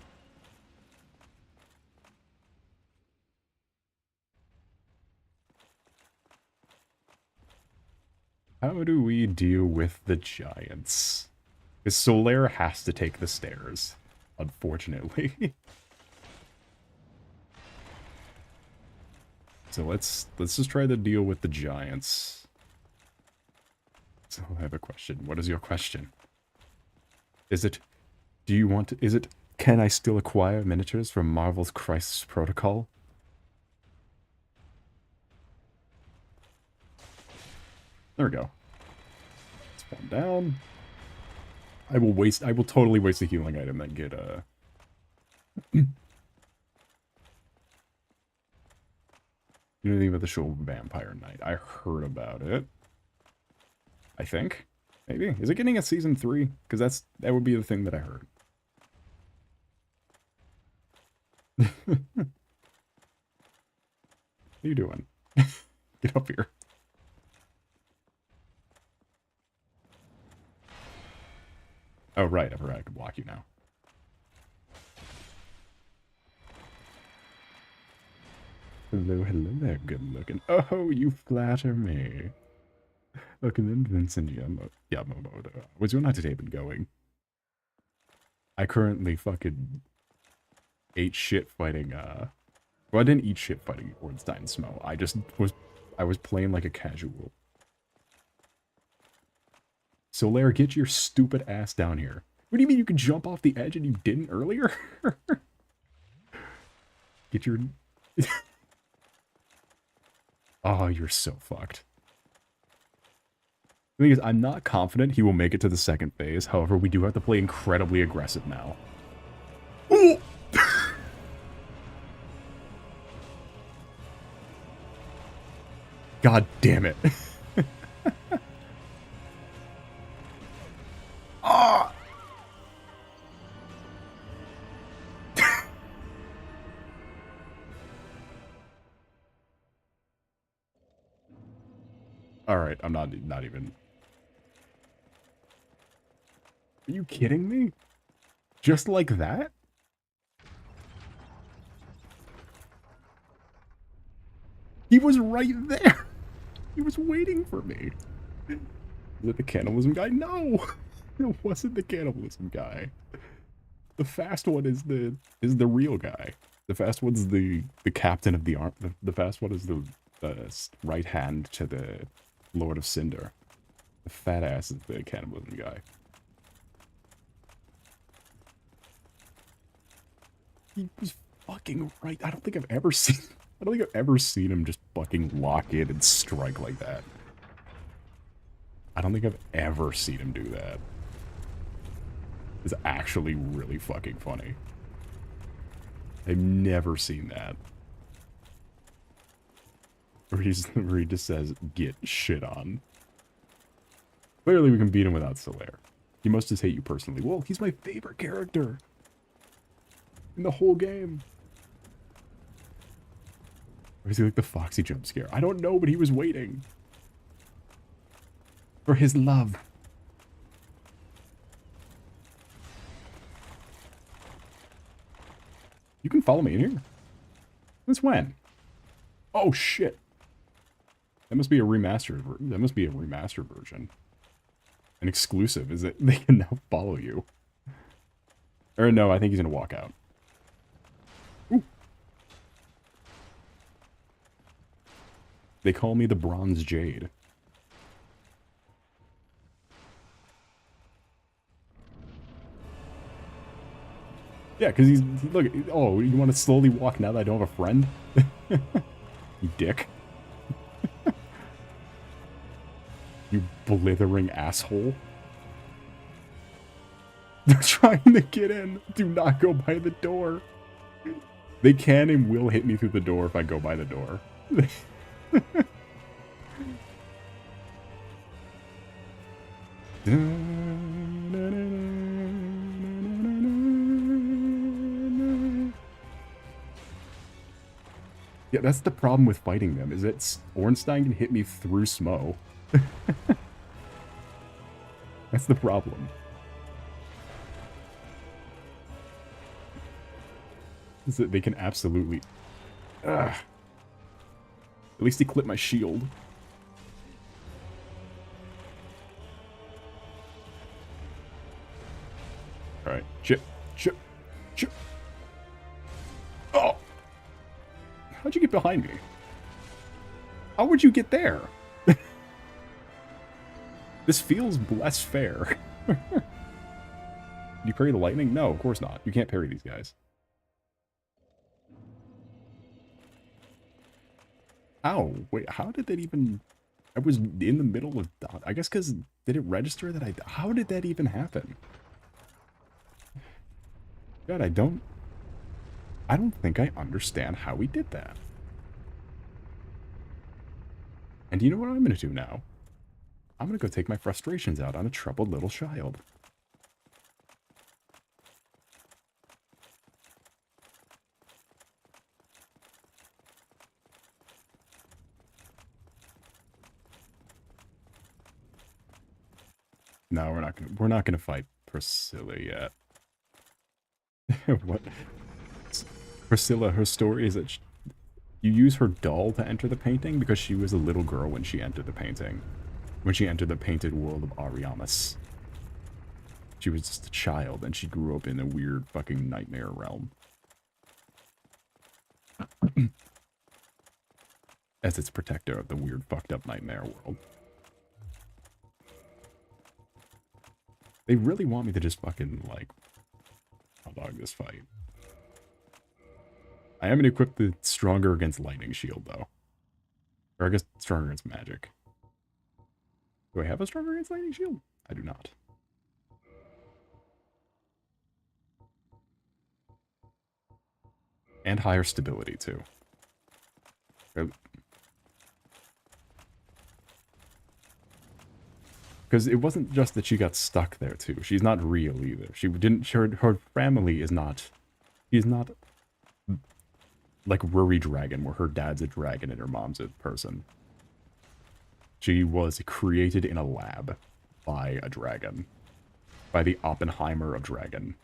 How do we deal with the Giants? Because Solaire has to take the stairs, unfortunately. So let's just try to deal with the Giants. So I have a question. What is your question? Is it... Do you want to... Is it... Can I still acquire miniatures from Marvel's Crisis Protocol? There we go. Spawn down. I will totally waste a healing item and get a... You know anything about the show Vampire Knight? I heard about it. I think. Maybe. Is it getting a season 3? Because that would be the thing that I heard. What are you doing? Get up here. Oh, right. I forgot I could block you now. Hello, hello there, good looking. Oh, you flatter me. Looking then Vincent Yamamoto. What's your night today been going? I currently fucking ate shit fighting, well, I didn't eat shit fighting Ornstein Smo. I was playing like a casual. Solaire, get your stupid ass down here. What do you mean you can jump off the edge and you didn't earlier? Get your... Oh, you're so fucked. The thing is, I'm not confident he will make it to the second phase. However, we do have to play incredibly aggressive now. Ooh! God damn it. Ah! Alright, I'm not even... Are you kidding me? Just like that? He was right there! He was waiting for me. Is it the cannibalism guy? No! It wasn't the cannibalism guy. The fast one is the real guy. The fast one's the captain of the arm. The fast one is the right hand to the Lord of Cinder. The fat ass is the cannibalism guy. He was fucking right. I don't think I've ever seen him just fucking lock in and strike like that. I don't think I've ever seen him do that. It's actually really fucking funny. I've never seen that. Where he just says, get shit on. Clearly we can beat him without Solaire. He must just hate you personally. Well, he's my favorite character in the whole game. Or is he like the Foxy jump scare? I don't know, but he was waiting. For his love. You can follow me in here. Since when? Oh shit. That must be a remastered version. That must be a remastered version. An exclusive is that they can now follow you. Or no, I think he's gonna walk out. Ooh. They call me the Bronze Jade. Yeah, because look, oh, you want to slowly walk now that I don't have a friend? You dick. You blithering asshole. They're trying to get in. Do not go by the door. They can and will hit me through the door if I go by the door. Yeah, that's the problem with fighting them, is that Ornstein can hit me through Smo. That's the problem. Is that they can absolutely... Ugh. At least he clipped my shield. Alright, chip. Oh! How'd you get behind me? How would you get there? This feels less fair. Do you parry the lightning? No, of course not. You can't parry these guys. Ow, wait, how did that even... I was in the middle of... I guess because... Did it register that I... How did that even happen? God, I don't think I understand how we did that. And do you know what I'm going to do now? I'm going to go take my frustrations out on a troubled little child. No, we're not gonna fight Priscilla yet. What? Priscilla, her story is that you use her doll to enter the painting because she was a little girl when she entered the painting. When she entered the painted world of Ariamis. She was just a child and she grew up in a weird fucking nightmare realm. As its protector of the weird fucked up nightmare world. They really want me to just fucking, like, hot dog this fight. I am going to equip the stronger against lightning shield, though. Or I guess stronger against magic. Do I have a stronger against lightning shield? I do not. And higher stability, too. Because it wasn't just that she got stuck there, too. She's not real, either. She didn't... Her family is not... She's not... like Ruri Dragon, where her dad's a dragon and her mom's a person. She was created in a lab by a dragon. By the Oppenheimer of Dragon.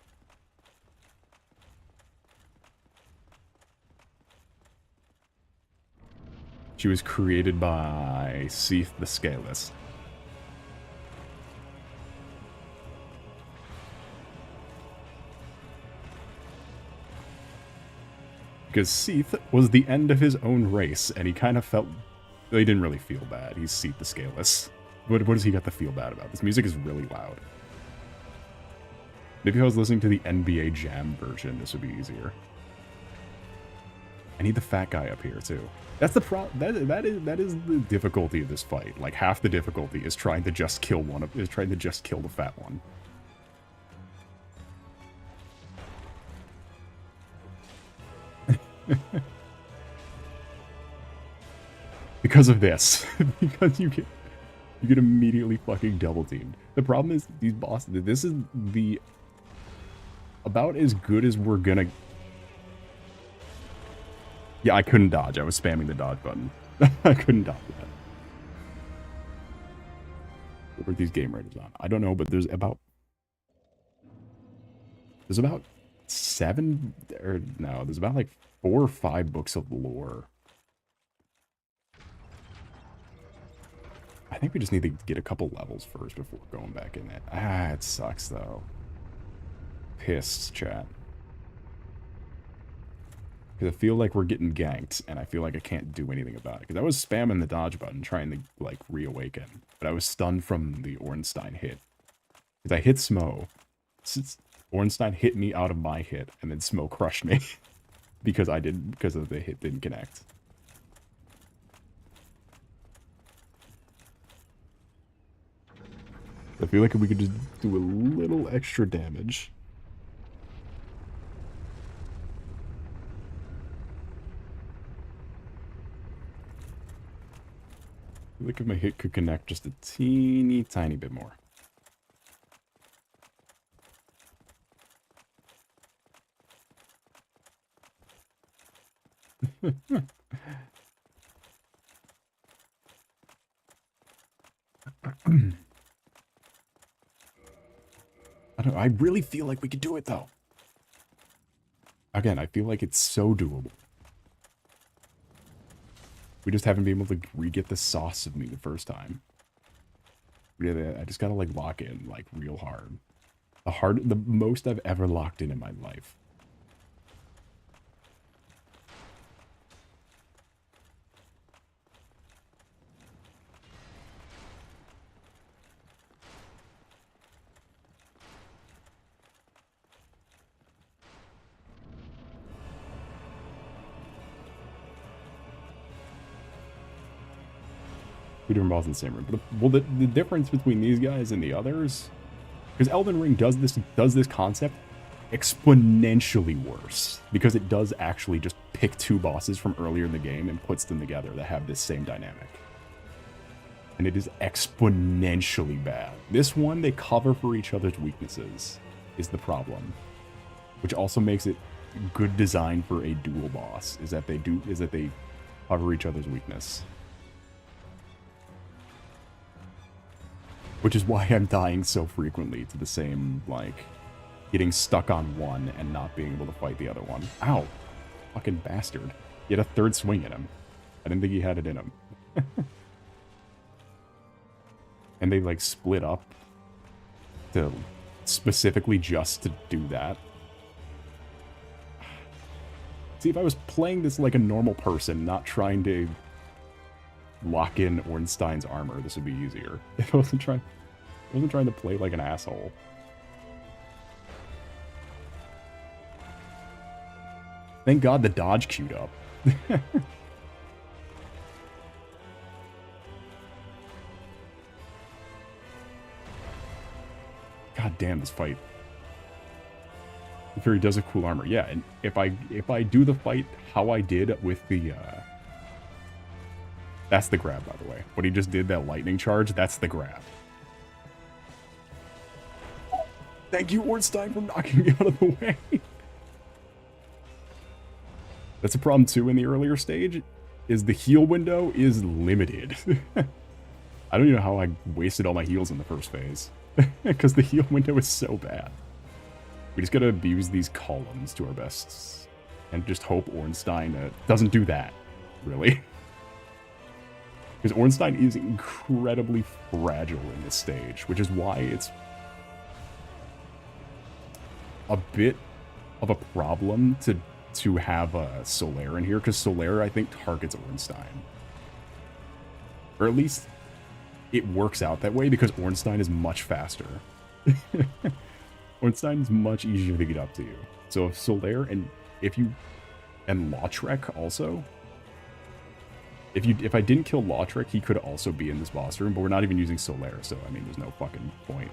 She was created by Seath the Scaleless. Because Seath was the end of his own race, and he kind of felt... He didn't really feel bad. He's Seath the Scaleless. What does he got to feel bad about? This music is really loud. Maybe if I was listening to the NBA Jam version, this would be easier. I need the fat guy up here, too. That's the that is the difficulty of this fight. Like, half the difficulty is trying to just kill the fat one. Because of this. Because you get immediately fucking double teamed. The problem is these bosses, this is the about as good as we're gonna... Yeah, I couldn't dodge. I was spamming the dodge button. I couldn't dodge that. What were these game rated on? I don't know, but there's about 7 or no, there's about like 4 or 5 books of lore. I think we just need to get a couple levels first before going back in it. Ah, it sucks though. Pissed, chat. Because I feel like we're getting ganked, and I feel like I can't do anything about it. Because I was spamming the dodge button, trying to, like, reawaken. But I was stunned from the Ornstein hit. Because I hit Smo. Ornstein hit me out of my hit, and then Smo crushed me. because of the hit didn't connect. I feel like if we could just do a little extra damage... I feel like if my hit could connect just a teeny tiny bit more. I don't know, I really feel like we could do it though. Again, I feel like it's so doable. We just haven't been able to re-get the sauce of me the first time. Really, I just gotta like lock in like real hard. The most I've ever locked in my life. Two different balls in the same room. But well, the difference between these guys and the others, because Elden Ring does this concept exponentially worse, because it does actually just pick 2 bosses from earlier in the game and puts them together that have this same dynamic. And it is exponentially bad. This one, they cover for each other's weaknesses, is the problem. Which also makes it good design for a dual boss, is that they cover each other's weakness. Which is why I'm dying so frequently to the same, like, getting stuck on one and not being able to fight the other one. Ow. Fucking bastard. He had a third swing in him. I didn't think he had it in him. And they, like, split up to specifically just to do that. See, if I was playing this like a normal person, not trying to lock in Ornstein's armor, this would be easier. If I wasn't trying to play like an asshole. Thank God the dodge queued up. God damn this fight. The Fury does a cool armor. Yeah, and if I do the fight how I did with the that's the grab, by the way. What he just did, that lightning charge, that's the grab. Thank you, Ornstein, for knocking me out of the way. That's a problem too in the earlier stage, is the heal window is limited. I don't even know how I wasted all my heals in the first phase. Because the heal window is so bad. We just gotta abuse these columns to our best. And just hope Ornstein doesn't do that, really. Because Ornstein is incredibly fragile in this stage, which is why it's a bit of a problem to have Solaire in here, because Solaire, I think, targets Ornstein. Or at least it works out that way because Ornstein is much faster. Ornstein is much easier to get up to you. So if Solaire and Lautrec also. If I didn't kill Lautrec, he could also be in this boss room, but we're not even using Solaire, so I mean there's no fucking point.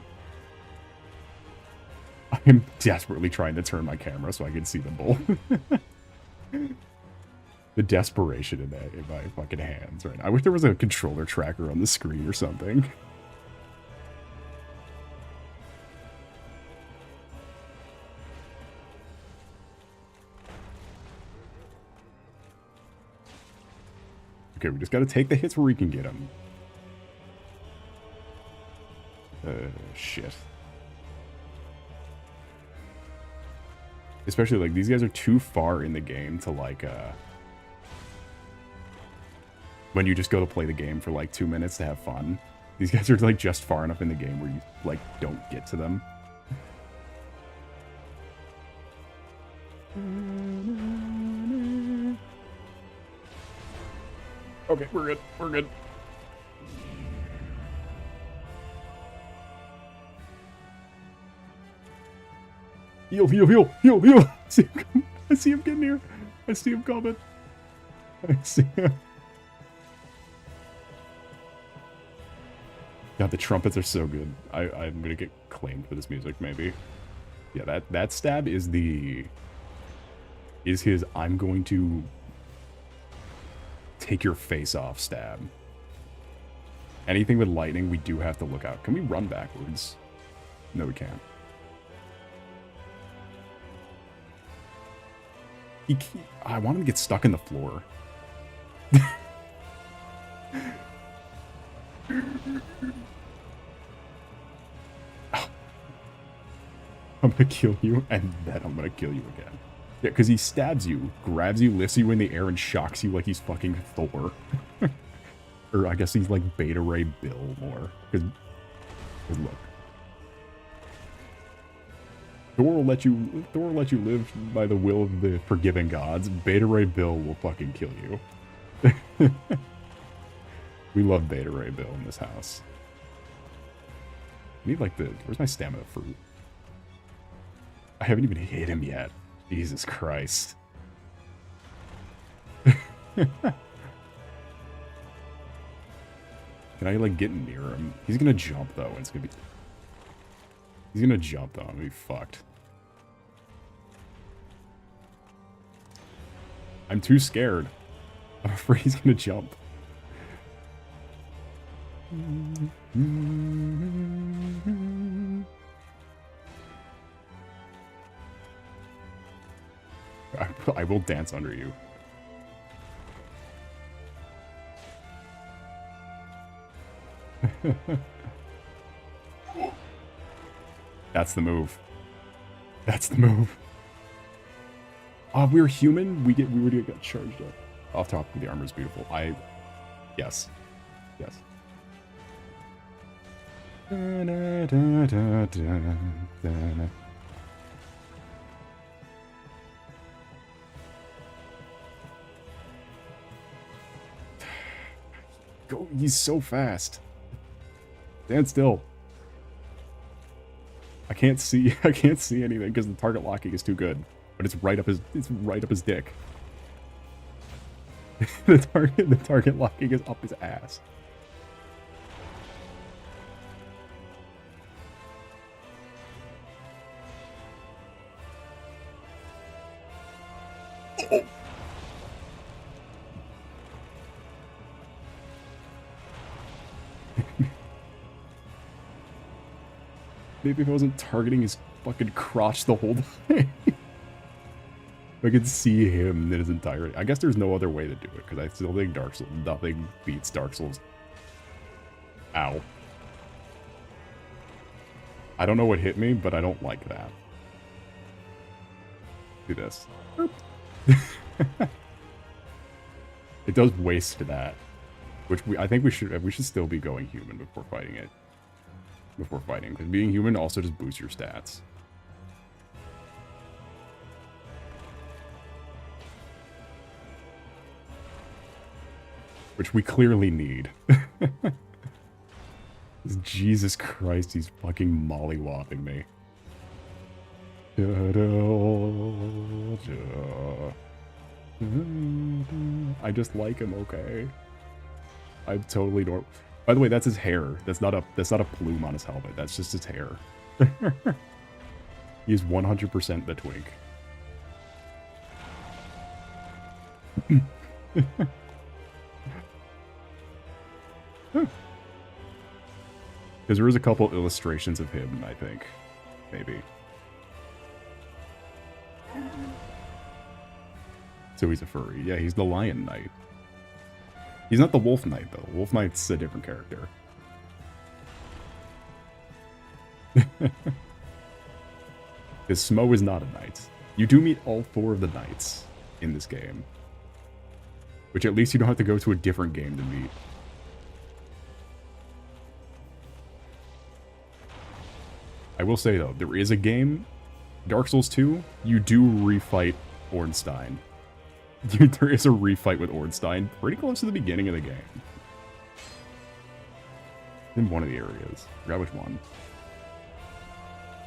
I'm desperately trying to turn my camera so I can see them both. The desperation in my fucking hands right now. I wish there was a controller tracker on the screen or something. Okay, we just gotta take the hits where we can get them. Shit. Especially, like, these guys are too far in the game to, like, when you just go to play the game for, like, 2 minutes to have fun. These guys are, like, just far enough in the game where you, like, don't get to them. Okay, we're good. We're good. Heal, heal, heal, heal, heal. I see him getting here. I see him coming. I see him. God, the trumpets are so good. I'm gonna get claimed for this music, maybe. Yeah, that stab is his I'm going to take your face off stab. Anything with lightning, we do have to look out. Can we run backwards? No, we can't. I want him to get stuck in the floor. I'm gonna kill you, and then I'm gonna kill you again. Yeah, because he stabs you, grabs you, lifts you in the air, and shocks you like he's fucking Thor. Or I guess he's like Beta Ray Bill more. Because look. Thor will let you live by the will of the forgiving gods. Beta Ray Bill will fucking kill you. We love Beta Ray Bill in this house. I need like where's my stamina fruit? I haven't even hit him yet. Jesus Christ. Can I like get near him? He's gonna jump though, and it's gonna be... He's gonna jump though, I'm gonna be fucked. I'm too scared. I'm afraid he's gonna jump. I will dance under you. That's the move. That's the move. Oh, we're human? We would get charged up. Off top, the armor is beautiful. Yes. Yes. Go, he's so fast. Stand still. I can't see anything because the target locking is too good. But it's right up his dick. the target locking is up his ass. Maybe if I wasn't targeting his fucking crotch the whole time. I could see him in his entirety. I guess there's no other way to do it, because I still think Dark Souls, nothing beats Dark Souls. Ow. I don't know what hit me, but I don't like that. Do this. It does waste that. Which I think we should still be going human before fighting it. Because being human also just boosts your stats. Which we clearly need. Jesus Christ, he's fucking mollywopping me. I just like him, okay? I'm totally normal. By the way, that's his hair. That's not a plume on his helmet. That's just his hair. He's 100% the twink. Because there is a couple illustrations of him, I think. Maybe. So he's a furry. Yeah, he's the Lion Knight. He's not the Wolf Knight, though. Wolf Knight's a different character. Because Smo is not a knight. You do meet all 4 of the knights in this game. Which at least you don't have to go to a different game to meet. I will say, though, there is a game, Dark Souls 2, you do refight Ornstein. There is a refight with Ornstein pretty close to the beginning of the game. In one of the areas. I forgot which one.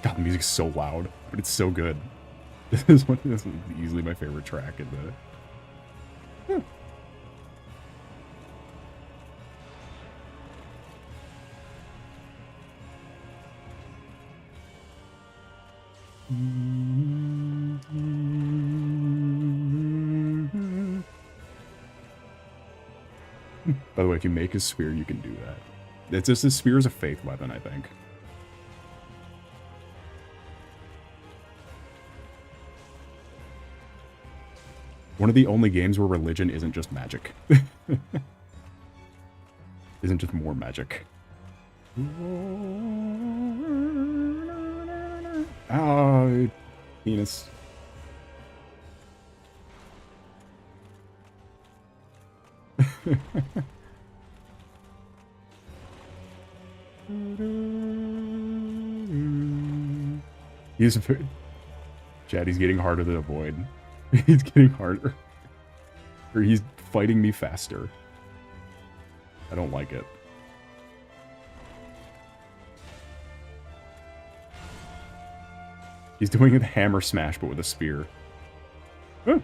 God, the music's so loud, but it's so good. This is easily my favorite track in the... By the way, if you make a spear, you can do that. It's just a spear is a faith weapon, I think. One of the only games where religion isn't just magic. Isn't just more magic. Ah, penis. He's Chad, he's getting harder to avoid. He's getting harder. Or he's fighting me faster. I don't like it. He's doing a hammer smash, but with a spear. Huh.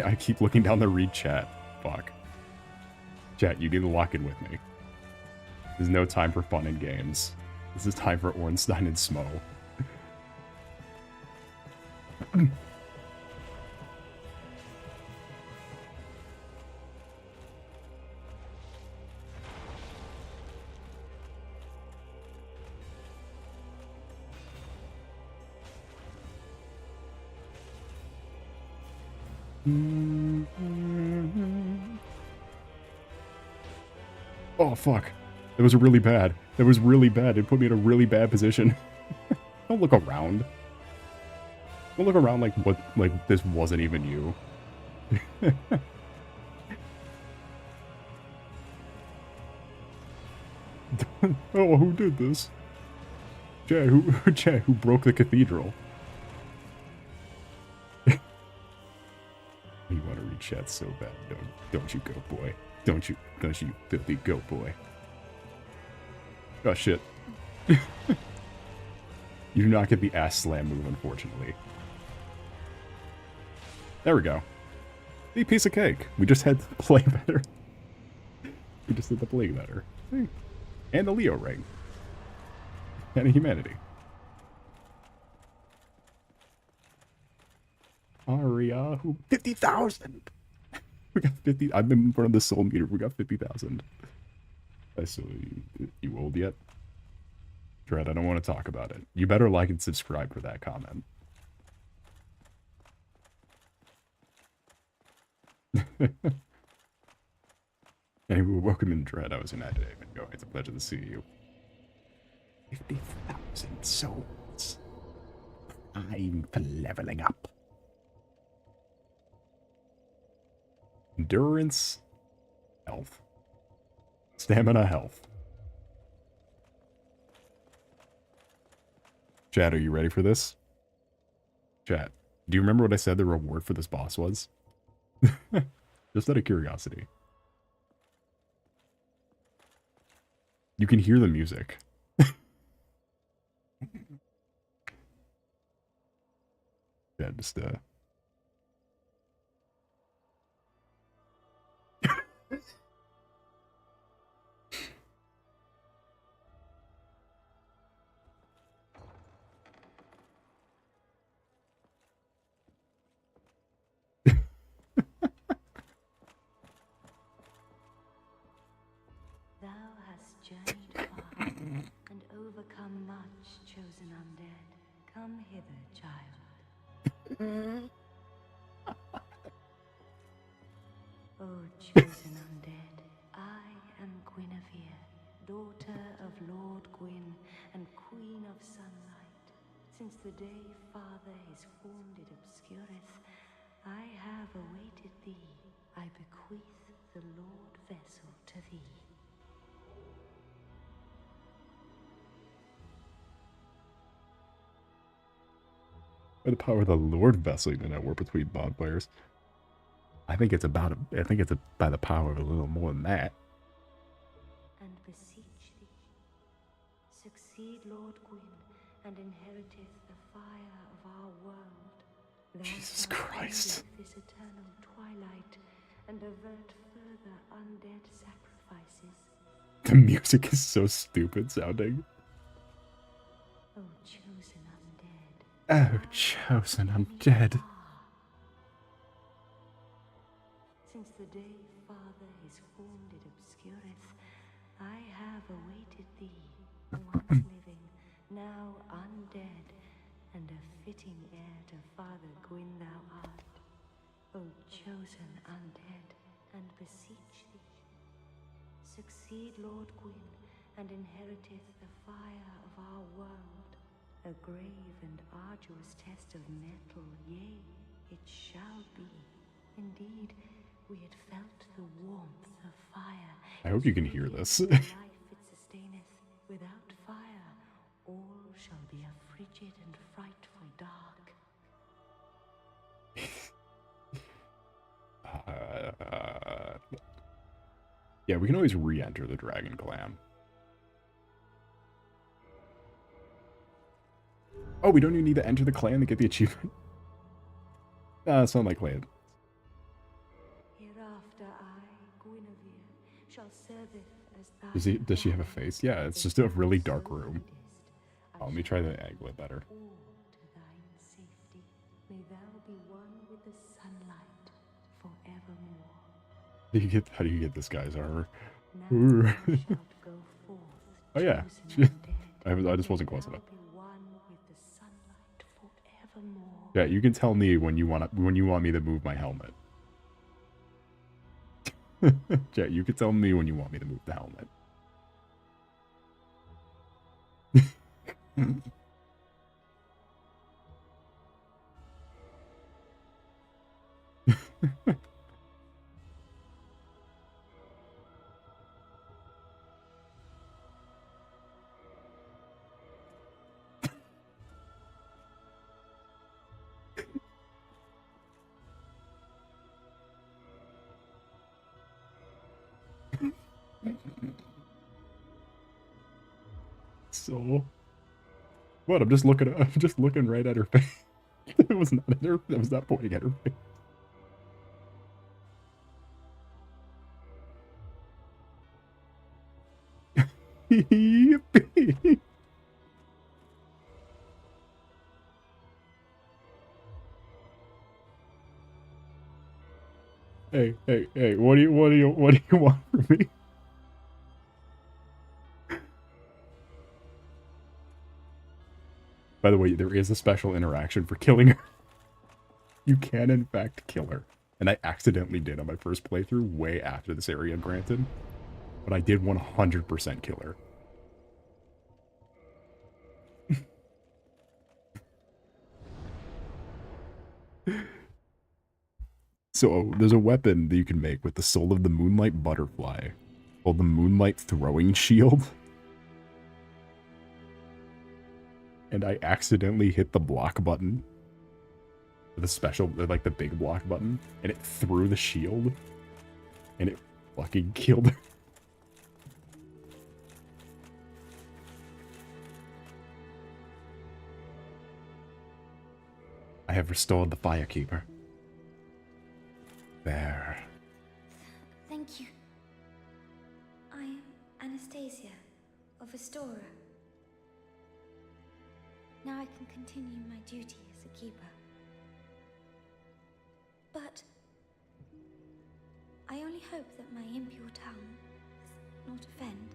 I keep looking down the read chat. Fuck. Chat, you need to lock in with me. There's no time for fun and games. This is time for Ornstein and Smo. Oh, fuck. That was really bad. That was really bad. It put me in a really bad position. Don't look around. Don't look around like this wasn't even you. Oh, who did this? Chad, who broke the cathedral? You want to read chat so bad, don't you, goat boy? Don't you filthy goat boy? Oh shit! You do not get the ass slam move, unfortunately. There we go. The piece of cake. We just had to play better. We just had to play better. Hey. And the Leo ring. And a humanity. Aria, 50,000! We got 50. I've been in front of the soul meter. We got 50,000. So, you old yet? Dread, I don't want to talk about it. You better like and subscribe for that comment. Anyway, welcome in, Dread. I was United Haven. Go. It's a pleasure to see you. 50,000 souls. I'm for leveling up. Endurance, health. Stamina, health. Chat, are you ready for this? Chat, do you remember what I said the reward for this boss was? Just out of curiosity. You can hear the music. Yeah, just Thou hast journeyed far and overcome much, chosen undead. Come hither, child. O chosen undead, I am Guinevere, daughter of Lord Gwyn and Queen of Sunlight. Since the day Father his form did obscureth, I have awaited thee. I bequeath the Lord vessel to thee. by the power of the Lord vessel the network between bonfires. I think it's by the power of a little more than that. And beseech thee, succeed Lord Gwyn, and inheriteth the fire of our world. Thou Jesus shalt Christ. leave this eternal twilight and avert further undead sacrifices. The music is so stupid sounding. O chosen undead. Oh, chosen undead. Since the day Father his form did obscureth, I have awaited thee, once living, now undead, and a fitting heir to Father Gwyn thou art. O chosen undead, and beseech thee, succeed Lord Gwyn, and inheriteth the fire of our world. A grave and arduous test of metal, yea, it shall be. Indeed, we had felt the warmth of fire. I hope you can hear this. The life it sustaineth. Without fire, all shall be a frigid and frightful dark. Yeah, we can always re-enter the Dragon Clan. Oh, we don't even need to enter the clan to get the achievement. Nah, it's not my clan. Hereafter I, Guinevere, shall serveth as thy Does she have a face? Yeah, it's just a really dark room. Oh, let me try to angle it better. all to thine safety. May thou be one with the sunlight forevermore. How do you get this guy's armor? Now Ooh. thou shalt go forth, Oh yeah, chosen undead. I just wasn't close May enough. thou be one with the sunlight forevermore. Yeah, you can tell me when you want me to move my helmet. Chat, you can tell me when you want me to move the helmet. So, what? I'm just looking right at her face. It was not at her. That was not pointing at her face. Yippee. Hey, what do you want from me? By the way, there is a special interaction for killing her. You can in fact kill her. And I accidentally did on my first playthrough way after this area granted. But I did 100% kill her. So, there's a weapon that you can make with the soul of the Moonlight Butterfly, called the Moonlight Throwing Shield. And I accidentally hit the block button. The special, like the big block button. And it threw the shield. And it fucking killed her. I have restored the Firekeeper. There. Thank you. I am Anastasia of Astora. Now I can continue my duty as a keeper. But I only hope that my impure tongue does not offend.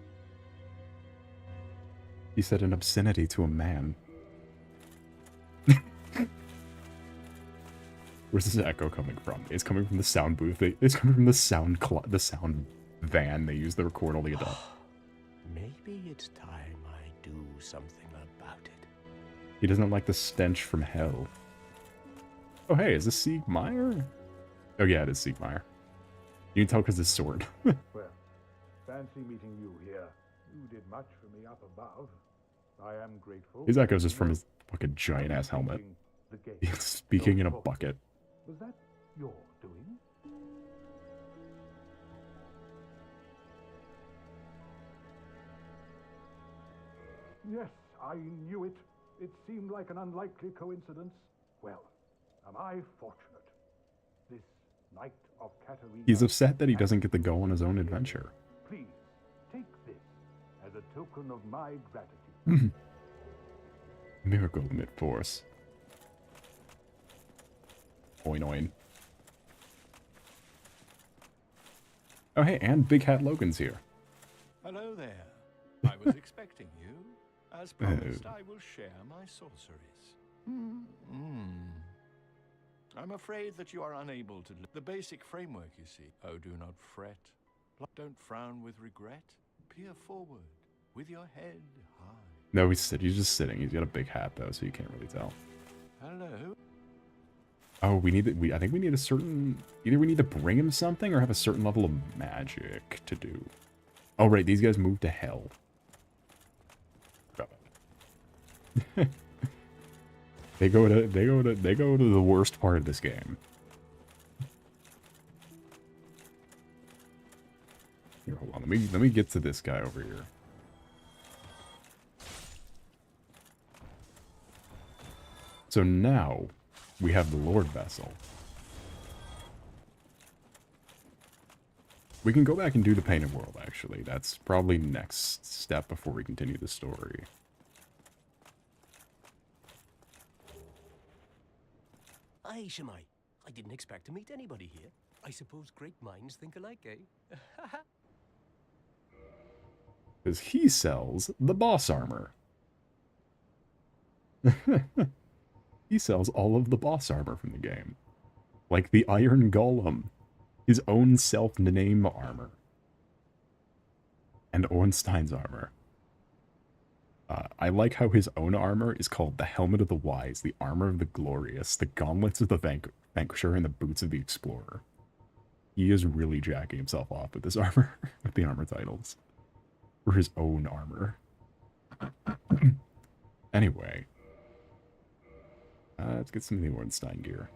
He said an obscenity to a man. Where's this echo coming from? It's coming from the sound booth. It's coming from the sound van they use to record all the adults. Maybe it's time I do something about it. He doesn't like the stench from hell. Oh hey, is this Siegmeyer? Oh yeah, it is Siegmeyer. You can tell because his sword. Well, fancy meeting you here. You did much for me up above. I am grateful. His echoes is from his fucking giant ass helmet. He's speaking in a bucket. Was that your doing? Yes, I knew it. It seemed like an unlikely coincidence. Well, am I fortunate? This night of Katerina... He's upset that he doesn't get to go on his own adventure. Please, take this as a token of my gratitude. Miracle Limit Force. Oin oin. Oh hey, and Big Hat Logan's here. Hello there. I was expecting you. As promised, I will share my sorceries. I'm afraid that you are unable to... The basic framework, you see. Oh, do not fret. Don't frown with regret. Peer forward, with your head high. No, he's just sitting. He's got a big hat, though, so you can't really tell. Hello? Oh, I think we need a certain... Either we need to bring him something or have a certain level of magic to do. Oh, right, these guys moved to hell. They go to the worst part of this game. Here, hold on. Let me get to this guy over here. So now we have the Lord Vessel. We can go back and do the Painted World, actually. That's probably next step before we continue the story. Aye, Shemai. I didn't expect to meet anybody here. I suppose great minds think alike, eh? Because he sells the boss armor. He sells all of the boss armor from the game. Like the Iron Golem. His own self-name armor. And Ornstein's armor. I like how his own armor is called the Helmet of the Wise, the Armor of the Glorious, the Gauntlets of the Vanquisher, and the Boots of the Explorer. He is really jacking himself off with this armor, with the armor titles. For his own armor. Anyway. Let's get some of the Ornstein gear.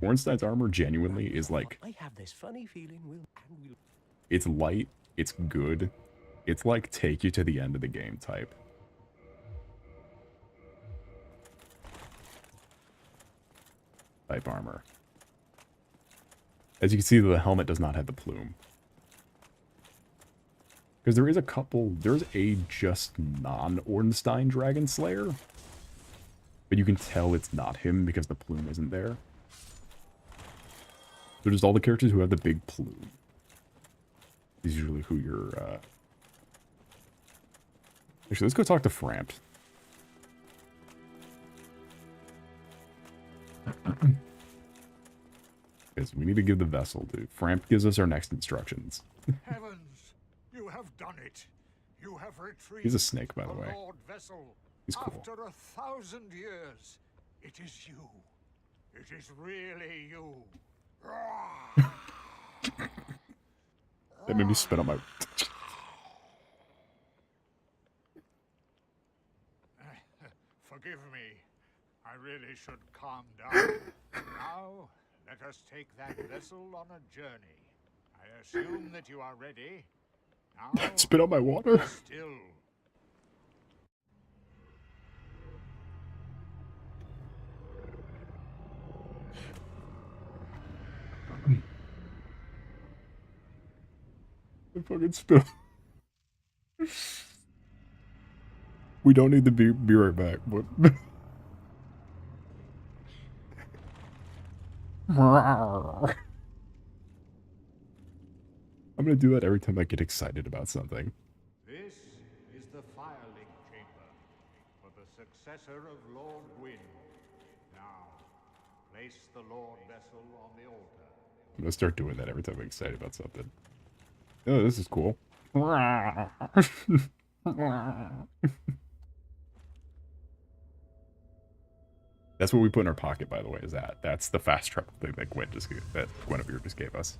Ornstein's armor genuinely is like... I have this funny feeling we'll... It's light, it's good. It's like take you to the end of the game type. Type armor. As you can see, the helmet does not have the plume. Because there is a couple... There's a just non-Ornstein Dragon Slayer. But you can tell it's not him because the plume isn't there. So just all the characters who have the big plume. Is usually who you're... Actually, let's go talk to Frampt. Because we need to give the vessel to... Frampt gives us our next instructions. Heavens, you have done it. You have retrieved... He's a snake, by the way. Lord Vessel. He's cool. After 1,000 years, it is you. It is really you. That made me spit on my... Forgive me. I really should calm down. Now, let us take that vessel on a journey. I assume that you are ready. Now, spit on my water. Still. I fucking spit. We don't need to be right back, but... I'm gonna do that every time I get excited about something. This is the firelink chamber for the successor of Lord Gwyn. Now, place the Lord Vessel on the altar. I'm gonna start doing that every time I'm excited about something. Oh, this is cool. That's what we put in our pocket, by the way, is that. That's the fast travel thing that Guinevere just gave us.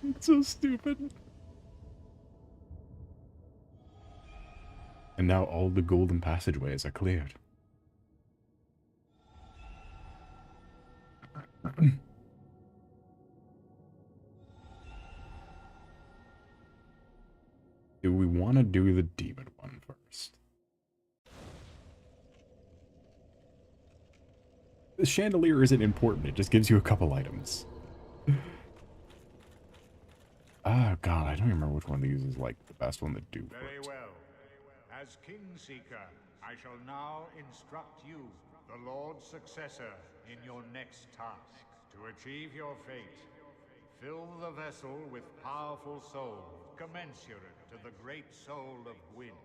It's so stupid. And now all the golden passageways are cleared. Do we want to do the demon one first? The chandelier isn't important, it just gives you a couple items. Oh god, I don't remember which one of these is like the best one to do first. Very well. As Kingseeker, I shall now instruct you, the Lord's successor, in your next task. To achieve your fate, fill the vessel with powerful souls, commensurate to the great soul of Gwyn.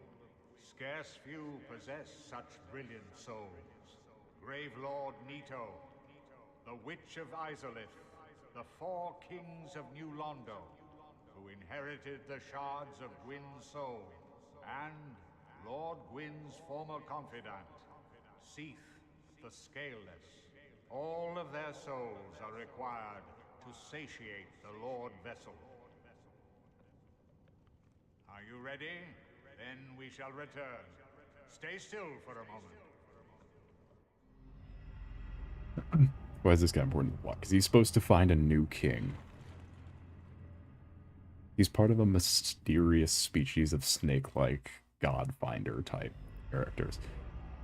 Scarce few possess such brilliant souls. Grave Lord Nito, the Witch of Izalith, the 4 kings of New Londo, who inherited the shards of Gwyn's soul, and Lord Gwyn's former confidant, Seath the Scaleless. All of their souls are required to satiate the Lord Vessel. Are you ready? Then we shall return. Stay still for a moment. Why is this guy important to watch? Because he's supposed to find a new king. He's part of a mysterious species of snake-like God-finder type characters.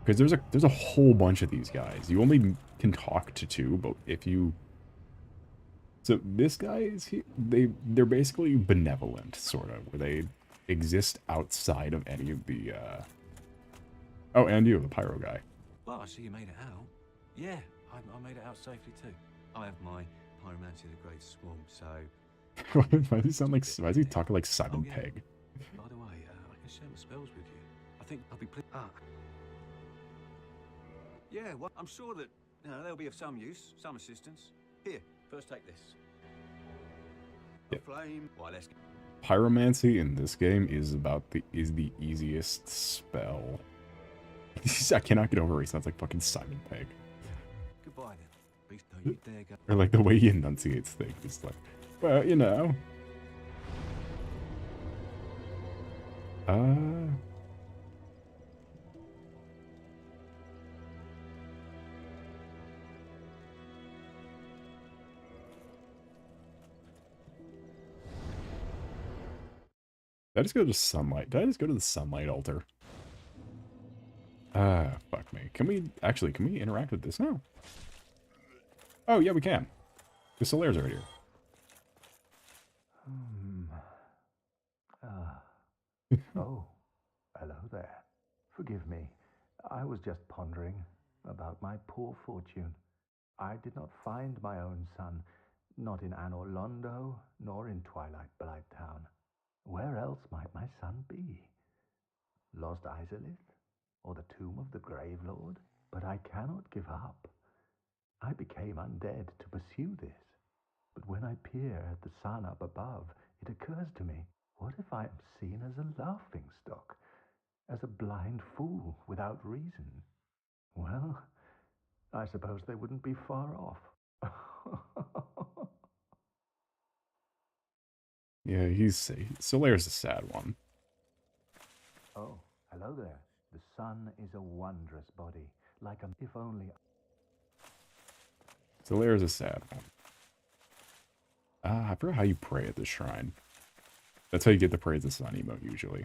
Because there's a whole bunch of these guys. You only can talk to 2, but if you... So this guy is... They're basically benevolent, sort of, where they exist outside of any of the Oh, and you, the pyro guy. Well, I see you made it out. Yeah, I made it out safely too. I have my pyromancy of the Great Swarm, so... Why does he sound like... Why is he talking like Simon Pegg? By the way, I can share my spells with you. I think I'll be pleased. Yeah, well, I'm sure that they'll be of some use, some assistance. Here, first take this. Yeah. Flame. Why, let's... Pyromancy in this game is the easiest spell. I cannot get over it. He sounds like fucking Simon Pegg. Goodbye then. Beast, don't you dare go. Or like the way he enunciates things. It's like, well, you know. Did I just go to sunlight? Did I just go to the sunlight altar? Fuck me. Can we interact with this now? Oh, yeah, we can. The Solaires are right here. Oh, hello there. Forgive me. I was just pondering about my poor fortune. I did not find my own son, not in Anor Londo, nor in Twilight Blight Town. Where else might my son be? Lost Izalith? Or the tomb of the Grave Lord? But I cannot give up. I became undead to pursue this. But when I peer at the sun up above, it occurs to me, what if I am seen as a laughingstock? As a blind fool without reason? Well, I suppose they wouldn't be far off. Yeah, Solaire's a sad one. Oh, hello there. The sun is a wondrous body, like a... if only... Solaire's a sad one. I forgot how you pray at the shrine. That's how you get the Praise the Sun emote, usually.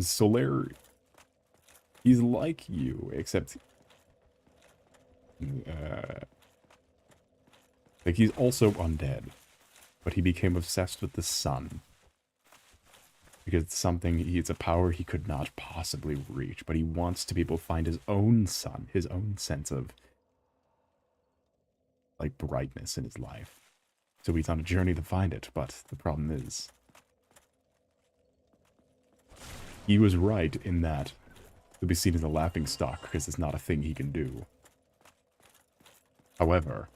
Solaire... he's like you, except... like, he's also undead. But he became obsessed with the sun. Because it's a power he could not possibly reach. But he wants to be able to find his own sun. His own sense of, like, brightness in his life. So he's on a journey to find it. But the problem is, he was right in that he'll be seen as a laughingstock because it's not a thing he can do. However,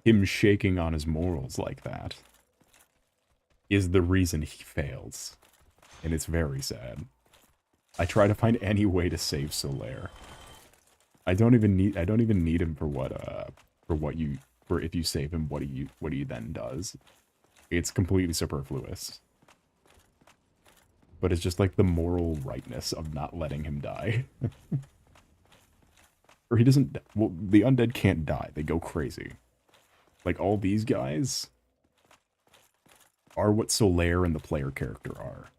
him shaking on his morals like that is the reason he fails. And it's very sad. I try to find any way to save Solaire. I don't even need him for if you save him, what he then does. It's completely superfluous. But it's just like the moral rightness of not letting him die. Or he doesn't... well, the undead can't die. They go crazy. Like, all these guys are what Solaire and the player character are.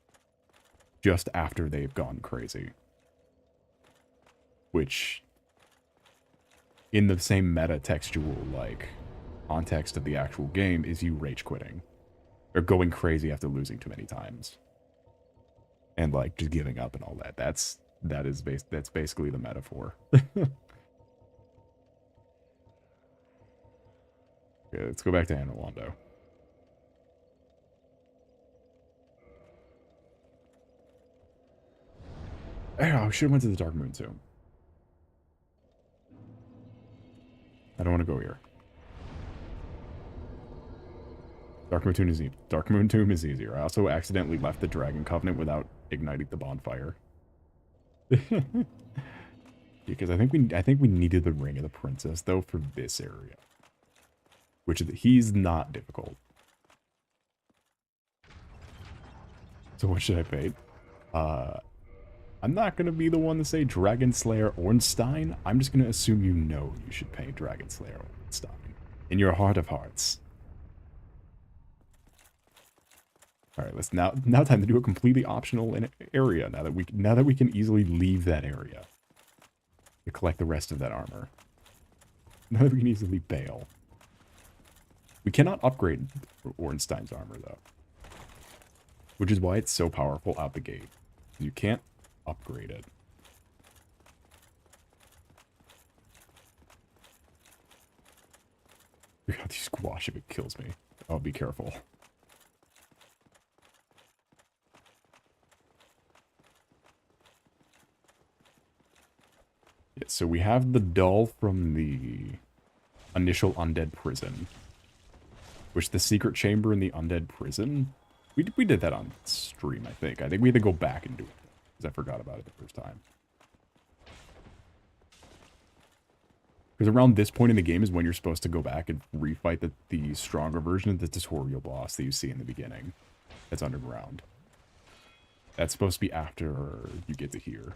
Just after they've gone crazy. Which, in the same meta-textual, like, context of the actual game, is you rage quitting. Or going crazy after losing too many times. And, like, just giving up and all that. That's basically the metaphor. Okay, let's go back to Anor Londo. Oh, I should have went to the Dark Moon Tomb. I don't want to go here. Dark Moon Tomb is easier. I also accidentally left the Dragon Covenant without igniting the bonfire. Because I think we needed the Ring of the Princess though for this area. Which he's not difficult. So what should I paint? I'm not going to be the one to say Dragon Slayer Ornstein. I'm just going to assume you know you should paint Dragon Slayer Ornstein. In your heart of hearts. Alright, let's now time to do a completely optional area now that we can easily leave that area to collect the rest of that armor. None of we can easily bail. We cannot upgrade Ornstein's armor, though. Which is why it's so powerful out the gate. You can't upgrade it. We got to squash if it kills me. Oh, be careful. Yeah, so we have the doll from the initial undead prison. Which the secret chamber in the undead prison... We did that on stream, I think. I think we had to go back and do it. Because I forgot about it the first time. Because around this point in the game is when you're supposed to go back and refight the stronger version of the tutorial boss that you see in the beginning. That's underground. That's supposed to be after you get to here.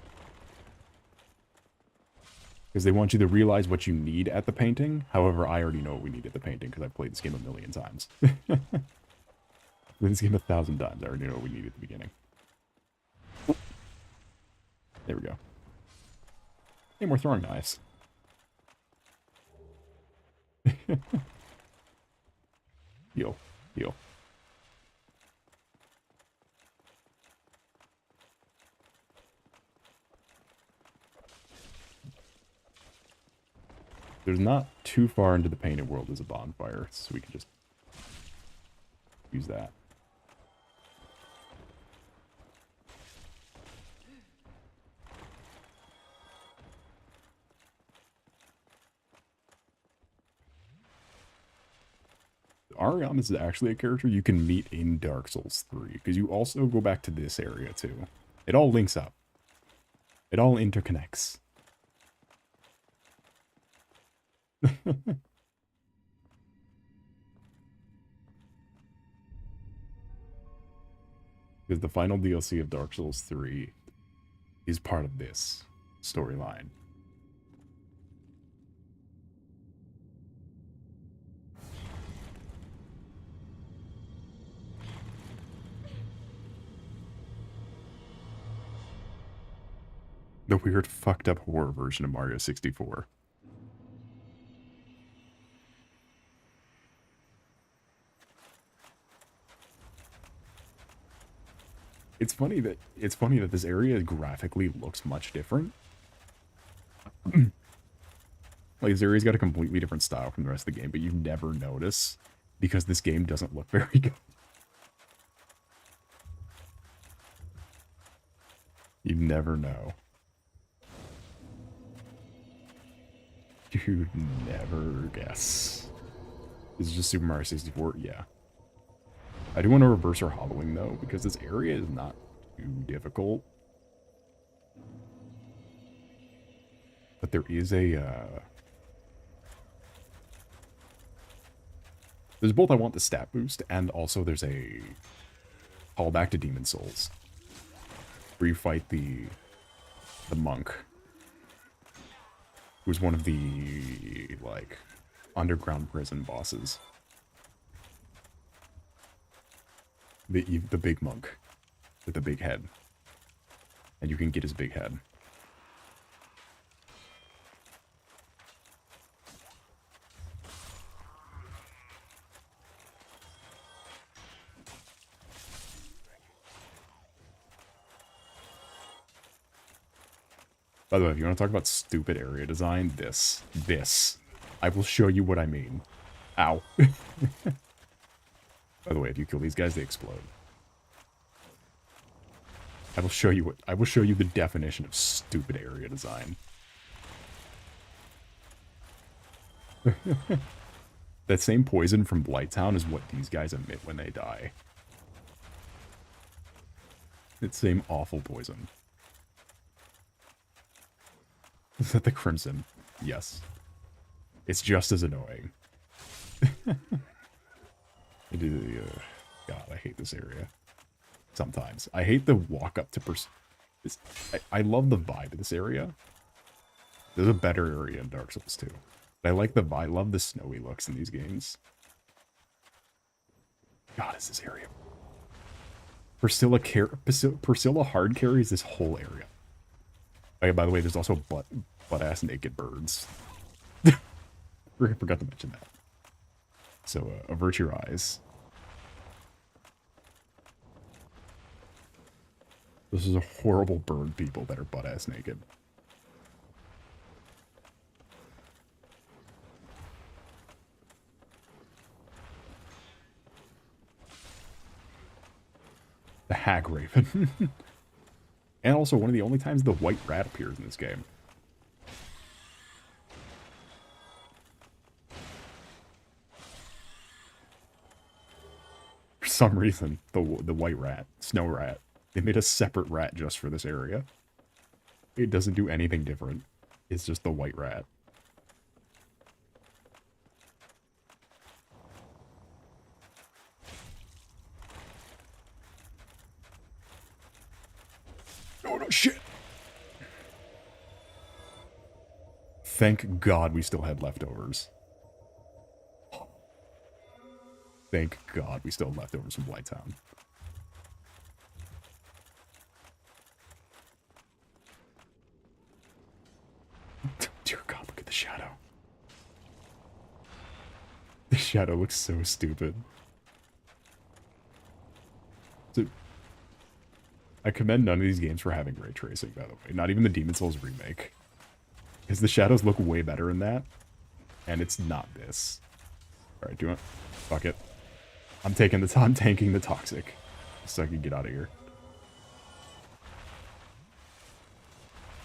Because they want you to realize what you need at the painting. However, I already know what we need at the painting because I've played this game a million times. Played this game 1,000 times. I already know what we need at the beginning. There we go. Hey, more throwing knives. Heal. Heal. There's not too far into the painted world as a bonfire, so we can just use that. Ariana is actually a character you can meet in Dark Souls 3, because you also go back to this area too. It all links up. It all interconnects. Because the final DLC of Dark Souls 3 is part of this storyline. The weird fucked up horror version of Mario 64. It's funny that this area graphically looks much different. Like, this area's got a completely different style from the rest of the game, but you never notice because this game doesn't look very good. You never know. You'd never guess. This is just Super Mario 64? Yeah. I do want to reverse our hollowing, though, because this area is not too difficult. But there is a, There's both I want the stat boost, and also there's a callback to Demon Souls. Where you fight the monk. Who's one of the, like, underground prison bosses. The big monk. With the big head. And you can get his big head. By the way, if you want to talk about stupid area design, this. I will show you what I mean. Ow. By the way, if you kill these guys, they explode. I will show you the definition of stupid area design. That same poison from Blighttown is what these guys emit when they die. It's the same awful poison. Is that the Crimson? Yes. It's just as annoying. God, I hate this area. Sometimes. I hate the walk up to I love the vibe of this area. There's a better area in Dark Souls 2. But I like the vibe. I love the snowy looks in these games. God, is this area. Priscilla hard carries this whole area. Okay, by the way, there's also butt-ass naked birds. Forgot to mention that. So, avert your eyes. This is a horrible burn people that are butt-ass naked. The Hag Raven. And also one of the only times the white rat appears in this game. For some reason, the white rat, snow rat, they made a separate rat just for this area. It doesn't do anything different. It's just the white rat. Oh no, shit! Thank God we still had leftovers. Thank God we still have leftovers from Blighttown. Dear God, look at the shadow. The shadow looks so stupid. So, I commend none of these games for having ray tracing, by the way. Not even the Demon Souls remake. Because the shadows look way better in that. And it's not this. Alright, do you want... Fuck it. I'm tanking the toxic. So I can get out of here.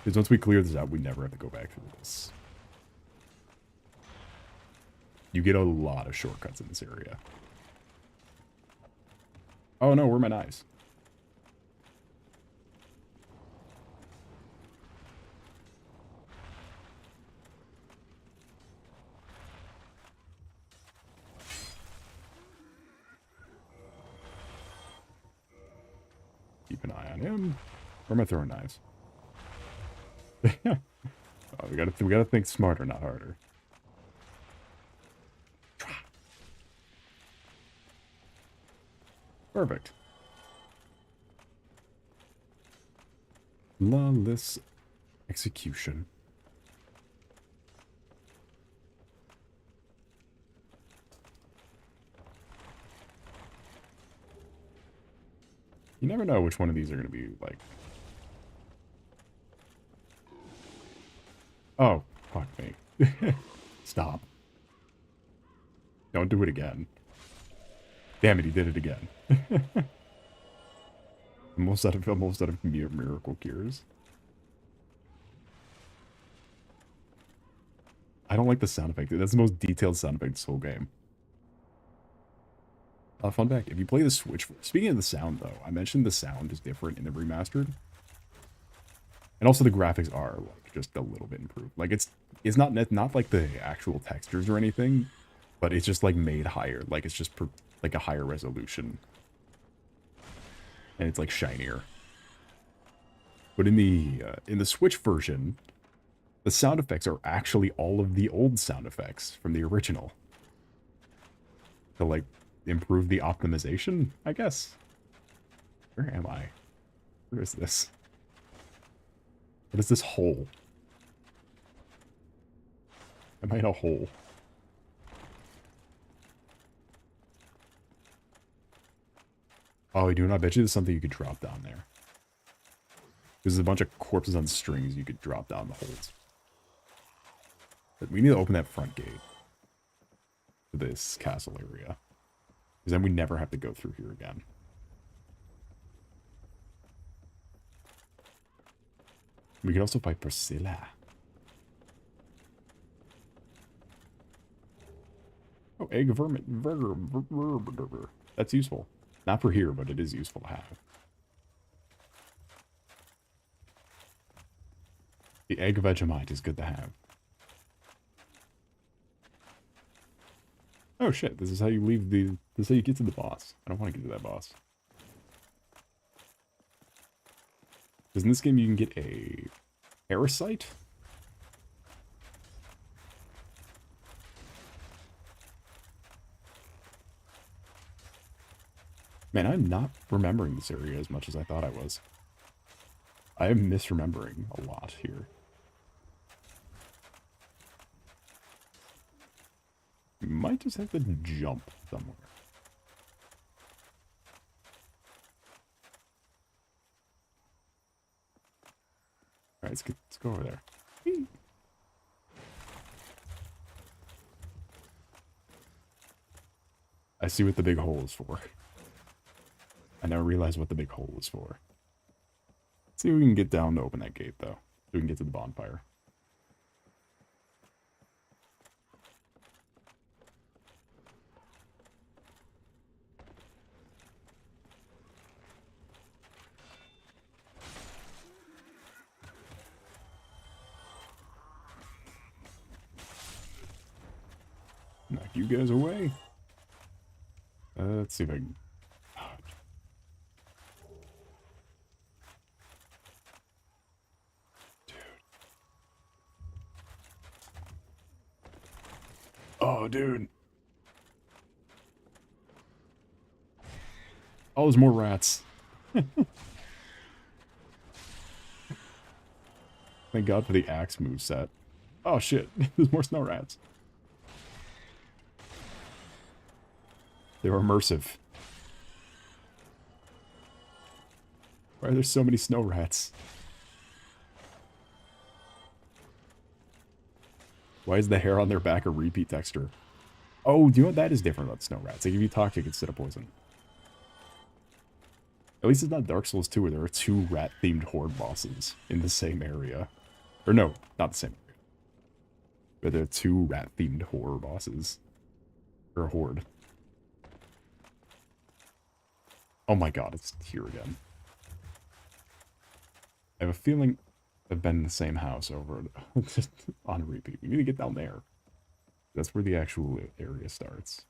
Because once we clear this out, we never have to go back through this. You get a lot of shortcuts in this area. Oh no, where are my knives? Keep an eye on him. Where am I throwing knives? Oh, we gotta think smarter, not harder. Perfect. Lawless execution. You never know which one of these are going to be, like... Oh, fuck me. Stop. Don't do it again. Damn it, he did it again. almost out of miracle cures. I don't like the sound effect. That's the most detailed sound effect this whole game. Fun fact, if you play the Switch... Speaking of the sound, though, I mentioned the sound is different in the Remastered. And also the graphics are, like, just a little bit improved. Like, it's not like the actual textures or anything, but it's just, like, made higher. Like, it's just, like, a higher resolution. And it's, like, shinier. But in the Switch version, the sound effects are actually all of the old sound effects from the original. To, like... improve the optimization, I guess. Where am I? Where is this? What is this hole? Am I in a hole? Oh, you do not bet you there's something you could drop down there. There's a bunch of corpses on strings you could drop down the holes. But we need to open that front gate to this castle area. Because then we never have to go through here again. We can also fight Priscilla. Oh, egg vermin. That's useful. Not for here, but it is useful to have. The egg Vegemite is good to have. Oh shit, this is how you leave the... This is how you get to the boss. I don't want to get to that boss. Because in this game you can get a... Parasite? Man, I'm not remembering this area as much as I thought I was. I am misremembering a lot here. Might just have to jump somewhere. Alright, let's go over there. Whee! I see what the big hole is for. I now realize what the big hole is for. Let's see if we can get down to open that gate, though. So we can get to the bonfire. Knock you guys away. Let's see if I can... Oh, dude. Oh, there's more rats. Thank God for the axe moveset. Oh, shit. There's more snow rats. They were immersive. Why are there so many snow rats? Why is the hair on their back a repeat texture? Oh, do you know what that is different about snow rats? They give you toxic instead of poison. At least it's not Dark Souls 2 where there are two rat-themed horde bosses in the same area. Or no, not the same area. But there are two rat-themed horror bosses. Or a horde. Oh my god, it's here again. I have a feeling I've been in the same house over on repeat. We need to get down there. That's where the actual area starts.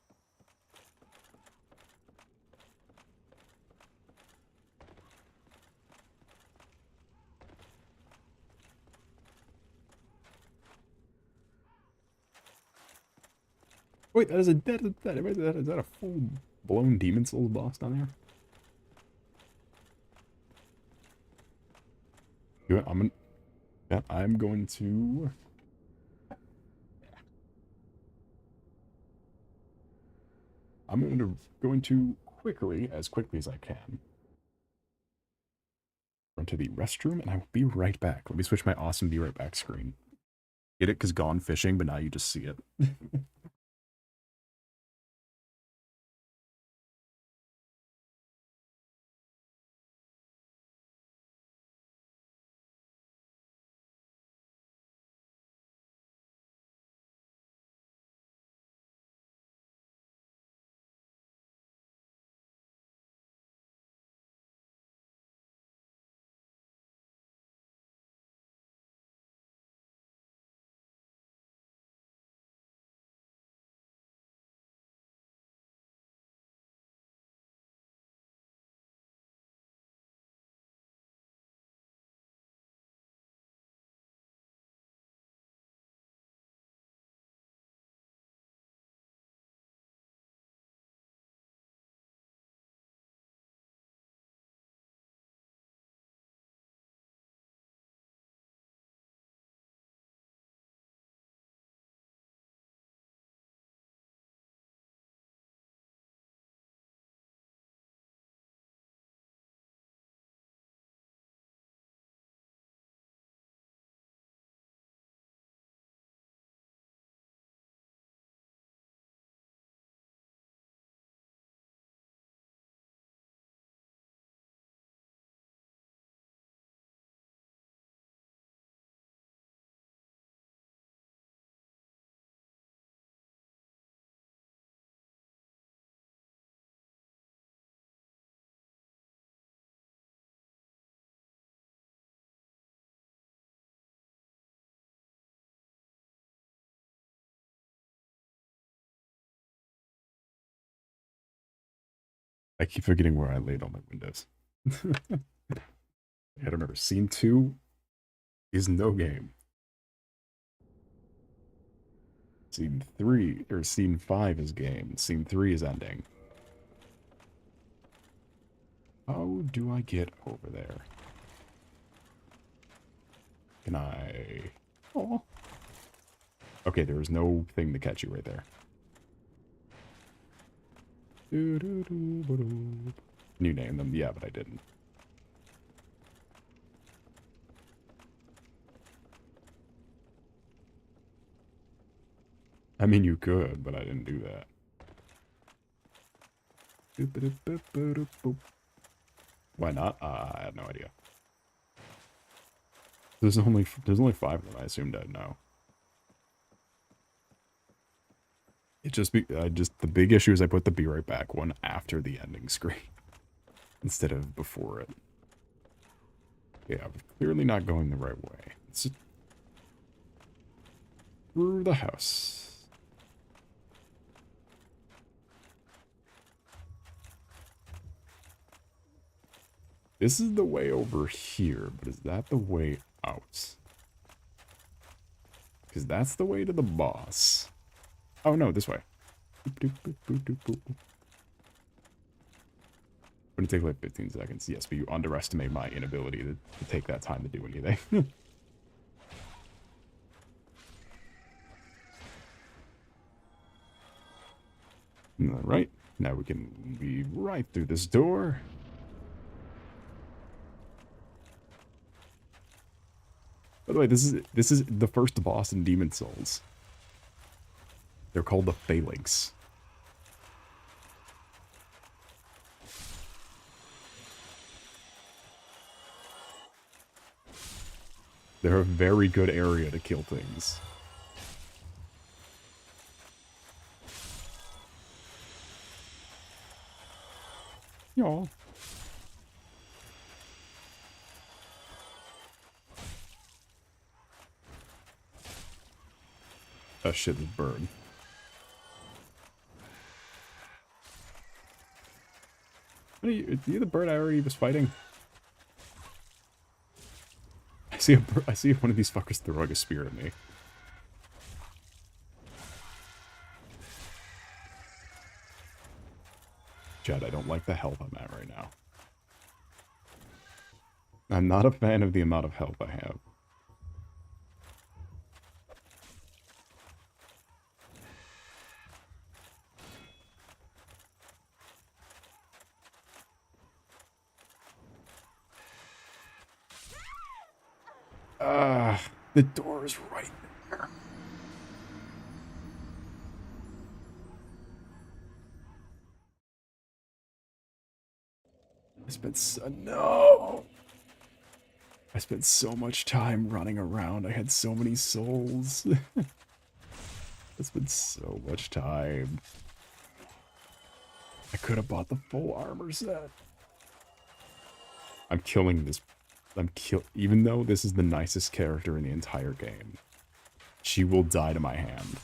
Wait, is that a full-blown Demon Souls boss down there? You know what, I'm going to... I'm going to quickly as I can, run to the restroom, and I will be right back. Let me switch my awesome be right back screen. Get it? Because gone fishing, but now you just see it. I keep forgetting where I laid all my windows. I gotta remember, scene 2 is no game. Scene 3, or scene 5 is game. Scene 3 is ending. How do I get over there? Can I... Oh. Okay, there is no thing to catch you right there. Can you name them? Yeah, but I didn't. I mean, you could, but I didn't do that. Why not? I had no idea. There's only 5 of them. I assumed I'd know. It just the big issue is I put the be right back one after the ending screen instead of before it. Yeah, I'm clearly not going the right way. It's just through the house. This is the way over here, but is that the way out? Because that's the way to the boss. Oh no, this way. Gonna take like 15 seconds. Yes, but you underestimate my inability to take that time to do anything. Alright, now we can be right through this door. By the way, this is the first boss in Demon Souls. They're called the Phalanx. They're a very good area to kill things. Y'all. Oh shit, this bird. Are you the bird I already was fighting? I see one of these fuckers throwing a spear at me. Chad, I don't like the health I'm at right now. I'm not a fan of the amount of health I have. The door is right there. I spent so much time running around. I had so many souls. I spent so much time. I could have bought the full armor set. I'm killing this. Even though this is the nicest character in the entire game, she will die to my hand.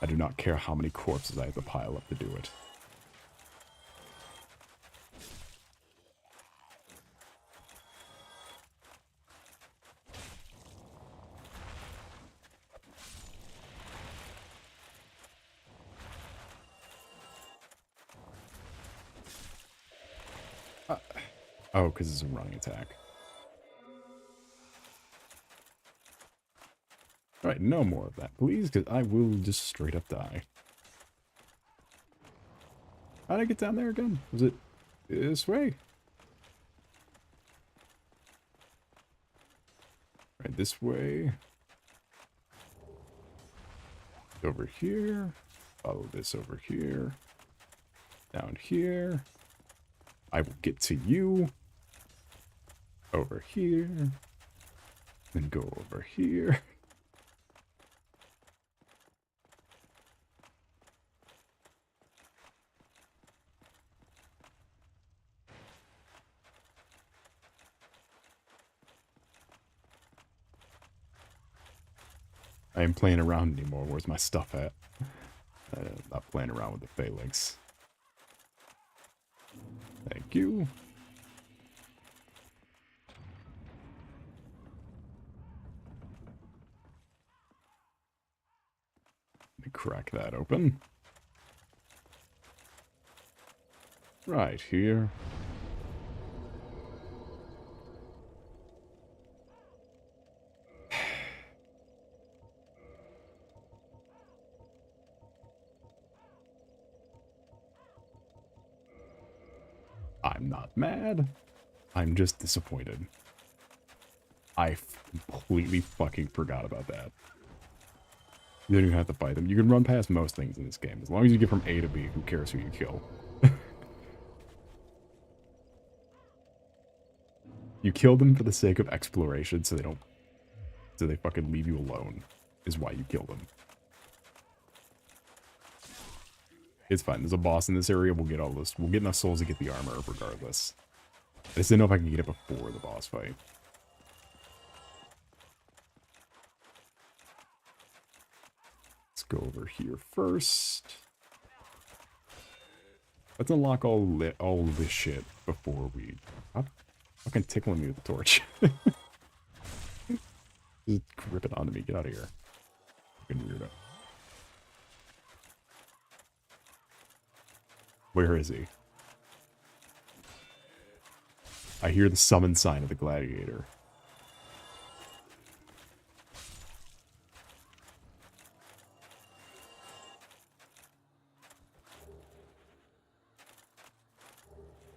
I do not care how many corpses I have to pile up to do it. Oh, because it's a running attack. Alright, no more of that, please, because I will just straight up die. How'd I get down there again? Was it this way? Right, this way. Over here. Follow this over here. Down here. I will get to you. Over here. Then go over here. I ain't playing around anymore. Where's my stuff at? Not playing around with the phalanx. Thank you. Let me crack that open. Right here. I'm not mad. I'm just disappointed. I completely fucking forgot about that. You don't even have to fight them. You can run past most things in this game. As long as you get from A to B, who cares who you kill? You kill them for the sake of exploration, so they fucking leave you alone, is why you kill them. It's fine. There's a boss in this area. We'll get all this. We'll get enough souls to get the armor regardless. I just didn't know if I can get it before the boss fight. Let's go over here first. Let's unlock all this shit before we... Stop fucking tickling me with the torch. Just grip it onto me. Get out of here. Fucking weirdo. Where is he? I hear the summon sign of the gladiator.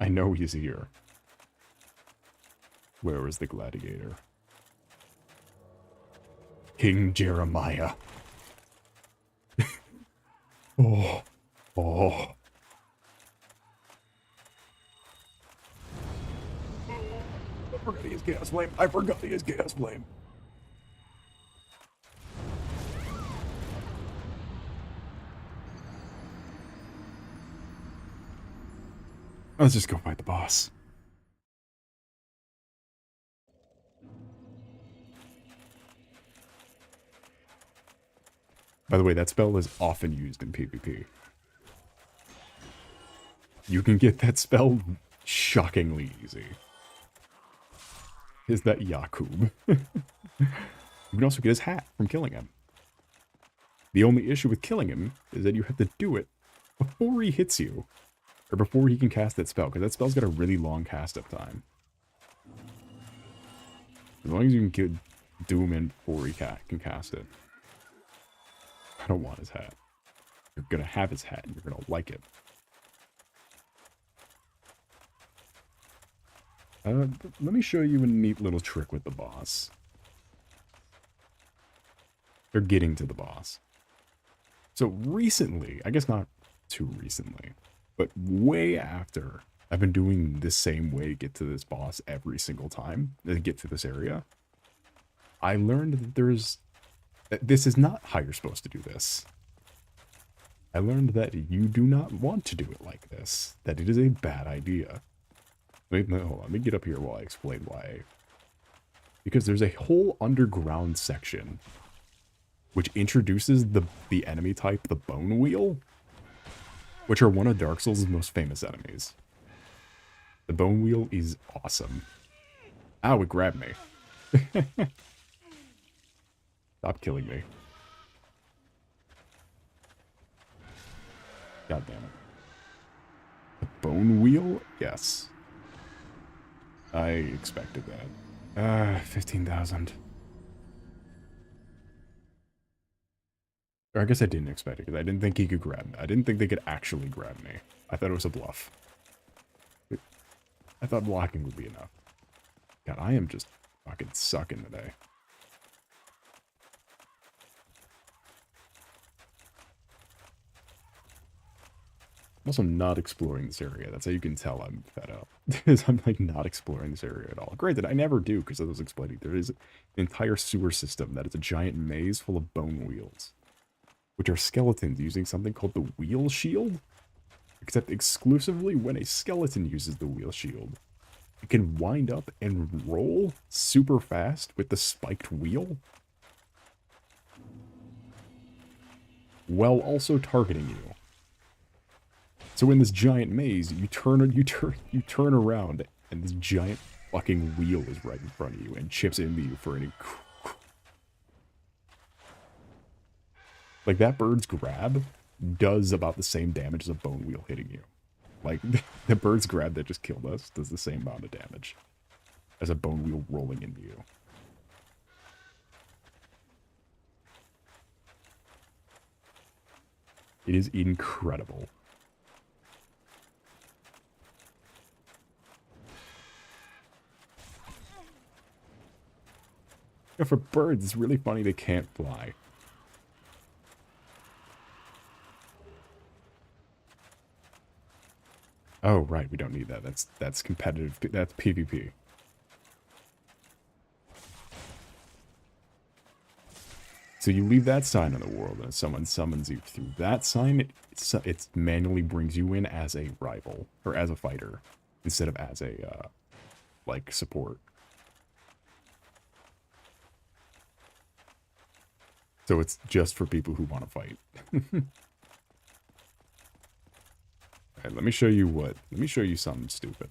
I know he's here. Where is the gladiator? King Jeremiah. Oh. Oh. I forgot he has gas flame. I forgot he has gas flame. Let's just go fight the boss. By the way, that spell is often used in PvP. You can get that spell shockingly easy. Is that Yakub? You can also get his hat from killing him. The only issue with killing him is that you have to do it before he hits you. Or before he can cast that spell, because that spell's got a really long cast-up time. As long as you can do him in before he can cast it. I don't want his hat. You're gonna have his hat, and you're gonna like it. Let me show you a neat little trick with the boss. They're getting to the boss. So recently, I guess not too recently, but way after I've been doing the same way to get to this boss every single time, to get to this area, I learned that this is not how you're supposed to do this. I learned that you do not want to do it like this, that it is a bad idea. Wait, no, hold on, let me get up here while I explain why. Because there's a whole underground section which introduces the enemy type, the Bone Wheel, which are one of Dark Souls' most famous enemies. The Bone Wheel is awesome. Ow, it grabbed me. Stop killing me. God damn it. The Bone Wheel? Yes. I expected that. 15,000. Or I guess I didn't expect it, because I didn't think he could grab me. I didn't think they could actually grab me. I thought it was a bluff. I thought blocking would be enough. God, I am just fucking sucking today. I'm also not exploring this area. That's how you can tell I'm fed up. Is I'm like not exploring this area at all. Granted, I never do, because as I was explaining, there is an entire sewer system that is a giant maze full of bone wheels, which are skeletons using something called the wheel shield. Except exclusively when a skeleton uses the wheel shield, it can wind up and roll super fast with the spiked wheel, while also targeting you. So in this giant maze, you turn around, and this giant fucking wheel is right in front of you and chips into you for an like that bird's grab does about the same damage as a bone wheel hitting you. Like the bird's grab that just killed us does the same amount of damage as a bone wheel rolling into you. It is incredible. Yeah, for birds, it's really funny they can't fly. Oh, right, we don't need that. That's competitive. That's PvP. So you leave that sign on the world, and if someone summons you through that sign, it manually brings you in as a rival, or as a fighter, instead of as a, like, support. So it's just for people who want to fight. Alright, let me show you something stupid.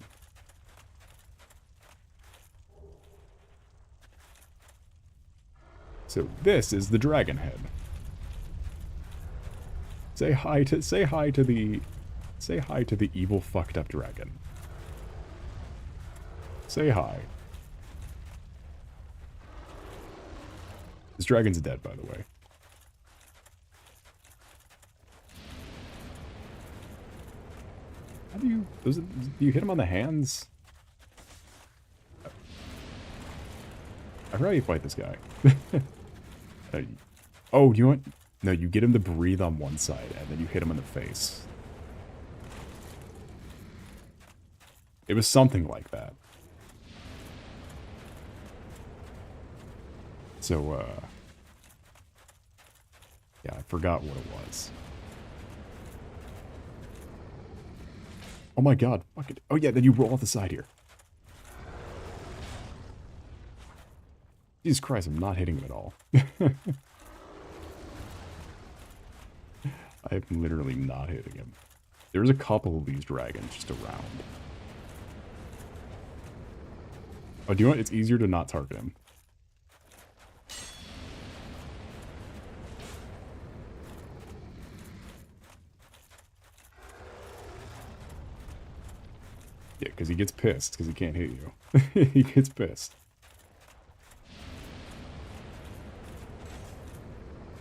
So this is the dragon head. Say hi to the evil fucked up dragon. Say hi. This dragon's dead, by the way. How do you hit him on the hands? I forgot how you fight this guy. Oh, you know what? No, you get him to breathe on one side, and then you hit him in the face. It was something like that. So, yeah, I forgot what it was. Oh my god, fuck it. Oh yeah, then you roll off the side here. Jesus Christ, I'm not hitting him at all. I'm literally not hitting him. There's a couple of these dragons just around. Oh, do you know what? It's easier to not target him. Yeah, because he gets pissed because he can't hit you. He gets pissed.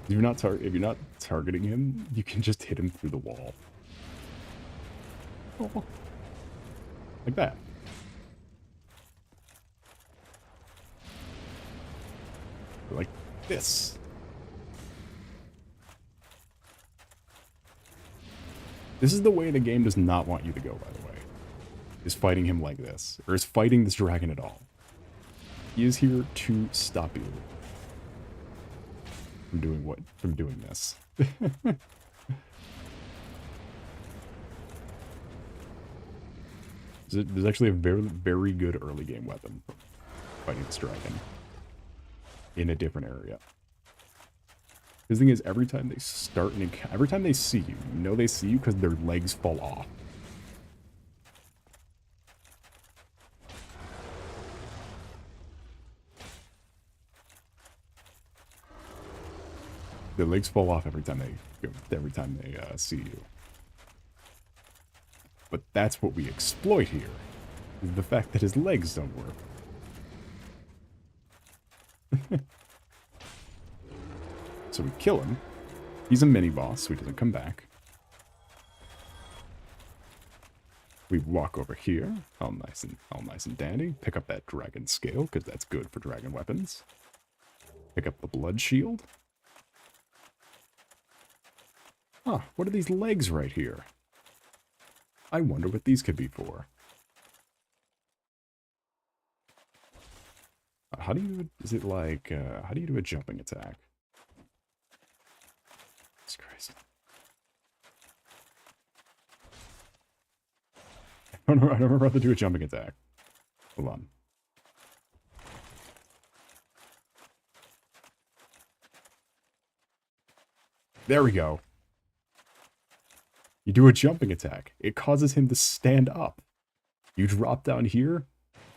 If you're not targeting him, you can just hit him through the wall. Oh. Like that. Like this. This is the way the game does not want you to go, by the way. Is fighting him like this. Or is fighting this dragon at all. He is here to stop you. From doing this. There's actually a very, very good early game weapon for fighting this dragon. In a different area. The thing is, every time they start an encounter, every time they see you, you know they see you because their legs fall off. The legs fall off every time they see you. But that's what we exploit here, is the fact that his legs don't work. So we kill him. He's a mini-boss, so he doesn't come back. We walk over here, all nice and dandy. Pick up that dragon scale, because that's good for dragon weapons. Pick up the blood shield. Huh, what are these legs right here? I wonder what these could be for. How do you, is it like, how do you do a jumping attack? Jesus Christ. I don't remember how to do a jumping attack. Hold on. There we go. You do a jumping attack. It causes him to stand up. You drop down here.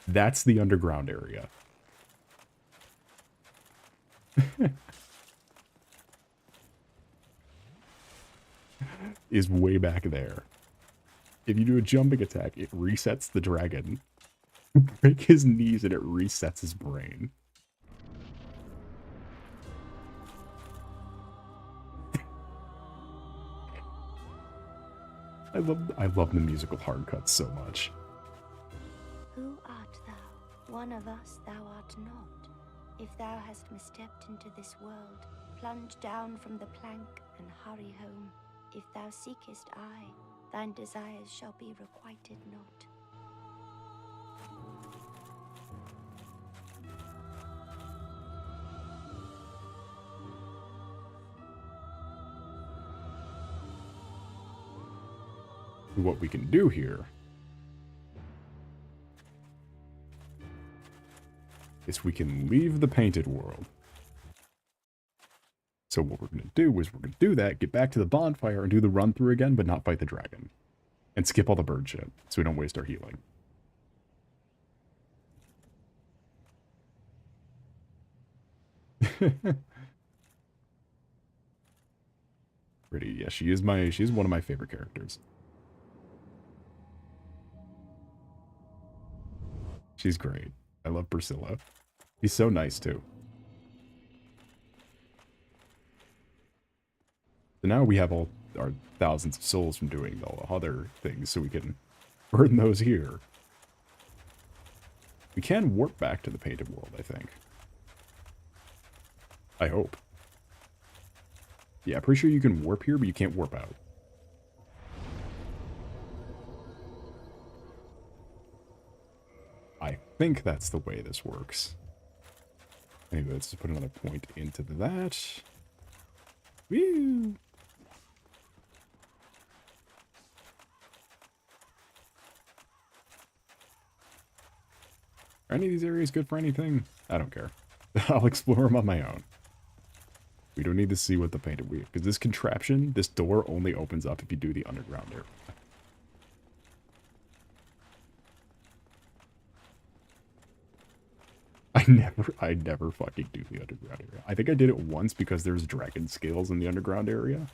That's the underground area. Is way back there. If you do a jumping attack, it resets the dragon. Break his knees and it resets his brain. I love the musical hard cuts so much. Who art thou? One of us thou art not. If thou hast misstepped into this world, plunge down from the plank and hurry home. If thou seekest I, thine desires shall be requited not. What we can do here is we can leave the painted world. So what we're going to do is we're going to do that, get back to the bonfire, and do the run through again, but not fight the dragon. And skip all the bird shit, so we don't waste our healing. Pretty, yeah, she's one of my favorite characters. She's great. I love Priscilla. He's so nice, too. So now we have all our thousands of souls from doing all the other things, so we can burn those here. We can warp back to the painted world, I think. I hope. Yeah, pretty sure you can warp here, but you can't warp out. I think that's the way this works. Anyway, let's just put another point into that. Woo! Are any of these areas good for anything? I don't care. I'll explore them on my own. We don't need to see what the painted weave, because this contraption, this door only opens up if you do the underground area. I never fucking do the underground area. I think I did it once because there's dragon scales in the underground area.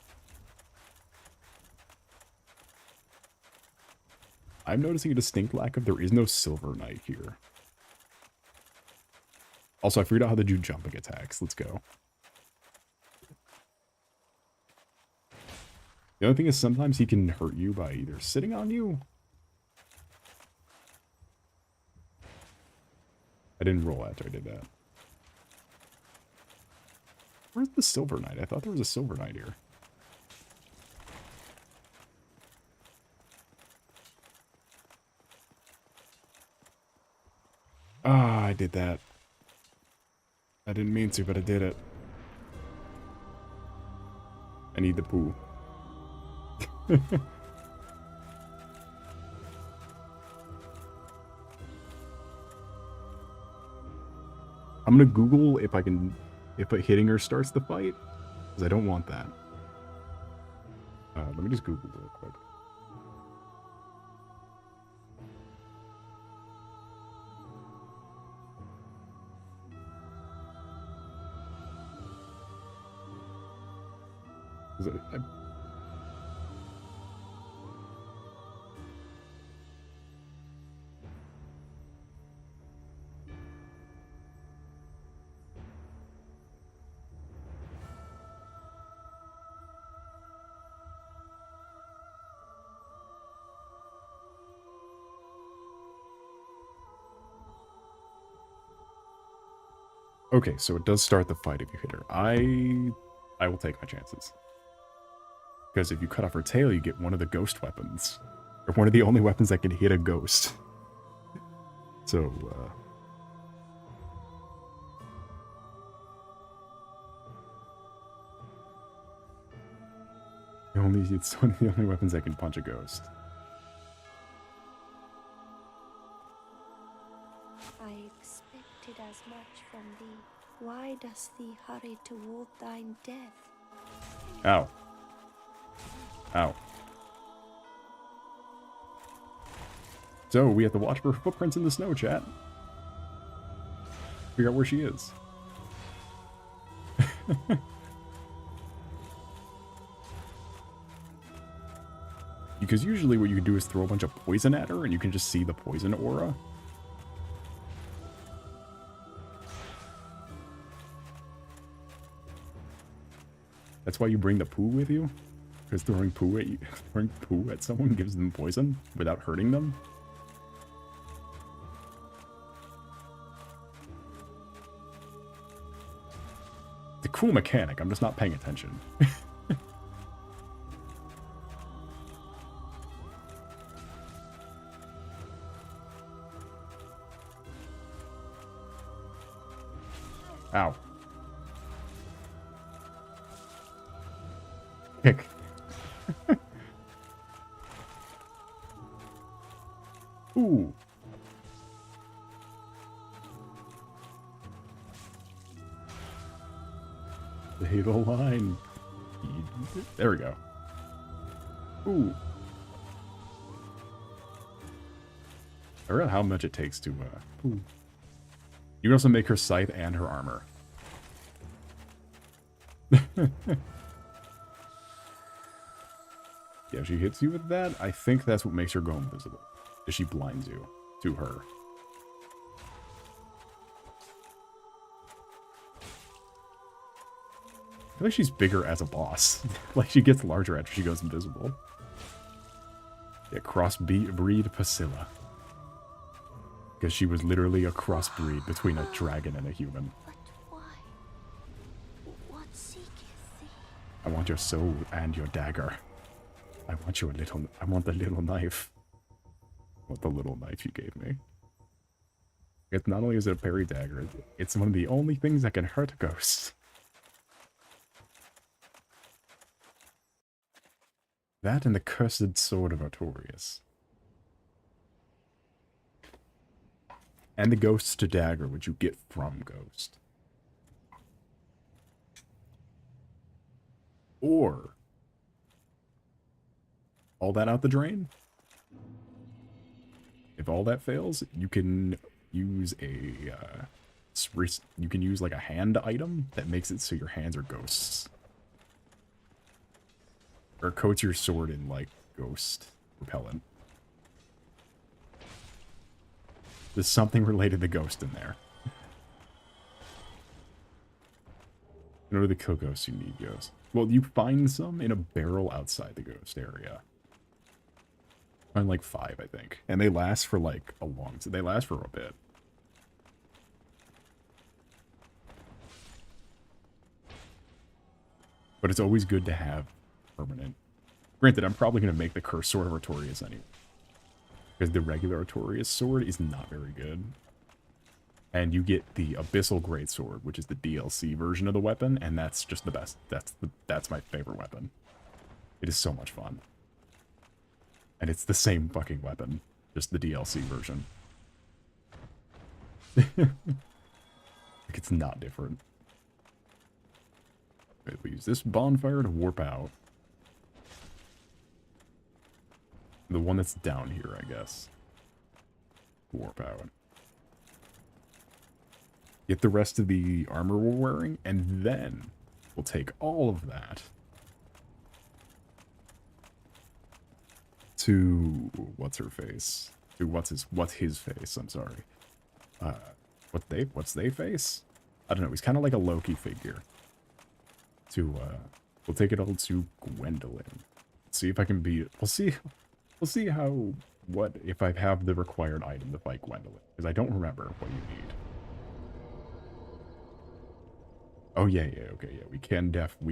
I'm noticing a distinct lack of there is no Silver Knight here. Also, I figured out how to do jumping attacks. Let's go. The only thing is sometimes he can hurt you by either sitting on you. I didn't roll after I did that. Where's the Silver Knight? I thought there was a Silver Knight here. Ah, I did that. I didn't mean to, but I did it. I need the poo. I'm gonna Google if hitting her starts the fight, because I don't want that. Let me just Google real quick. Okay, so it does start the fight if you hit her. I will take my chances. Because if you cut off her tail, you get one of the ghost weapons. Or one of the only weapons that can hit a ghost. So, it's one of the only weapons that can punch a ghost. I expected as much from thee. Why dost thee hurry toward thine death? Ow. Ow. So, we have to watch for footprints in the snow, chat. Figure out where she is. Because usually what you can do is throw a bunch of poison at her and you can just see the poison aura. That's why you bring the poo with you? Because throwing poo at someone gives them poison without hurting them? It's a cool mechanic, I'm just not paying attention. Ow. Kick. Ooh. Say the line. There we go. Ooh. I forgot how much it takes to, ooh. You can also make her scythe and her armor. Yeah, she hits you with that. I think that's what makes her go invisible. Is she blinds you to her. I feel like she's bigger as a boss. Like, she gets larger after she goes invisible. Yeah, crossbreed Pasilla. Because she was literally a crossbreed between a dragon and a human. But why? What seeketh thee? I want your soul and your dagger. I want the little knife. I want the little knife you gave me. It's not only is it a parry dagger, it's one of the only things that can hurt ghosts. That and the cursed sword of Artorias. And the Ghost's dagger, which you get from Ghost. Or all that out the drain. If all that fails, you can use like a hand item that makes it so your hands are ghosts. Or coats your sword in like ghost repellent. There's something related to ghost in there. In order to kill ghosts, you need ghosts. Well, you find some in a barrel outside the ghost area. Find like 5, I think. And they last for like a long time. They last for a bit. But it's always good to have permanent. Granted, I'm probably going to make the Cursed Sword of Artorias anyway. Because the regular Artorias sword is not very good. And you get the Abyssal Greatsword, which is the DLC version of the weapon, and that's just the best. That's my favorite weapon. It is so much fun. And it's the same fucking weapon, just the DLC version. Like, it's not different. Wait, we use this bonfire to warp out. The one that's down here, I guess. Warp out. Get the rest of the armor we're wearing, and then we'll take all of that to what's her face? To what's his face? I'm sorry. What's they face? I don't know. He's kind of like a Loki figure. We'll take it all to Gwendolyn. See if I can beat it. We'll see if I have the required item to fight Gwendolyn, because I don't remember what you need. Oh yeah, okay, yeah. We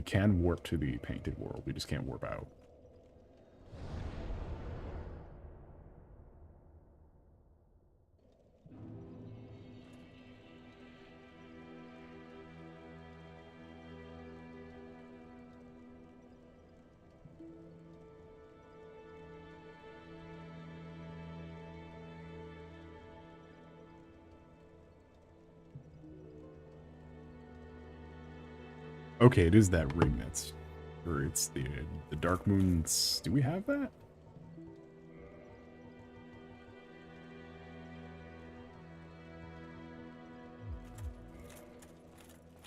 can warp to the painted world. We just can't warp out. Okay, it is that ring that's... Or it's the Dark Moons... Do we have that?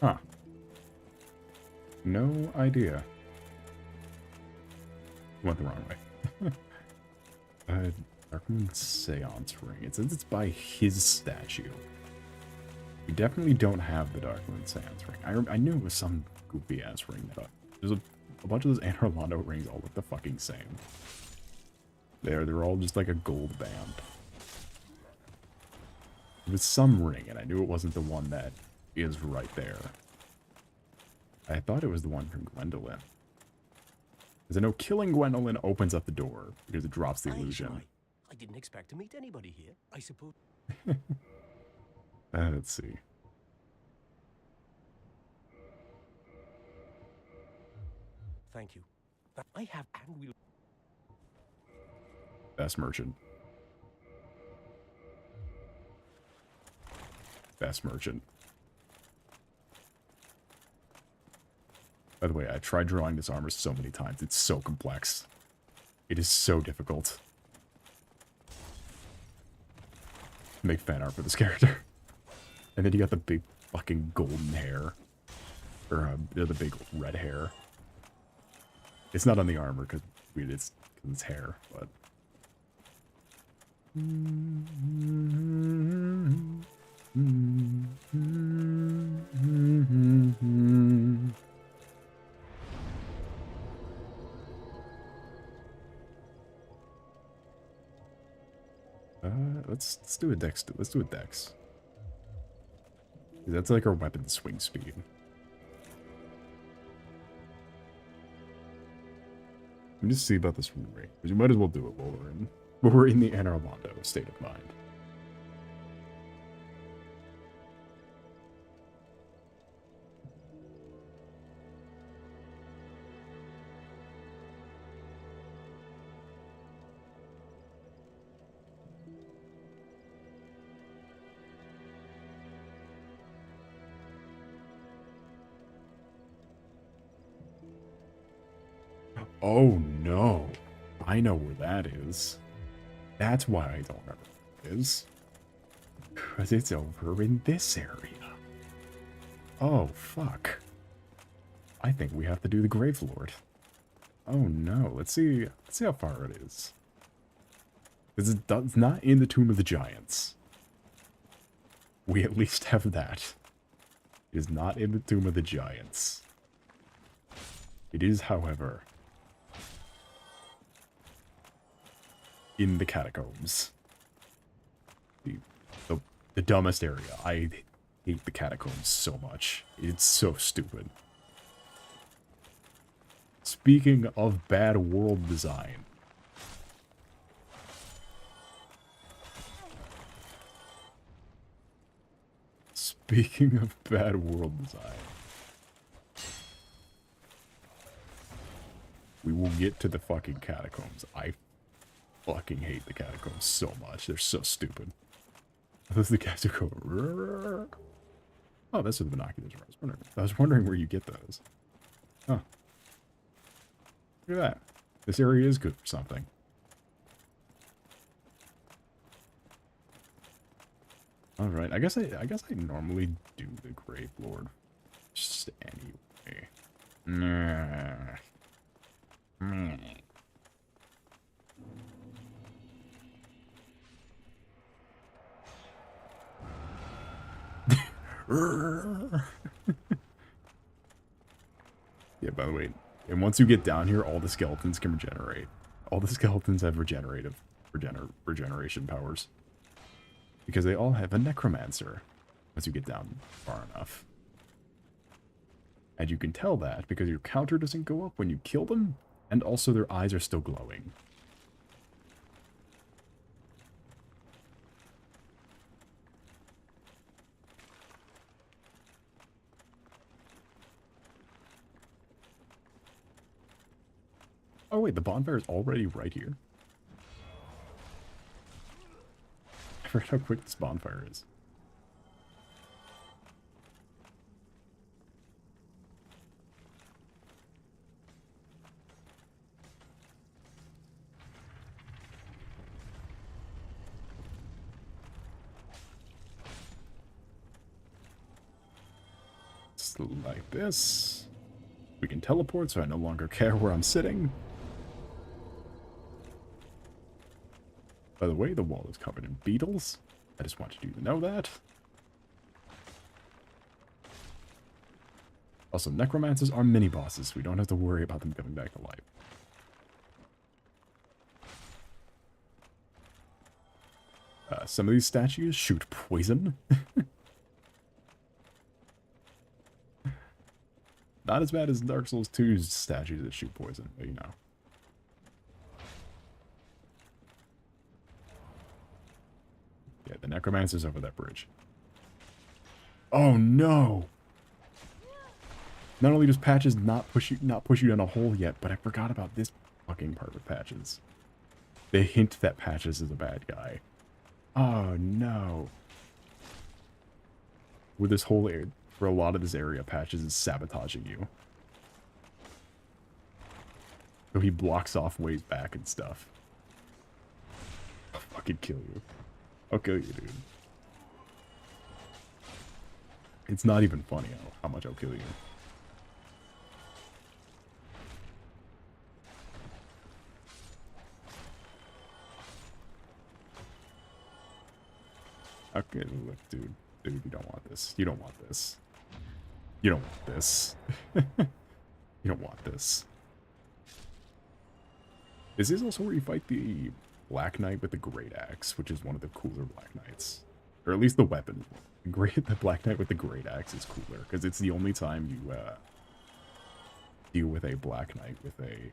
Huh. No idea. Went the wrong way. Dark Moon Seance ring. It says it's by his statue. We definitely don't have the Dark Moon Seance ring. I knew it was some goofy ass ring. There's a bunch of those Anor Londo rings all look the fucking same. They're all just like a gold band. It was some ring, and I knew it wasn't the one that is right there. I thought it was the one from Gwendolyn. Because I know killing Gwendolyn opens up the door because it drops the illusion. I didn't expect to meet anybody here. I suppose. Let's see. Thank you. I have and will. Best merchant. Best merchant. By the way, I tried drawing this armor so many times. It's so complex. It is so difficult. Make fan art for this character. And then you got the big fucking golden hair. Or the big red hair. It's not on the armor because it's hair, but... Let's do a dex. Let's do a dex. That's like our weapon swing speed. Let me just see about this ring. Because you might as well do it while we're in the Andromeda state of mind. Oh no, I know where that is. That's why I don't remember where it is. Because it's over in this area. Oh, fuck. I think we have to do the Grave Lord. Oh no, let's see how far it is. Because it's not in the Tomb of the Giants. We at least have that. It is not in the Tomb of the Giants. It is, however, in the catacombs. The dumbest area. I hate the catacombs so much. It's so stupid. Speaking of bad world design. Speaking of bad world design. We will get to the fucking catacombs. I fucking hate the catacombs so much. They're so stupid. Those are the guys who go... Rrr. Oh, that's what the binoculars are. I was wondering where you get those. Huh. Look at that. This area is good for something. Alright, I guess I normally do the Grave Lord. Just anyway. Nah. Yeah, by the way, and once you get down here, all the skeletons can regenerate. All the skeletons have regeneration powers. Because they all have a necromancer once you get down far enough. And you can tell that because your counter doesn't go up when you kill them, and also their eyes are still glowing. Oh wait, the bonfire is already right here. I forgot how quick this bonfire is. Just like this. We can teleport, so I no longer care where I'm sitting. By the way, the wall is covered in beetles. I just wanted you to know that. Also, necromancers are mini-bosses. We don't have to worry about them coming back to life. Some of these statues shoot poison. Not as bad as Dark Souls 2's statues that shoot poison, but you know. Yeah, the Necromancer's over that bridge. Oh no! Not only does Patches not push you down a hole yet, but I forgot about this fucking part with Patches. They hint that Patches is a bad guy. Oh no. With this whole area, for a lot of this area, Patches is sabotaging you. So he blocks off ways back and stuff. I'll fucking kill you. I'll kill you, dude. It's not even funny how much I'll kill you. Okay, look, dude. Dude, you don't want this. You don't want this. You don't want this. You don't want this. This is also where you fight the Black Knight with the Great Axe, which is one of the cooler Black Knights. Or at least the weapon. The Black Knight with the Great Axe is cooler, because it's the only time you deal with a Black Knight with a...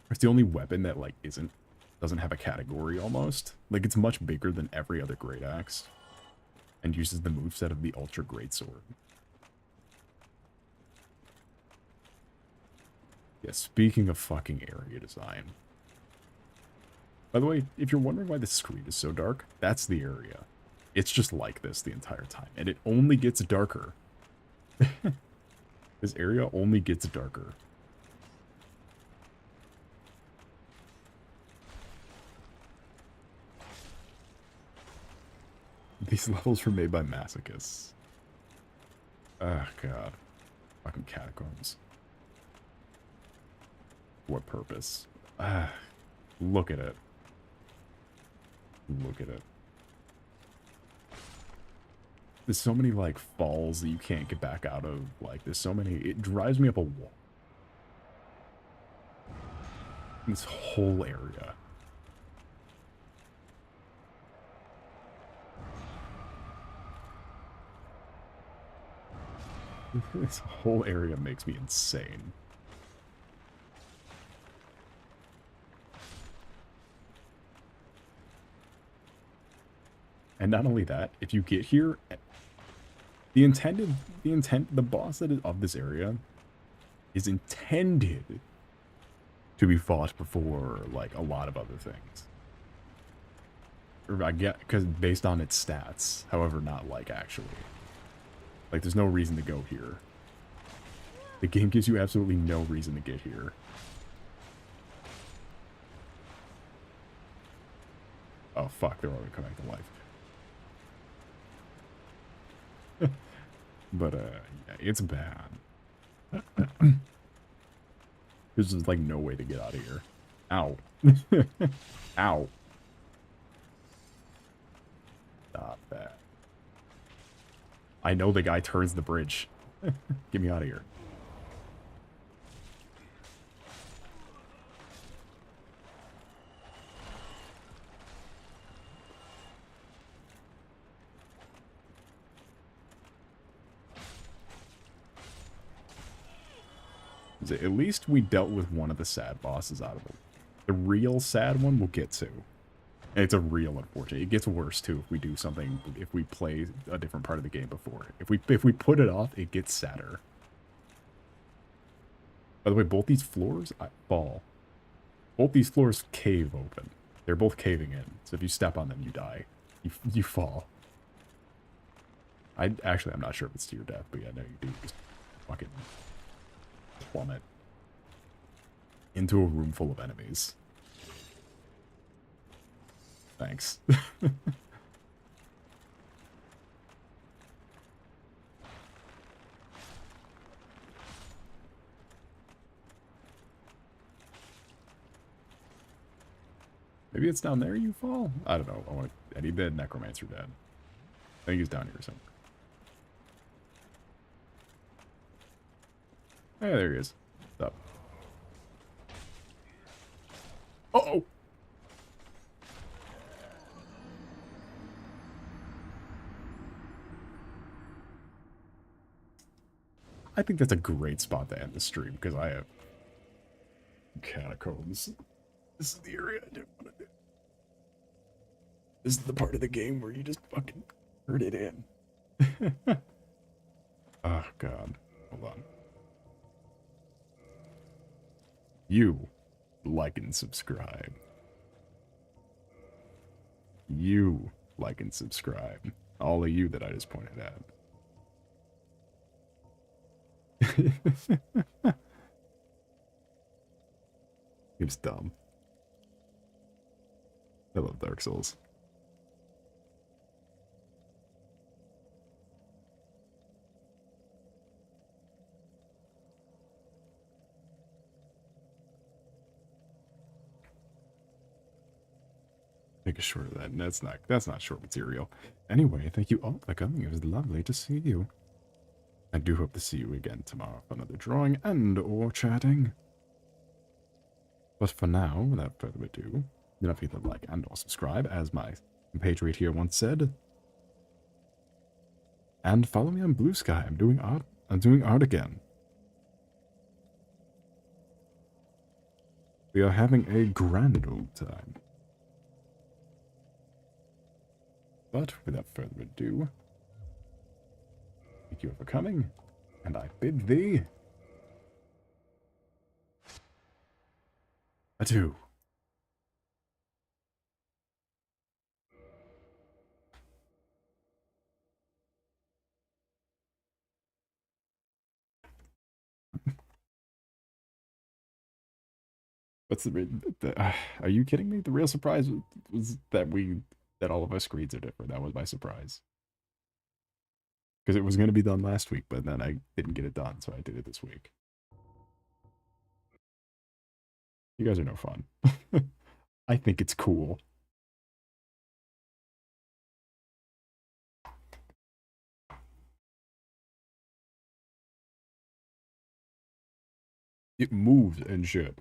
It's the only weapon that, like, doesn't have a category, almost. Like, it's much bigger than every other Great Axe. And uses the moveset of the Ultra Great Sword. Yeah, speaking of fucking area design. By the way, if you're wondering why the screen is so dark, that's the area. It's just like this the entire time. And it only gets darker. This area only gets darker. These levels were made by masochists. Oh, God. Fucking catacombs. What purpose? Ah, look at it. Look at it. There's so many, like, falls that you can't get back out of. Like, there's so many... It drives me up a wall. This whole area. This whole area makes me insane. And not only that, if you get here, the boss that is of this area is intended to be fought before, like, a lot of other things. Or I get, because based on its stats, however, not, like, actually. Like, there's no reason to go here. The game gives you absolutely no reason to get here. Oh, fuck, they're all gonna come back to life. But, yeah, it's bad. There's just, like, no way to get out of here. Ow. Ow. Stop that. I know the guy turns the bridge. Get me out of here. At least we dealt with one of the sad bosses out of it. The real sad one we'll get to. It's a real unfortunate. It gets worse too if we do something, if we play a different part of the game before. If we put it off, it gets sadder. By the way, both these floors fall. Both these floors cave open. They're both caving in. So if you step on them, you die. You fall. I'm not sure if it's to your death, but yeah, no, you do. Just fucking plummet into a room full of enemies. Thanks. Maybe it's down there you fall? I don't know. I need the Necromancer dead. I think he's down here somewhere. Hey, there he is. What's up? Uh-oh! I think that's a great spot to end the stream, because I have catacombs. This is the area I didn't want to do. This is the part of the game where you just fucking turn it in. Oh, God. Hold on. You like and subscribe. You like and subscribe. All of you that I just pointed at. It's dumb. I love Dark Souls. Take a short of that. And that's not short material. Anyway, thank you all for coming. It was lovely to see you. I do hope to see you again tomorrow for another drawing and or chatting. But for now, without further ado, do not forget to like and or subscribe, as my compatriot here once said. And follow me on Blue Sky. I'm doing art again. We are having a grand old time. But without further ado, thank you for coming, and I bid thee adieu. What's are you kidding me? The real surprise was that all of our screens are different. That was my surprise. Because it was going to be done last week, but then I didn't get it done, so I did it this week. You guys are no fun. I think it's cool. It moves and shit.